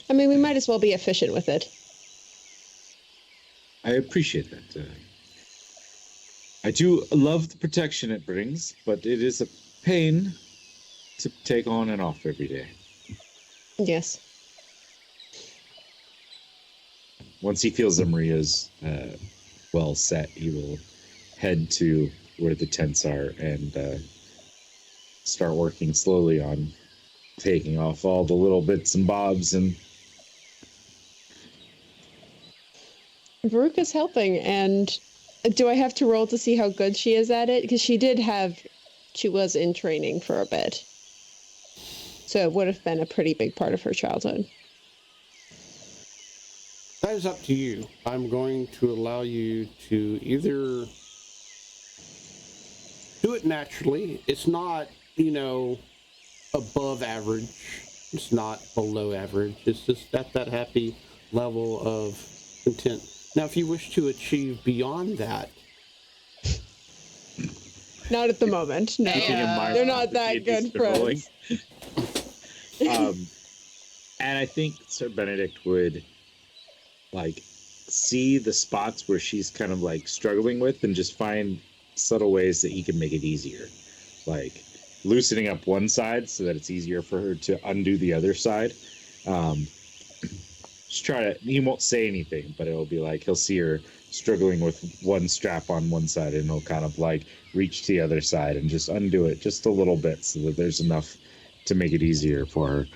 I mean, we might as well be efficient with it. I appreciate that. I do love the protection it brings, but it is a pain to take on and off every day. Yes. Once he feels that Maria's well set, he will head to where the tents are and start working slowly on taking off all the little bits and bobs. And Veruca's helping, and do I have to roll to see how good she is at it? Because she was in training for a bit. So it would have been a pretty big part of her childhood. That is up to you. I'm going to allow you to either do it naturally. It's not, above average. It's not below average. It's just at that happy level of content. Now, if you wish to achieve beyond that. Not at the moment. No, they're not that good friends. And I think Sir Benedict would see the spots where she's kind of like struggling with and just find subtle ways that he can make it easier. Like loosening up one side so that it's easier for her to undo the other side. Just try to, he won't say anything, but it'll be like he'll see her struggling with one strap on one side and he'll kind of like reach to the other side and just undo it just a little bit so that there's enough to make it easier for her.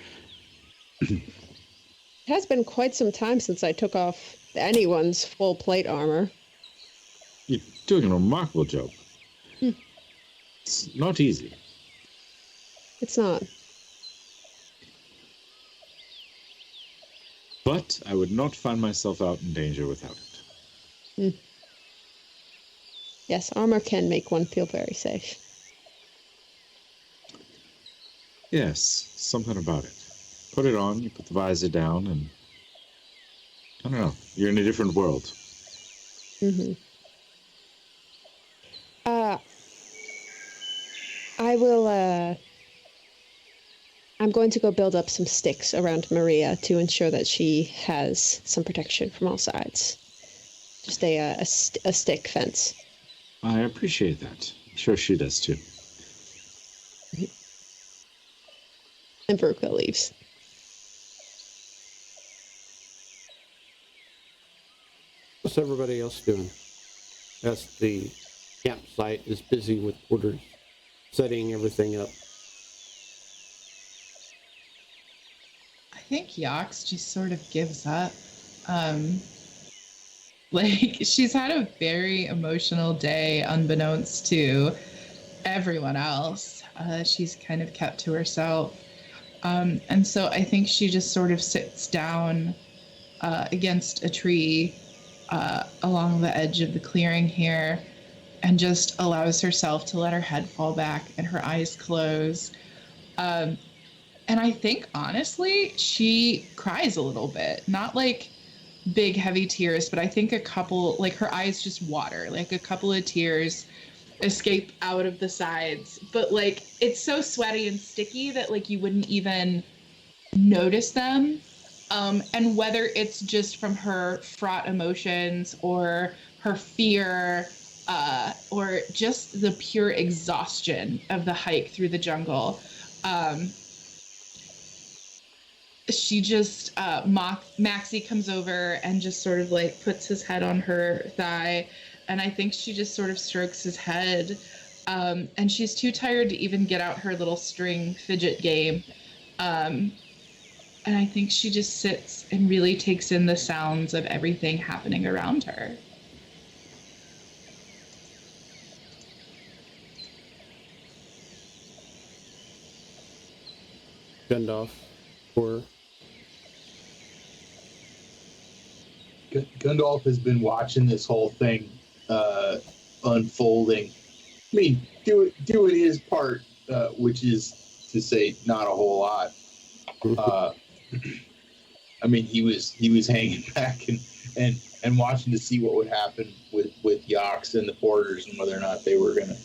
It has been quite some time since I took off anyone's full plate armor. You're doing a remarkable job. It's not easy. It's not. But I would not find myself out in danger without it. Yes, armor can make one feel very safe. Yes, something about it. Put it on, you put the visor down, and I don't know, you're in a different world. Mm-hmm. I will, I'm going to go build up some sticks around Maria to ensure that she has some protection from all sides. Just a stick fence. I appreciate that. I'm sure she does too. And Veruca leaves. What's everybody else doing? As the campsite is busy with orders, setting everything up. I think Yox just sort of gives up. Like, she's had a very emotional day, unbeknownst to everyone else. She's kind of kept to herself. And so I think she just sort of sits down against a tree along the edge of the clearing here and just allows herself to let her head fall back and her eyes close. And I think, honestly, she cries a little bit. Not like big, heavy tears, but I think a couple, like her eyes just water, like a couple of tears escape out of the sides. But like, it's so sweaty and sticky that like you wouldn't even notice them. And whether it's just from her fraught emotions or her fear, or just the pure exhaustion of the hike through the jungle, she just, Maxie comes over and just sort of like puts his head on her thigh. And I think she just sort of strokes his head. And she's too tired to even get out her little string fidget game. And I think she just sits and really takes in the sounds of everything happening around her. Gundalf, or Gundalf has been watching this whole thing unfolding. I mean, doing his part, which is to say not a whole lot. I mean, he was hanging back and watching to see what would happen with Yox and the porters and whether or not they were gonna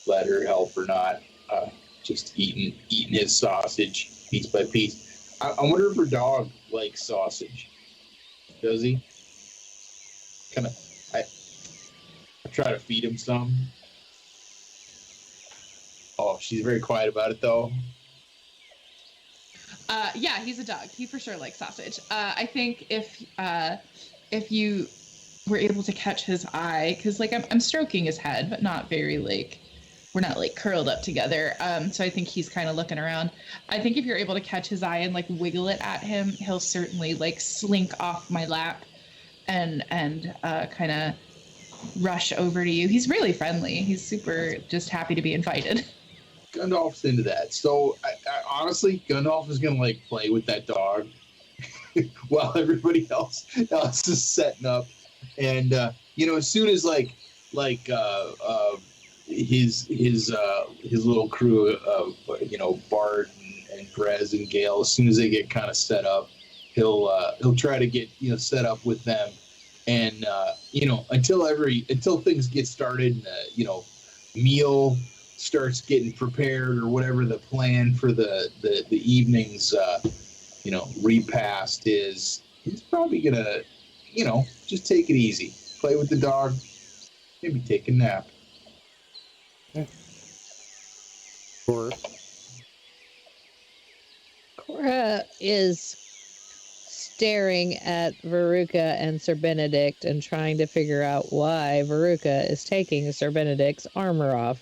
let her help or not. Just eating his sausage piece by piece. I wonder if her dog likes sausage. Does he? I try to feed him some. Oh, she's very quiet about it though. Yeah, he's a dog. He for sure likes sausage. I think if you were able to catch his eye, because like I'm stroking his head, but not very like, we're not like curled up together. So I think he's kind of looking around. I think if you're able to catch his eye and like wiggle it at him, he'll certainly like slink off my lap and kind of rush over to you. He's really friendly. He's super just happy to be invited. Gundalf's into that. So I honestly, Gundalf is gonna like play with that dog while everybody else is setting up. And as soon as his little crew of Bard and Grez and Gale, as soon as they get kind of set up, he'll try to get set up with them, and until things get started, meal starts getting prepared or whatever the plan for the evening's repast is. He's probably gonna just take it easy. Play with the dog. Maybe take a nap. Or Cora is staring at Veruca and Sir Benedict and trying to figure out why Veruca is taking Sir Benedict's armor off.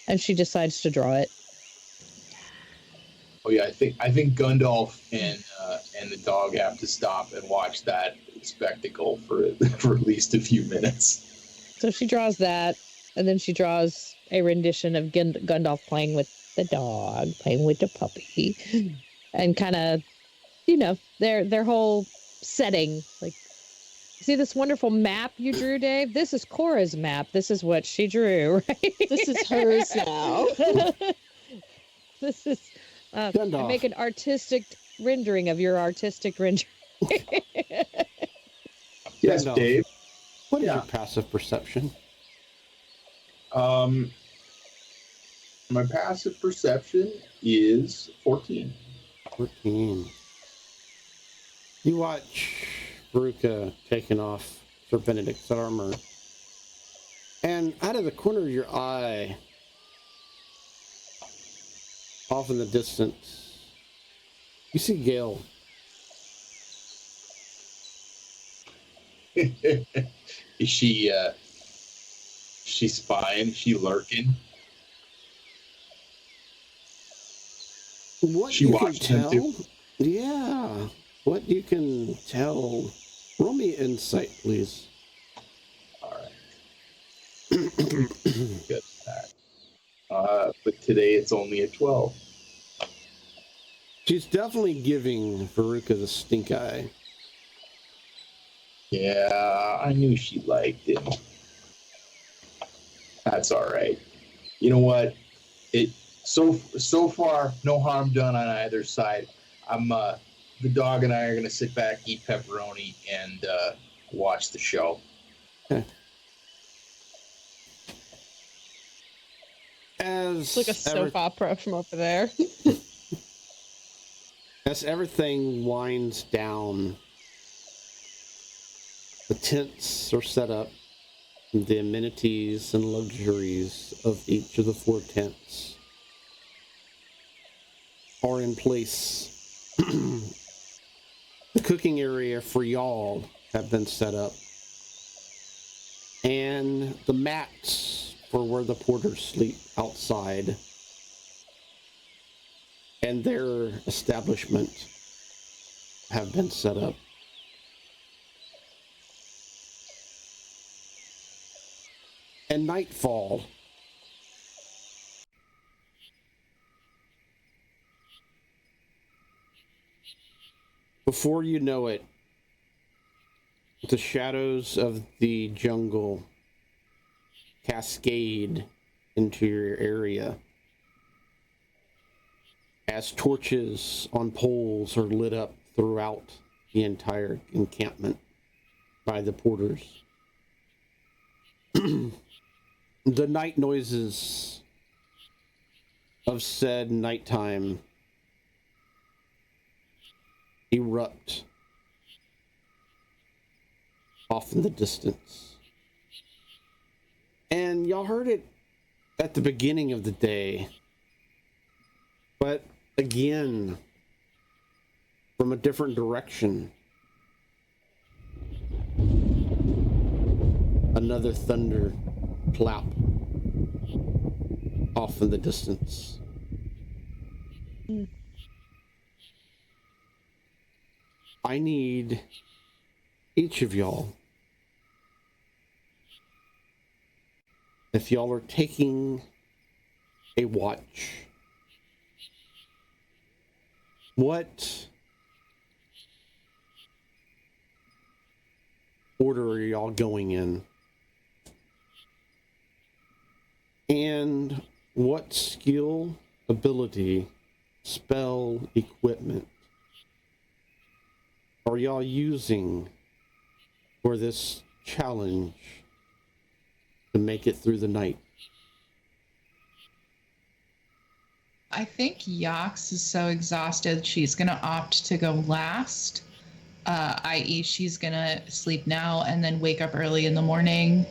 And she decides to draw it. Oh yeah, I think Gundalf and the dog have to stop and watch that spectacle for at least a few minutes. So she draws that, and then she draws a rendition of Gundalf playing with the dog, playing with the puppy, and kind of, you know, their whole setting. Like, see this wonderful map you drew, Dave? This is Cora's map. This is what she drew, right? This is hers now. This is I Gandalf. make an artistic rendering of your artistic rendering. Yes, Gandalf. Dave. What is Yeah. your passive perception? My passive perception is 14. 14. You watch Veruca taking off Sir Benedict's armor, and out of the corner of your eye, off in the distance, you see Gale. Is she spying? Is she lurking? What She you can watched him tell? too. Yeah. What you can tell? Roll me insight, please. All right. Good at that. But today it's only a 12. She's definitely giving Veruca the stink eye. Yeah, I knew she liked it. That's all right. You know what? So far, no harm done on either side. The dog and I are gonna sit back, eat pepperoni, and watch the show. As It's like a soap opera from over there. As everything winds down, the tents are set up, the amenities and luxuries of each of the 4 tents are in place. The cooking area for y'all have been set up, and the mats for where the porters sleep outside and their establishment have been set up. And nightfall. Before you know it, the shadows of the jungle cascade into your area as torches on poles are lit up throughout the entire encampment by the porters. The night noises of said nighttime erupt off in the distance. And y'all heard it at the beginning of the day, but again, from a different direction. Another thunder clap off in the distance. I need each of y'all, if y'all are taking a watch, what order are y'all going in? And what skill, ability, spell, equipment are y'all using for this challenge to make it through the night? I think Yax is so exhausted she's gonna opt to go last. i.e., she's gonna sleep now and then wake up early in the morning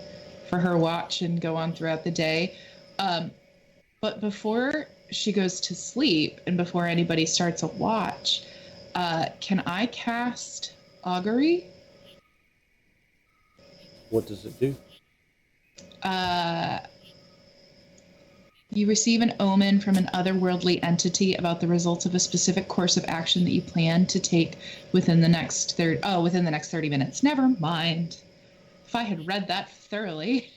for her watch and go on throughout the day. But before she goes to sleep and before anybody starts a watch, can I cast Augury? What does it do? You receive an omen from an otherworldly entity about the results of a specific course of action that you plan to take within the next 30 minutes. Never mind. If I had read that thoroughly,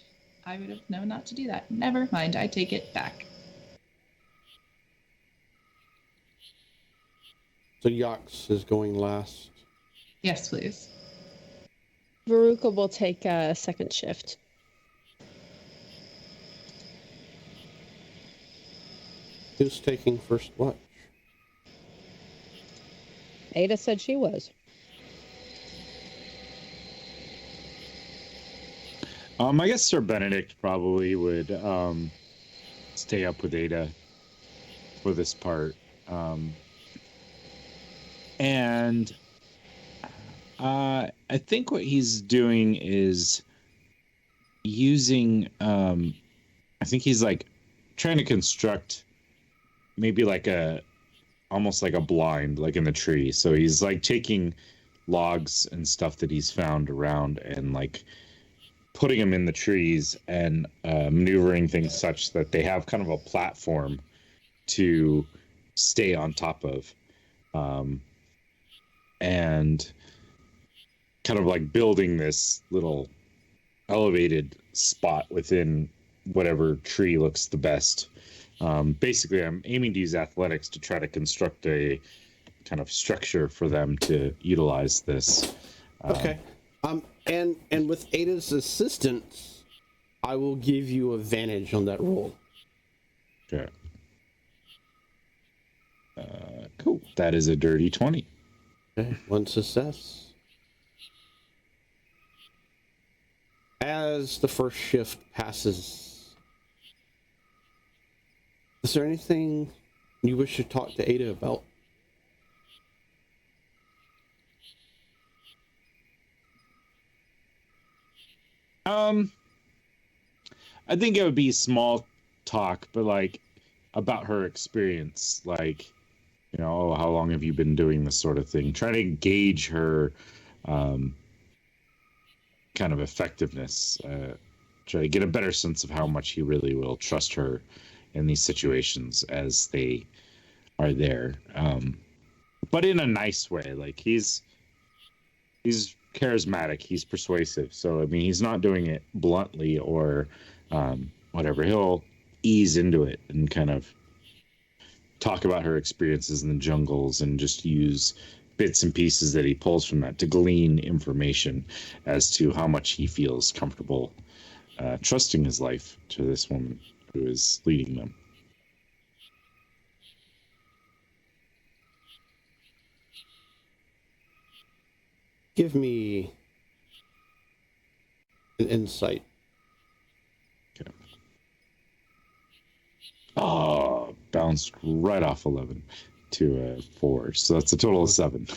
I would have known not to do that. Never mind. I take it back. So Yax is going last. Yes, please. Veruca will take a second shift. Who's taking first watch? Ada said she was. I guess Sir Benedict probably would stay up with Ada for this part. And I think what he's doing is using I think he's like trying to construct maybe like almost like a blind, like in the tree. So he's like taking logs and stuff that he's found around and like putting them in the trees and maneuvering things such that they have kind of a platform to stay on top of, and kind of like building this little elevated spot within whatever tree looks the best. Basically, I'm aiming to use athletics to try to construct a kind of structure for them to utilize this. Okay. And with Ada's assistance, I will give you advantage on that roll. Okay. Cool. That is a dirty 20. Okay. One success. As the first shift passes, is there anything you wish to talk to Ada about? I think it would be small talk, but like about her experience, like, you know, how long have you been doing this sort of thing? Try to gauge her kind of effectiveness. Try to get a better sense of how much he really will trust her in these situations as they are there. But in a nice way. Like he's charismatic, he's persuasive. So I mean, he's not doing it bluntly or whatever. He'll ease into it and kind of talk about her experiences in the jungles and just use bits and pieces that he pulls from that to glean information as to how much he feels comfortable trusting his life to this woman who is leading them. Give me an insight. Okay. Oh, bounced right off 11 to 4. So that's a total of 7.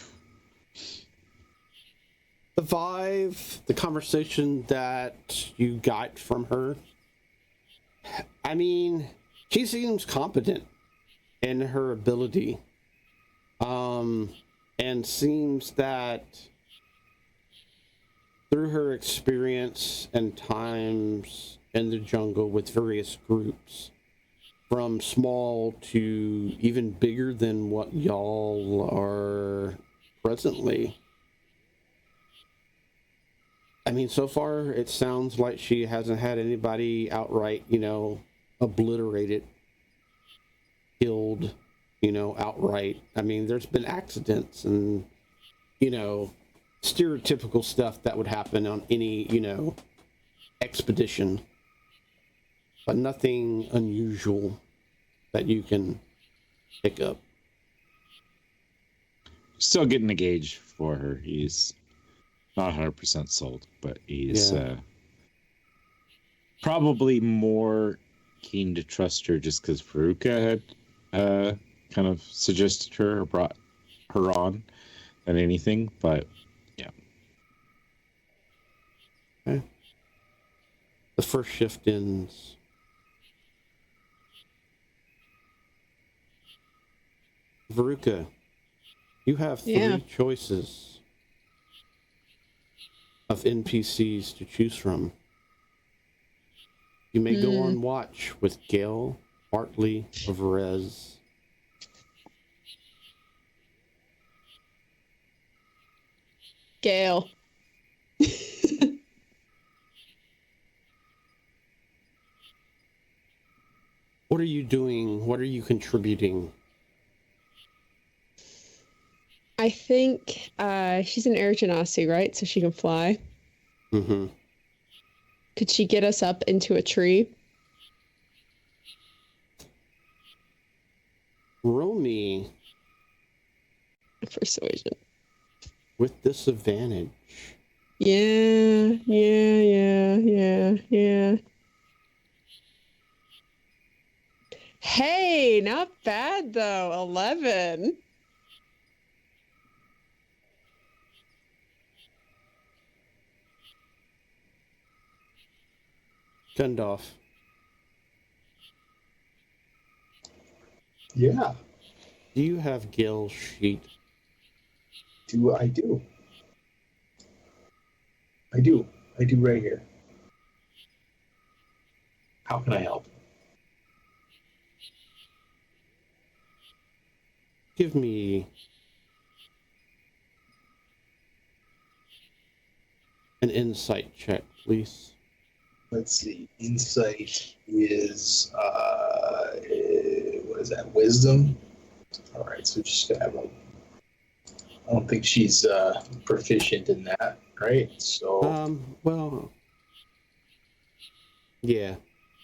The vibe, the conversation that you got from her, I mean, she seems competent in her ability. And seems that through her experience and times in the jungle with various groups, from small to even bigger than what y'all are presently. I mean, so far it sounds like she hasn't had anybody outright, obliterated, killed, outright. I mean, there's been accidents and, stereotypical stuff that would happen on any, expedition. But nothing unusual that you can pick up. Still getting a gauge for her. He's not 100% sold, but he's probably more keen to trust her just because Veruca had kind of suggested her or brought her on than anything. But Okay. The first shift ends. Veruca, you have three choices of NPCs to choose from. You may go on watch with Gail, Bartley, or Verez. Gail. What are you doing? What are you contributing? I think she's an air genasi, right? So she can fly. Mm-hmm. Could she get us up into a tree? Roll me Persuasion. with disadvantage. Yeah. Hey, not bad though. 11. Gundalf. Yeah. Do you have Gail's sheet? I do. I do right here. How can I help? Give me an insight check, please. Let's see. Insight is what is that? Wisdom. All right, so just gonna have I don't think she's proficient in that, right? So Well, yeah.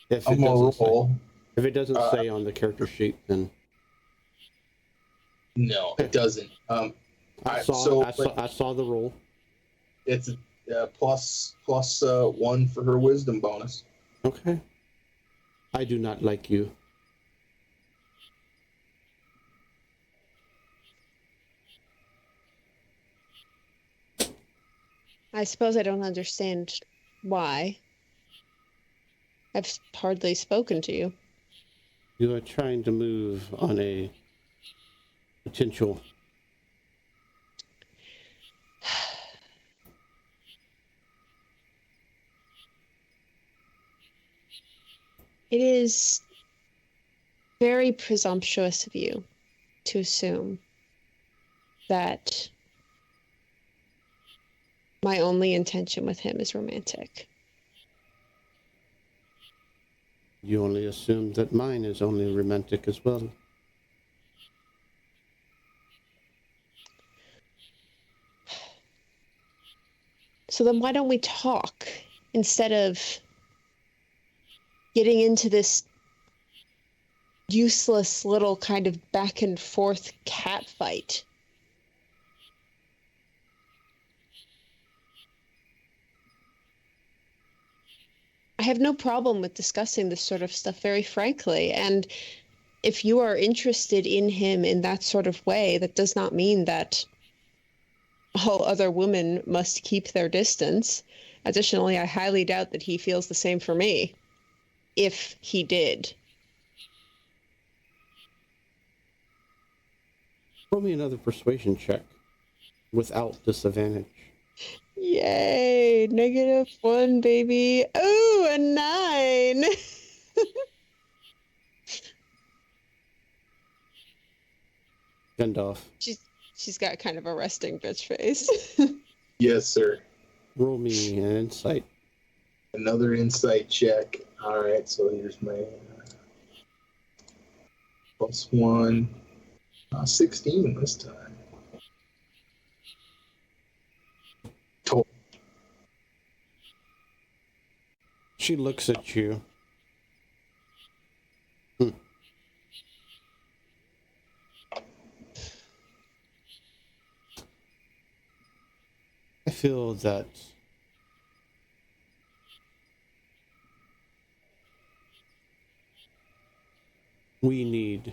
If I'm it gonna doesn't roll. if it doesn't say on the character sheet, then No, it doesn't. I saw the roll. It's plus 1 for her wisdom bonus. Okay. I do not like you. I suppose I don't understand why. I've hardly spoken to you. You are trying to move on a potential. It is very presumptuous of you to assume that my only intention with him is romantic. You only assume that mine is only romantic as well. So then why don't we talk instead of getting into this useless little kind of back and forth cat fight? I have no problem with discussing this sort of stuff very frankly, and if you are interested in him in that sort of way, that does not mean that all other women must keep their distance. Additionally, I highly doubt that he feels the same for me, if he did. Roll me another persuasion check without disadvantage. Yay, -1, baby. Oh, a 9. Gundalf. She's got kind of a resting bitch face. Yes, sir. Roll me an insight. Another insight check. All right, so here's my +1. 16 this time. Total. She looks at you. I feel that we need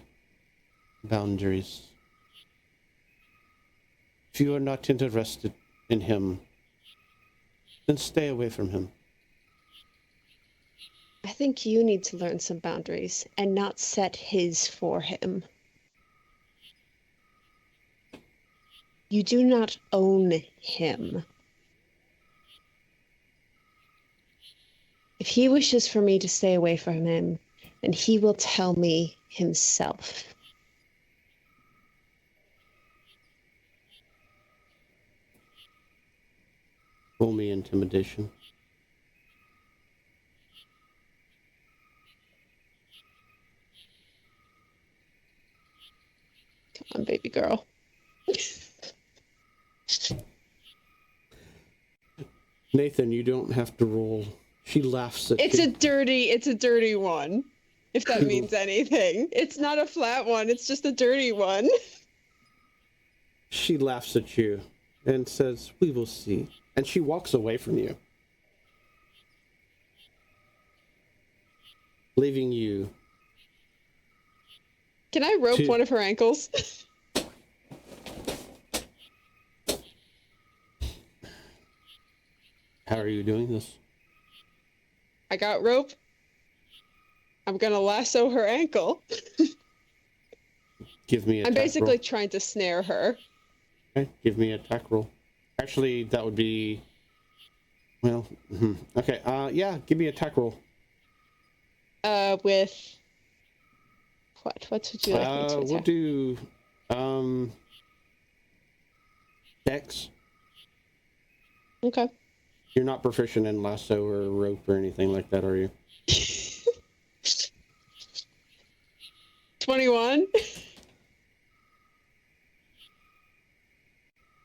boundaries. If you are not interested in him, then stay away from him. I think you need to learn some boundaries and not set his for him. You do not own him. If he wishes for me to stay away from him, then he will tell me himself. Roll me intimidation. Come on, baby girl. Nathan, you don't have to roll. She laughs at It's you. it's a dirty one, if that means anything. It's not a flat one, it's just a dirty one. She laughs at you and says, "We will see." And she walks away from you, leaving you. Can I rope one of her ankles? How are you doing this? I got rope. I'm gonna lasso her ankle. Give me a I'm attack basically roll. trying to snare her. Okay, give me an attack roll. Actually, that would be... Well, okay, yeah, give me an attack roll. With... What would you like me to We'll attack? do, Dex. Okay. You're not proficient in lasso or rope or anything like that, are you? 21?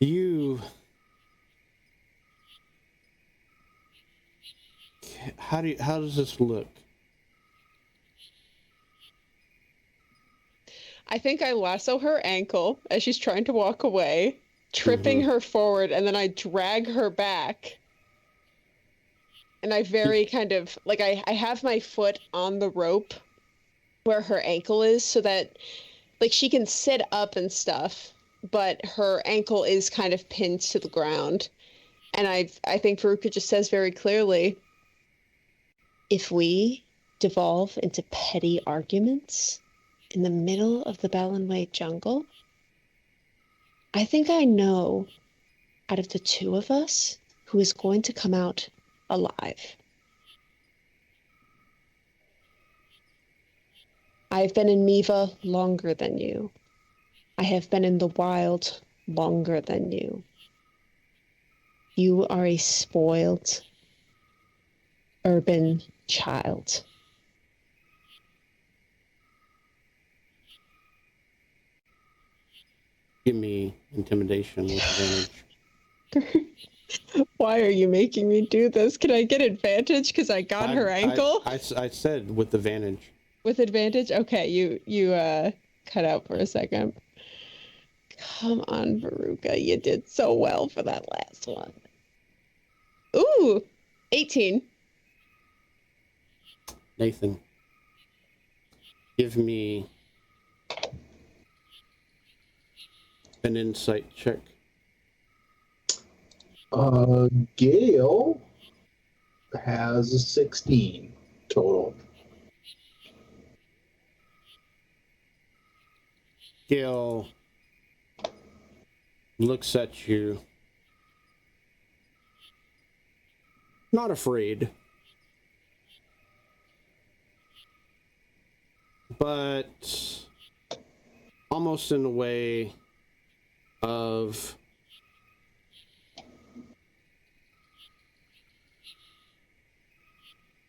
You... How does this look? I think I lasso her ankle as she's trying to walk away, tripping her forward, and then I drag her back. And I very kind of, like, I have my foot on the rope where her ankle is so that, like, she can sit up and stuff, but her ankle is kind of pinned to the ground. And I think Veruca just says very clearly, if we devolve into petty arguments in the middle of the Ballinway jungle, I think I know, out of the two of us, who is going to come out alive. I've been in Miva longer than you. I have been in the wild longer than you. You are a spoiled, urban child. Give me intimidation with advantage. Why are you making me do this? Can I get advantage because I got her ankle? I said with advantage. With advantage? Okay, you cut out for a second. Come on, Veruca. You did so well for that last one. Ooh, 18. Nathan, give me an insight check. Gale has a 16 total. Gil looks at you, not afraid, but almost in a way of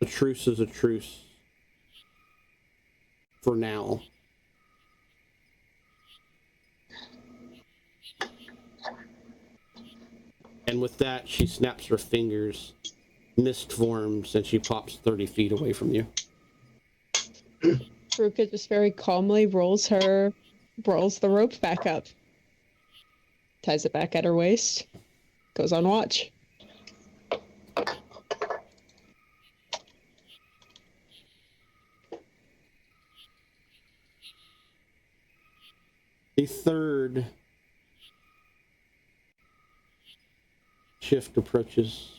a truce is a truce for now. And with that, she snaps her fingers, mist forms, and she pops 30 feet away from you. Veruca just very calmly rolls the rope back up, ties it back at her waist, goes on watch. The third shift approaches.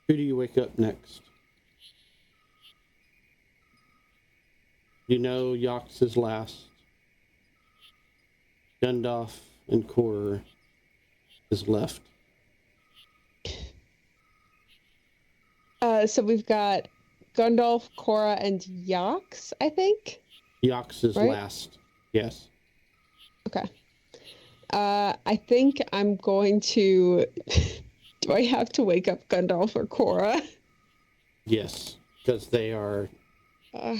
Who do you wake up next? You know Yox is last. Gundalf and Cor is left. So we've got Gundalf, Cora, and Yox, I think. Yox is Right? last. Yes. Okay. I think I'm going to. Do I have to wake up Gundalf or Cora? Yes. Because they are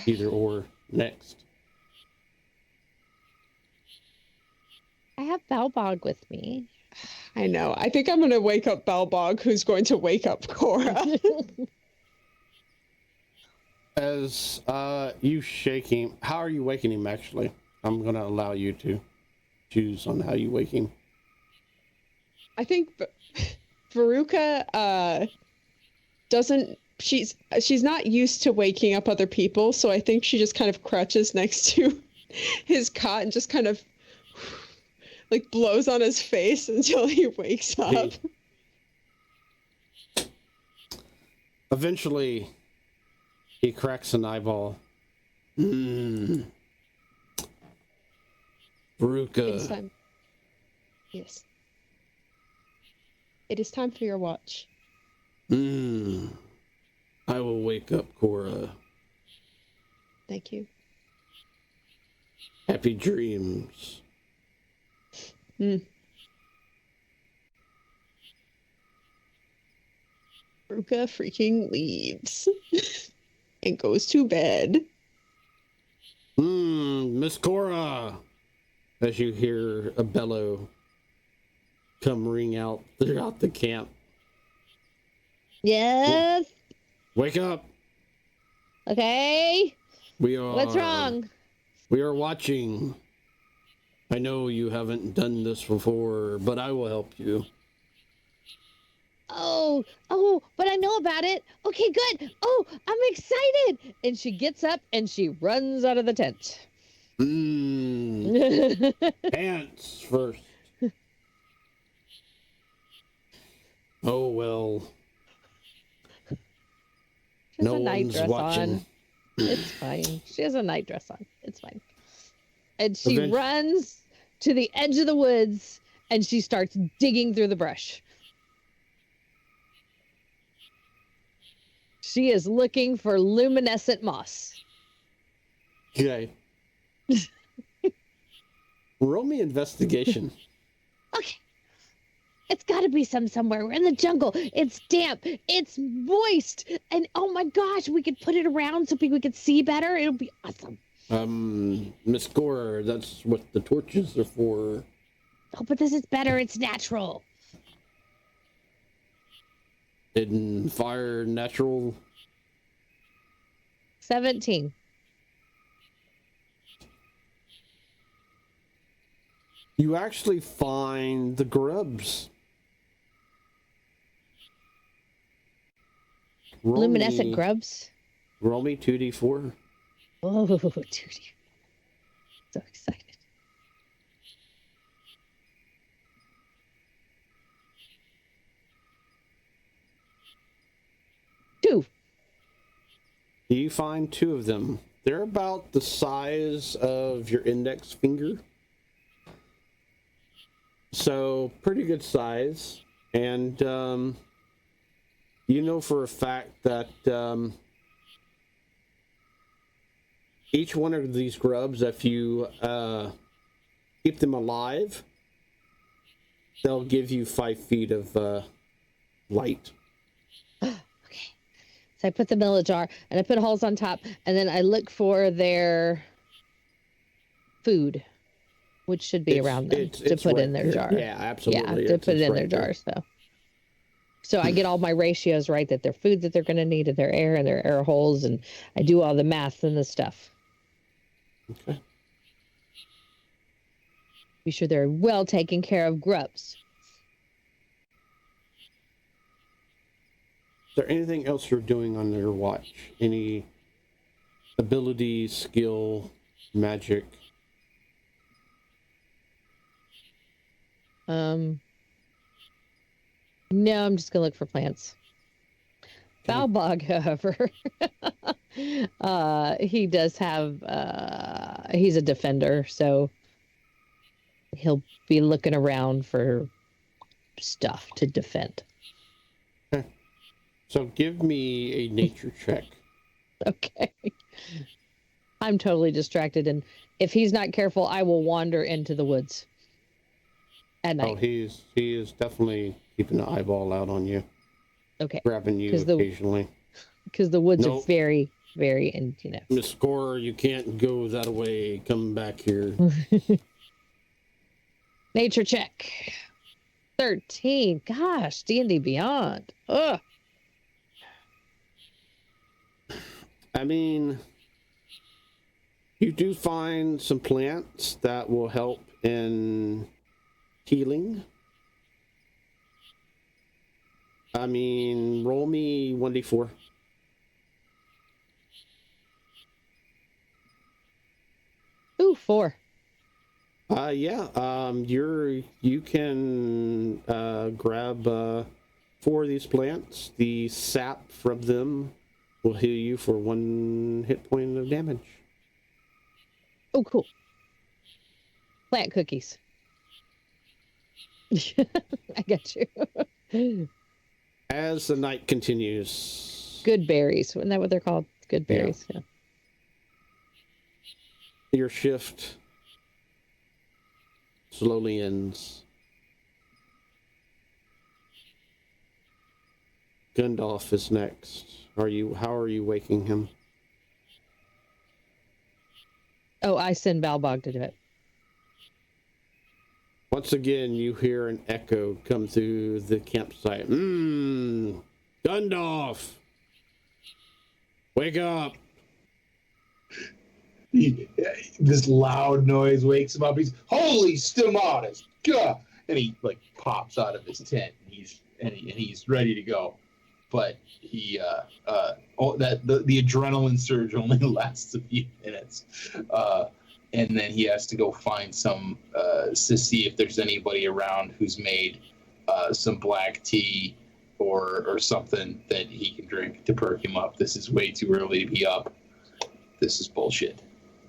either or next. I have Balbog with me. I know. I think I'm going to wake up Balbog, who's going to wake up Cora. As you shake him, how are you waking him actually? I'm going to allow you to choose on how you wake him. I think Veruca doesn't. She's not used to waking up other people, so I think she just kind of crouches next to his cot and just kind of like blows on his face until he wakes up. Eventually, he cracks an eyeball. It is Veruca. time. Yes. It is time for your watch. I will wake up Cora. Thank you. Happy dreams. Veruca freaking leaves and goes to bed. Miss Cora. As you hear a bellow come ring out throughout the camp. Yes. Wake up. Okay. We are. What's wrong? We are watching. I know you haven't done this before, but I will help you. Oh, but I know about it. Okay, good. Oh, I'm excited. And she gets up and she runs out of the tent. Pants first. Oh, well. She has No a night one's dress watching. on. It's fine. She has a night dress on. It's fine. And she Event- runs to the edge of the woods and she starts digging through the brush. She is looking for luminescent moss. Okay. Roll me investigation. Okay. It's got to be somewhere. We're in the jungle. It's damp. It's moist. And oh my gosh, we could put it around so we could see better. It'll be awesome. Miss Gore, that's what the torches are for. Oh, but this is better. It's natural. Hidden fire, natural. 17. You actually find the grubs. Luminescent grubs. Roll me 2d4. Oh, dude. So excited. Two. You find two of them. They're about the size of your index finger. So, pretty good size. And, you know for a fact that each one of these grubs, if you keep them alive, they'll give you 5 feet of light. Okay. So I put them in a jar and I put holes on top and then I look for their food, which should be around them to put in their jar. Yeah, absolutely. Yeah, to put it in their jars. So I get all my ratios right, that their food that they're going to need and their air and their air holes, and I do all the math and the stuff. Okay. Be sure they're well taken care of grubs. Is there anything else you're doing on your watch? Any ability, skill, magic? No, I'm just gonna look for plants. Balbog, however, he does have, he's a defender, so he'll be looking around for stuff to defend. Okay. So give me a nature check. Okay. I'm totally distracted, and if he's not careful, I will wander into the woods at night. Oh, he is definitely keeping an eyeball out on you. Okay. Grabbing you occasionally. Because the woods are very, very, and you know. Miss Score, you can't go that way. Come back here. Nature check. 13. Gosh, D&D Beyond. Ugh. I mean, you do find some plants that will help in healing. I mean, roll me 1d4. Ooh, 4. Yeah. You can grab 4 of these plants. The sap from them will heal you for 1 hit point of damage. Oh, cool. Plant cookies. I got you. As the night continues. Good berries. Isn't that what they're called? Good berries. Yeah. Your shift slowly ends. Gundalf is next. How are you waking him? Oh, I send Balbog to do it. Once again, you hear an echo come through the campsite. Gundalf! Wake up! This loud noise wakes him up. He's, holy Stamatus! Gah! And he like pops out of his tent. And he's ready to go. But he the adrenaline surge only lasts a few minutes. And then he has to go find some to see if there's anybody around who's made some black tea or something that he can drink to perk him up. This is way too early to be up. This is bullshit.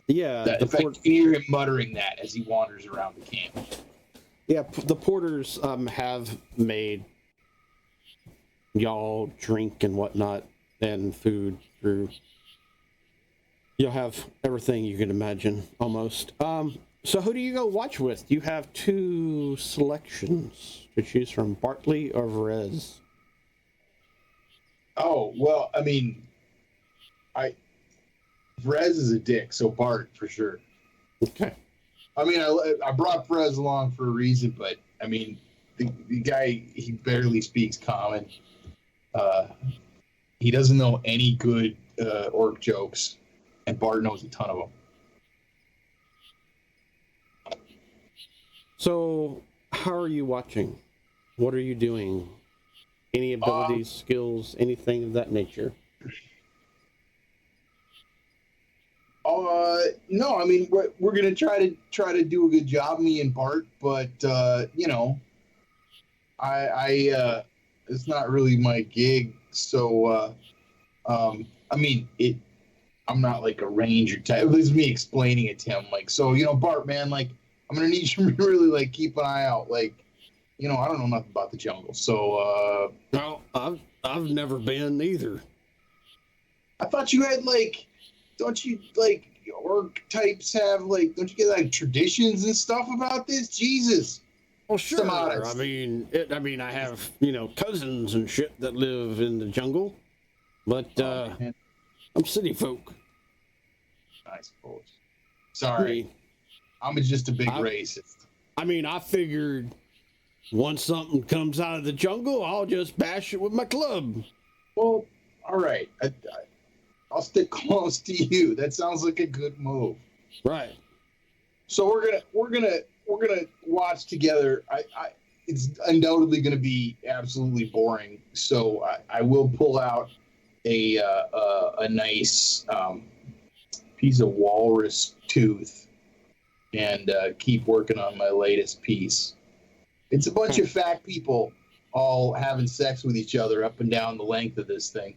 Yeah. In fact, you can hear him muttering that as he wanders around the camp. Yeah, the porters have made y'all drink and whatnot and food through. You'll have everything you can imagine, almost. So who do you go watch with? You have 2 selections to choose from, Bartley or Verez. Oh, well, I mean, Perez is a dick, so Bart for sure. Okay. I mean, I brought Perez along for a reason, but I mean, the guy, he barely speaks common. He doesn't know any good orc jokes, and Bart knows a ton of them. So, how are you watching? What are you doing? Any abilities, skills, anything of that nature? No, I mean, we're gonna try to do a good job, me and Bart, but you know, I it's not really my gig, so I mean, I'm not like a ranger type. This is me explaining it to him, like, so you know, Bart, man, like, I'm gonna need you to really like keep an eye out, like, you know, I don't know nothing about the jungle, so No, I've never been either. I thought you had like, don't you like orc types have like, don't you get like traditions and stuff about this? Jesus. Well, sure. Stamatus. I mean, I have, cousins and shit that live in the jungle, but I'm city folk. I suppose. Sorry, I'm just a big racist. I mean, I figured once something comes out of the jungle, I'll just bash it with my club. Well, all right. I'll stick close to you. That sounds like a good move. Right. So we're gonna watch together. It's undoubtedly gonna be absolutely boring. So I will pull out a nice piece of walrus tooth and keep working on my latest piece. It's a bunch of fat people all having sex with each other up and down the length of this thing.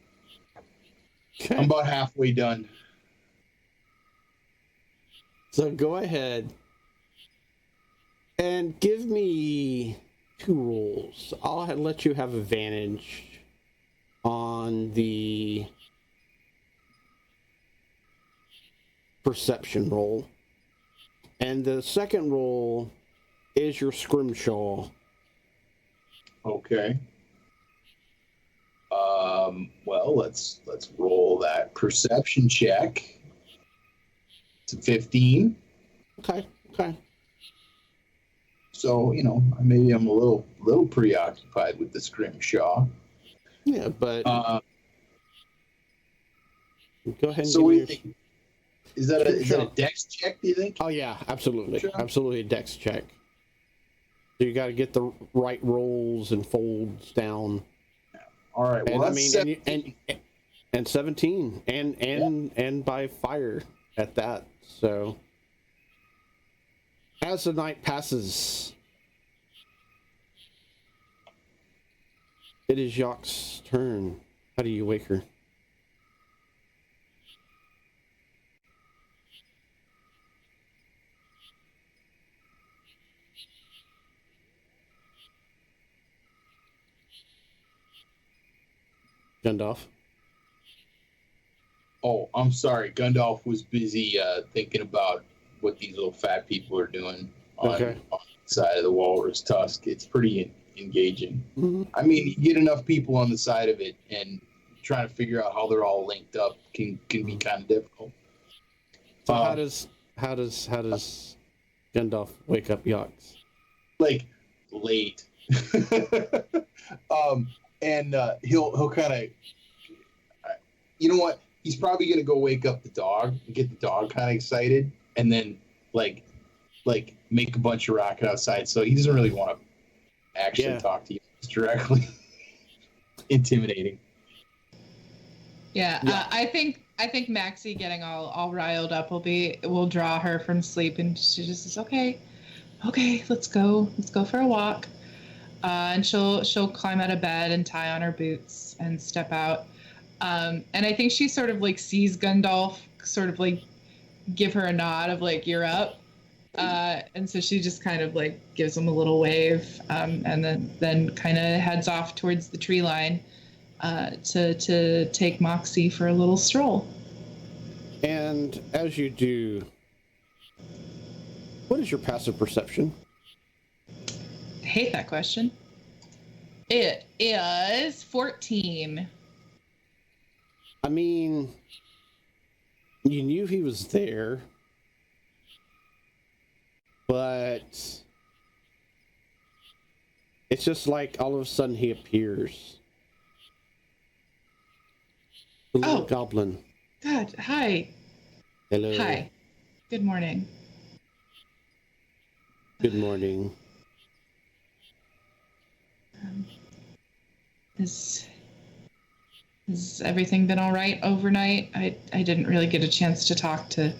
Okay. I'm about halfway done. So go ahead and give me 2 rolls. I'll let you have advantage on the perception roll. And the second roll is your scrimshaw. Okay. Well, let's roll that perception check. It's a 15. Okay. So, maybe I'm a little preoccupied with the scrimshaw. Yeah, but go ahead and So give what do me you think? Is that a dex check, do you think? Oh yeah, absolutely. Sure. Absolutely a dex check. So you got to get the right rolls and folds down. All right. Well, And that's and 17 and by fire at that. So as the night passes, it is Jacques' turn. How do you wake her? Gundalf. Oh, I'm sorry. Gundalf was busy thinking about what these little fat people are doing on the side of the walrus tusk. It's pretty engaging. Mm-hmm. I mean, you get enough people on the side of it, and trying to figure out how they're all linked up can be kind of difficult. So how does Gundalf wake up Jacques? Like late, and he'll kind of, you know what? He's probably gonna go wake up the dog and get the dog kind of excited, and then like make a bunch of racket outside. So he doesn't really want to actually talk to you directly. Intimidating. Yeah. I think Maxie getting all riled up will draw her from sleep, and she just says, okay, let's go for a walk. And she'll climb out of bed and tie on her boots and step out. And I think she sort of like sees Gundalf sort of like give her a nod of like, you're up. And so she just kind of like gives him a little wave, and then kind of heads off towards the tree line to take Moxie for a little stroll. And as you do, what is your passive perception? I hate that question. It is 14. I mean, you knew he was there, but it's just like all of a sudden he appears. The little goblin. God, hi. Hello. Hi. Good morning. Good morning. Has everything been all right overnight? I didn't really get a chance to talk to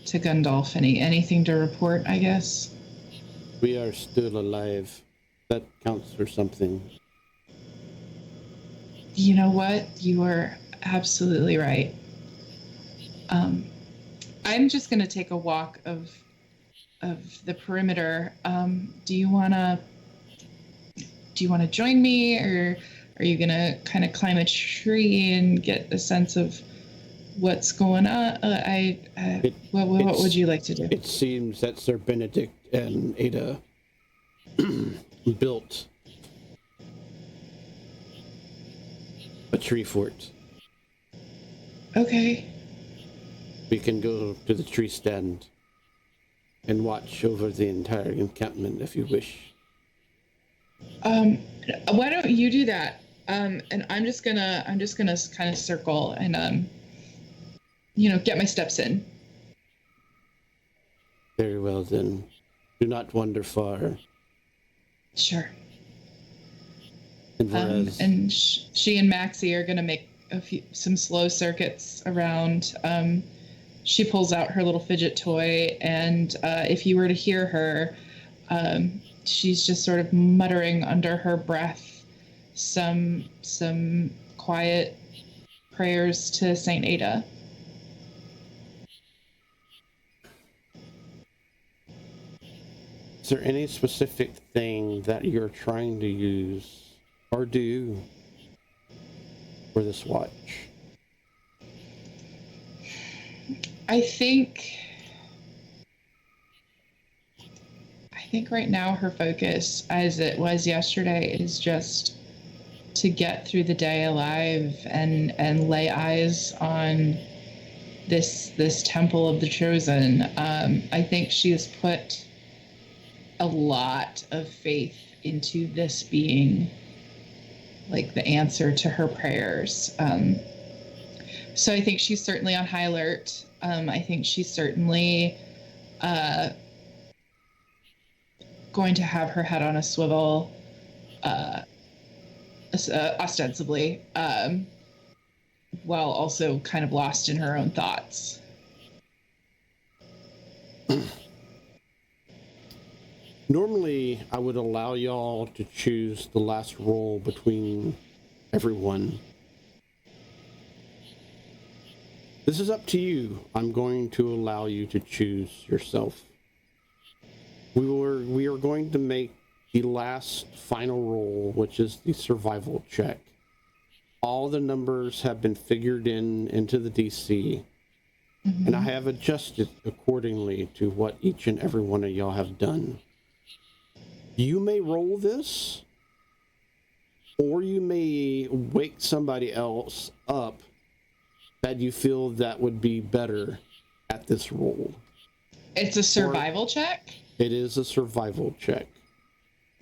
Gundalf. Anything to report, I guess? We are still alive. That counts for something. You know what? You are absolutely right. I'm just going to take a walk of the perimeter. Do you want to join me, or are you going to kind of climb a tree and get a sense of what's going on? What would you like to do? It seems that Sir Benedict and Ada built a tree fort. Okay. We can go to the tree stand and watch over the entire encampment if you wish. Why don't you do that? And I'm just gonna kind of circle and get my steps in. Very well then. Do not wander far. Sure. And whereas She and Maxie are gonna make some slow circuits around. She pulls out her little fidget toy, and if you were to hear her, she's just sort of muttering under her breath some quiet prayers to Saint Ada. Is there any specific thing that you're trying to use or do for this watch? I think right now her focus, as it was yesterday, is just to get through the day alive and lay eyes on this temple of the chosen. I think she has put a lot of faith into this being like the answer to her prayers. So I think she's certainly on high alert. I think she's certainly going to have her head on a swivel, ostensibly, while also kind of lost in her own thoughts. Normally, I would allow y'all to choose the last roll between everyone. This is up to you. I'm going to allow you to choose yourself. We are going to make the last final roll, which is the survival check. All the numbers have been figured into the DC, and I have adjusted accordingly to what each and every one of y'all have done. You may roll this, or you may wake somebody else up that you feel that would be better at this roll. It's a survival check? It is a survival check.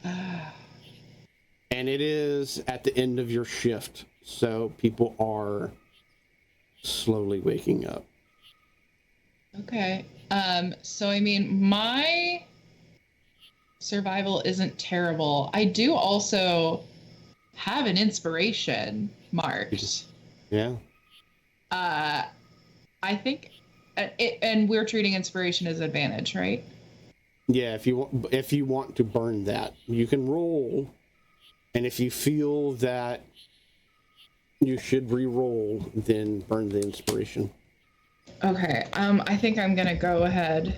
And it is at the end of your shift, so people are slowly waking up. Okay. So I mean, my survival isn't terrible. I do also have an inspiration marked. Yeah. I think, and we're treating inspiration as advantage, right? Yeah, if you want to burn that, you can roll, and if you feel that you should re-roll, then burn the inspiration. Okay. I think I'm gonna go ahead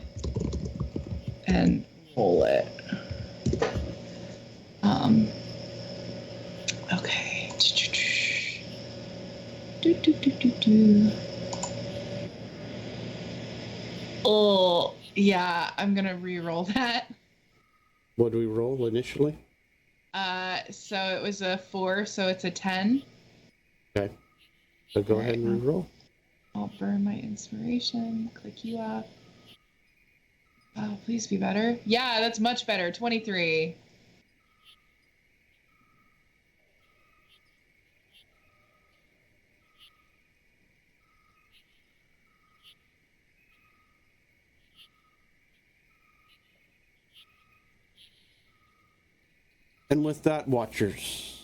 and roll it. Okay. Oh, yeah, I'm gonna re-roll that. What do we roll initially? So it was a 4, so it's a 10. Okay. So go ahead and re-roll. I'll burn my inspiration, click you up. Oh, please be better. Yeah, that's much better. 23. And with that, Watchers,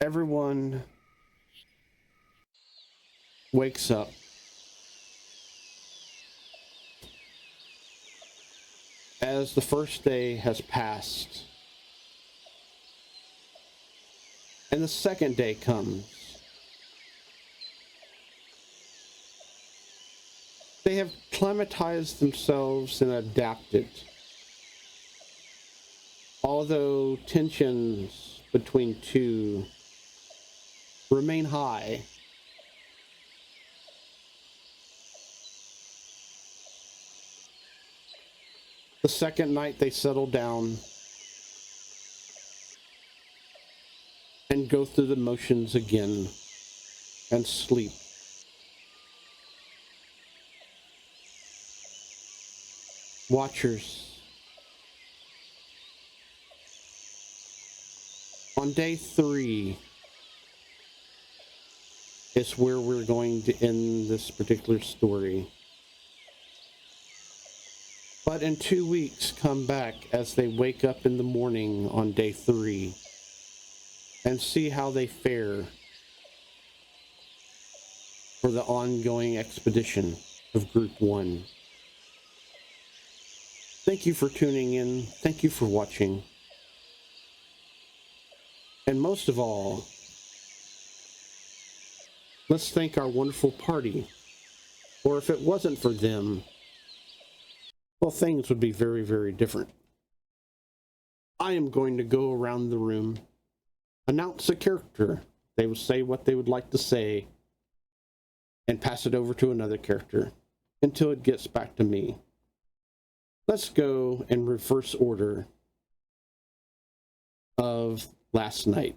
everyone wakes up. As the first day has passed, and the second day comes, they have climatized themselves and adapted. Although tensions between two remain high, the second night they settle down and go through the motions again and sleep. Watchers, on day 3 is where we're going to end this particular story. But in 2 weeks, come back as they wake up in the morning on day 3 and see how they fare for the ongoing expedition of Group 1. Thank you for tuning in. Thank you for watching. And most of all, let's thank our wonderful party. Or if it wasn't for them, well, things would be very, very different. I am going to go around the room, announce a character. They will say what they would like to say, and pass it over to another character until it gets back to me. Let's go in reverse order of last night.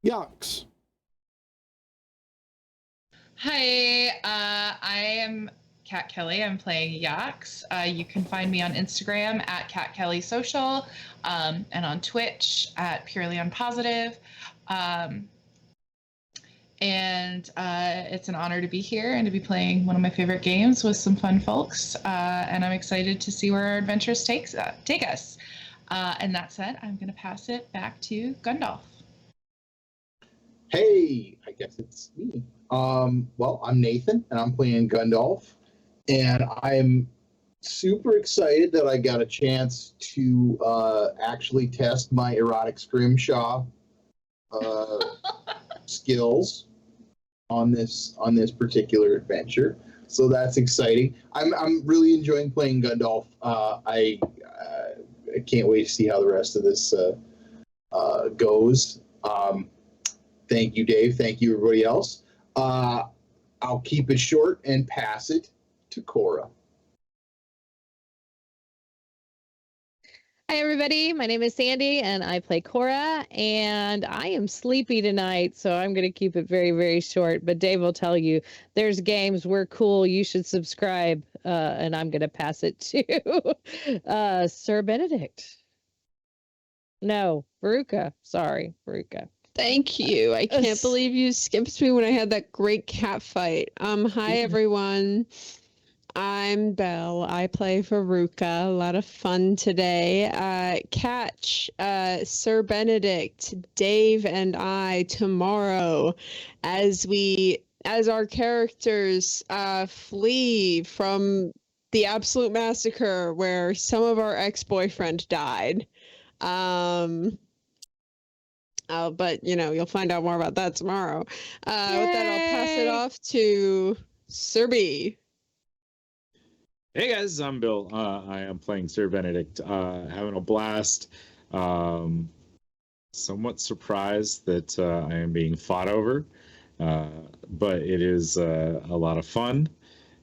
Yox. Hi, I am Kat Kelly. I'm playing Yax. You can find me on Instagram at Kat Kelly Social, and on Twitch at Purely Unpositive. And it's an honor to be here and to be playing one of my favorite games with some fun folks. And I'm excited to see where our adventures take us. And that said, I'm going to pass it back to Gundalf. Hey, I guess it's me. Well, I'm Nathan, and I'm playing Gundalf, and I'm super excited that I got a chance to actually test my erotic scrimshaw skills on this particular adventure. So that's exciting. I'm really enjoying playing Gundalf. I can't wait to see how the rest of this goes. Thank you, Dave. Thank you, everybody else. I'll keep it short and pass it to Cora. Hi, everybody. My name is Sandy, and I play Cora, and I am sleepy tonight, so I'm going to keep it very, very short. But Dave will tell you, there's games, we're cool, you should subscribe, and I'm going to pass it to Sir Benedict. No, Veruca. Sorry, Veruca. Thank you. I can't believe you skipped me when I had that great cat fight. Hi everyone. I'm Belle. I play Veruca. A lot of fun today. Catch Sir Benedict, Dave, and I tomorrow as our characters flee from the absolute massacre where some of our ex-boyfriend died. But you'll find out more about that tomorrow. With that, I'll pass it off to Sir B. Hey guys, I'm Bill. I am playing Sir Benedict, having a blast. Somewhat surprised that I am being fought over, but it is a lot of fun.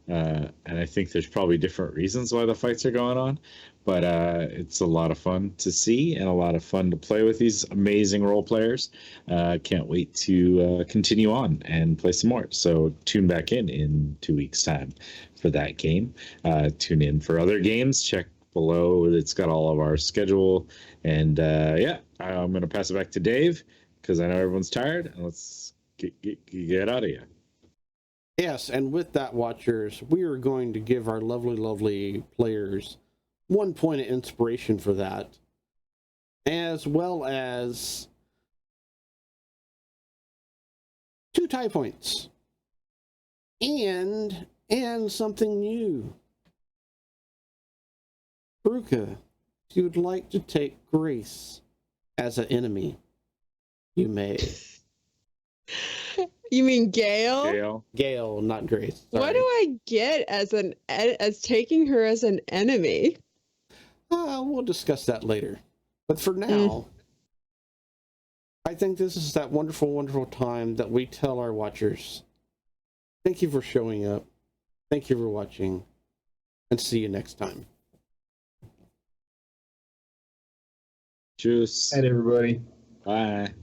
And I think there's probably different reasons why the fights are going on, but it's a lot of fun to see and a lot of fun to play with these amazing role players. Can't wait to continue on and play some more. So tune back in 2 weeks' time for that game. Tune in for other games. Check below. It's got all of our schedule. And I'm going to pass it back to Dave because I know everyone's tired. And let's get out of here. Yes, and with that, Watchers, we are going to give our lovely, lovely players 1 point of inspiration for that, as well as 2 tie points, and something new. Veruca, if you would like to take Grace as an enemy, you may. You mean Gale? Gale, not Grace. Sorry. What do I get as taking her as an enemy? We'll discuss that later. But for now, I think this is that wonderful, wonderful time that we tell our watchers, thank you for showing up. Thank you for watching. And see you next time. Cheers. And everybody. Bye.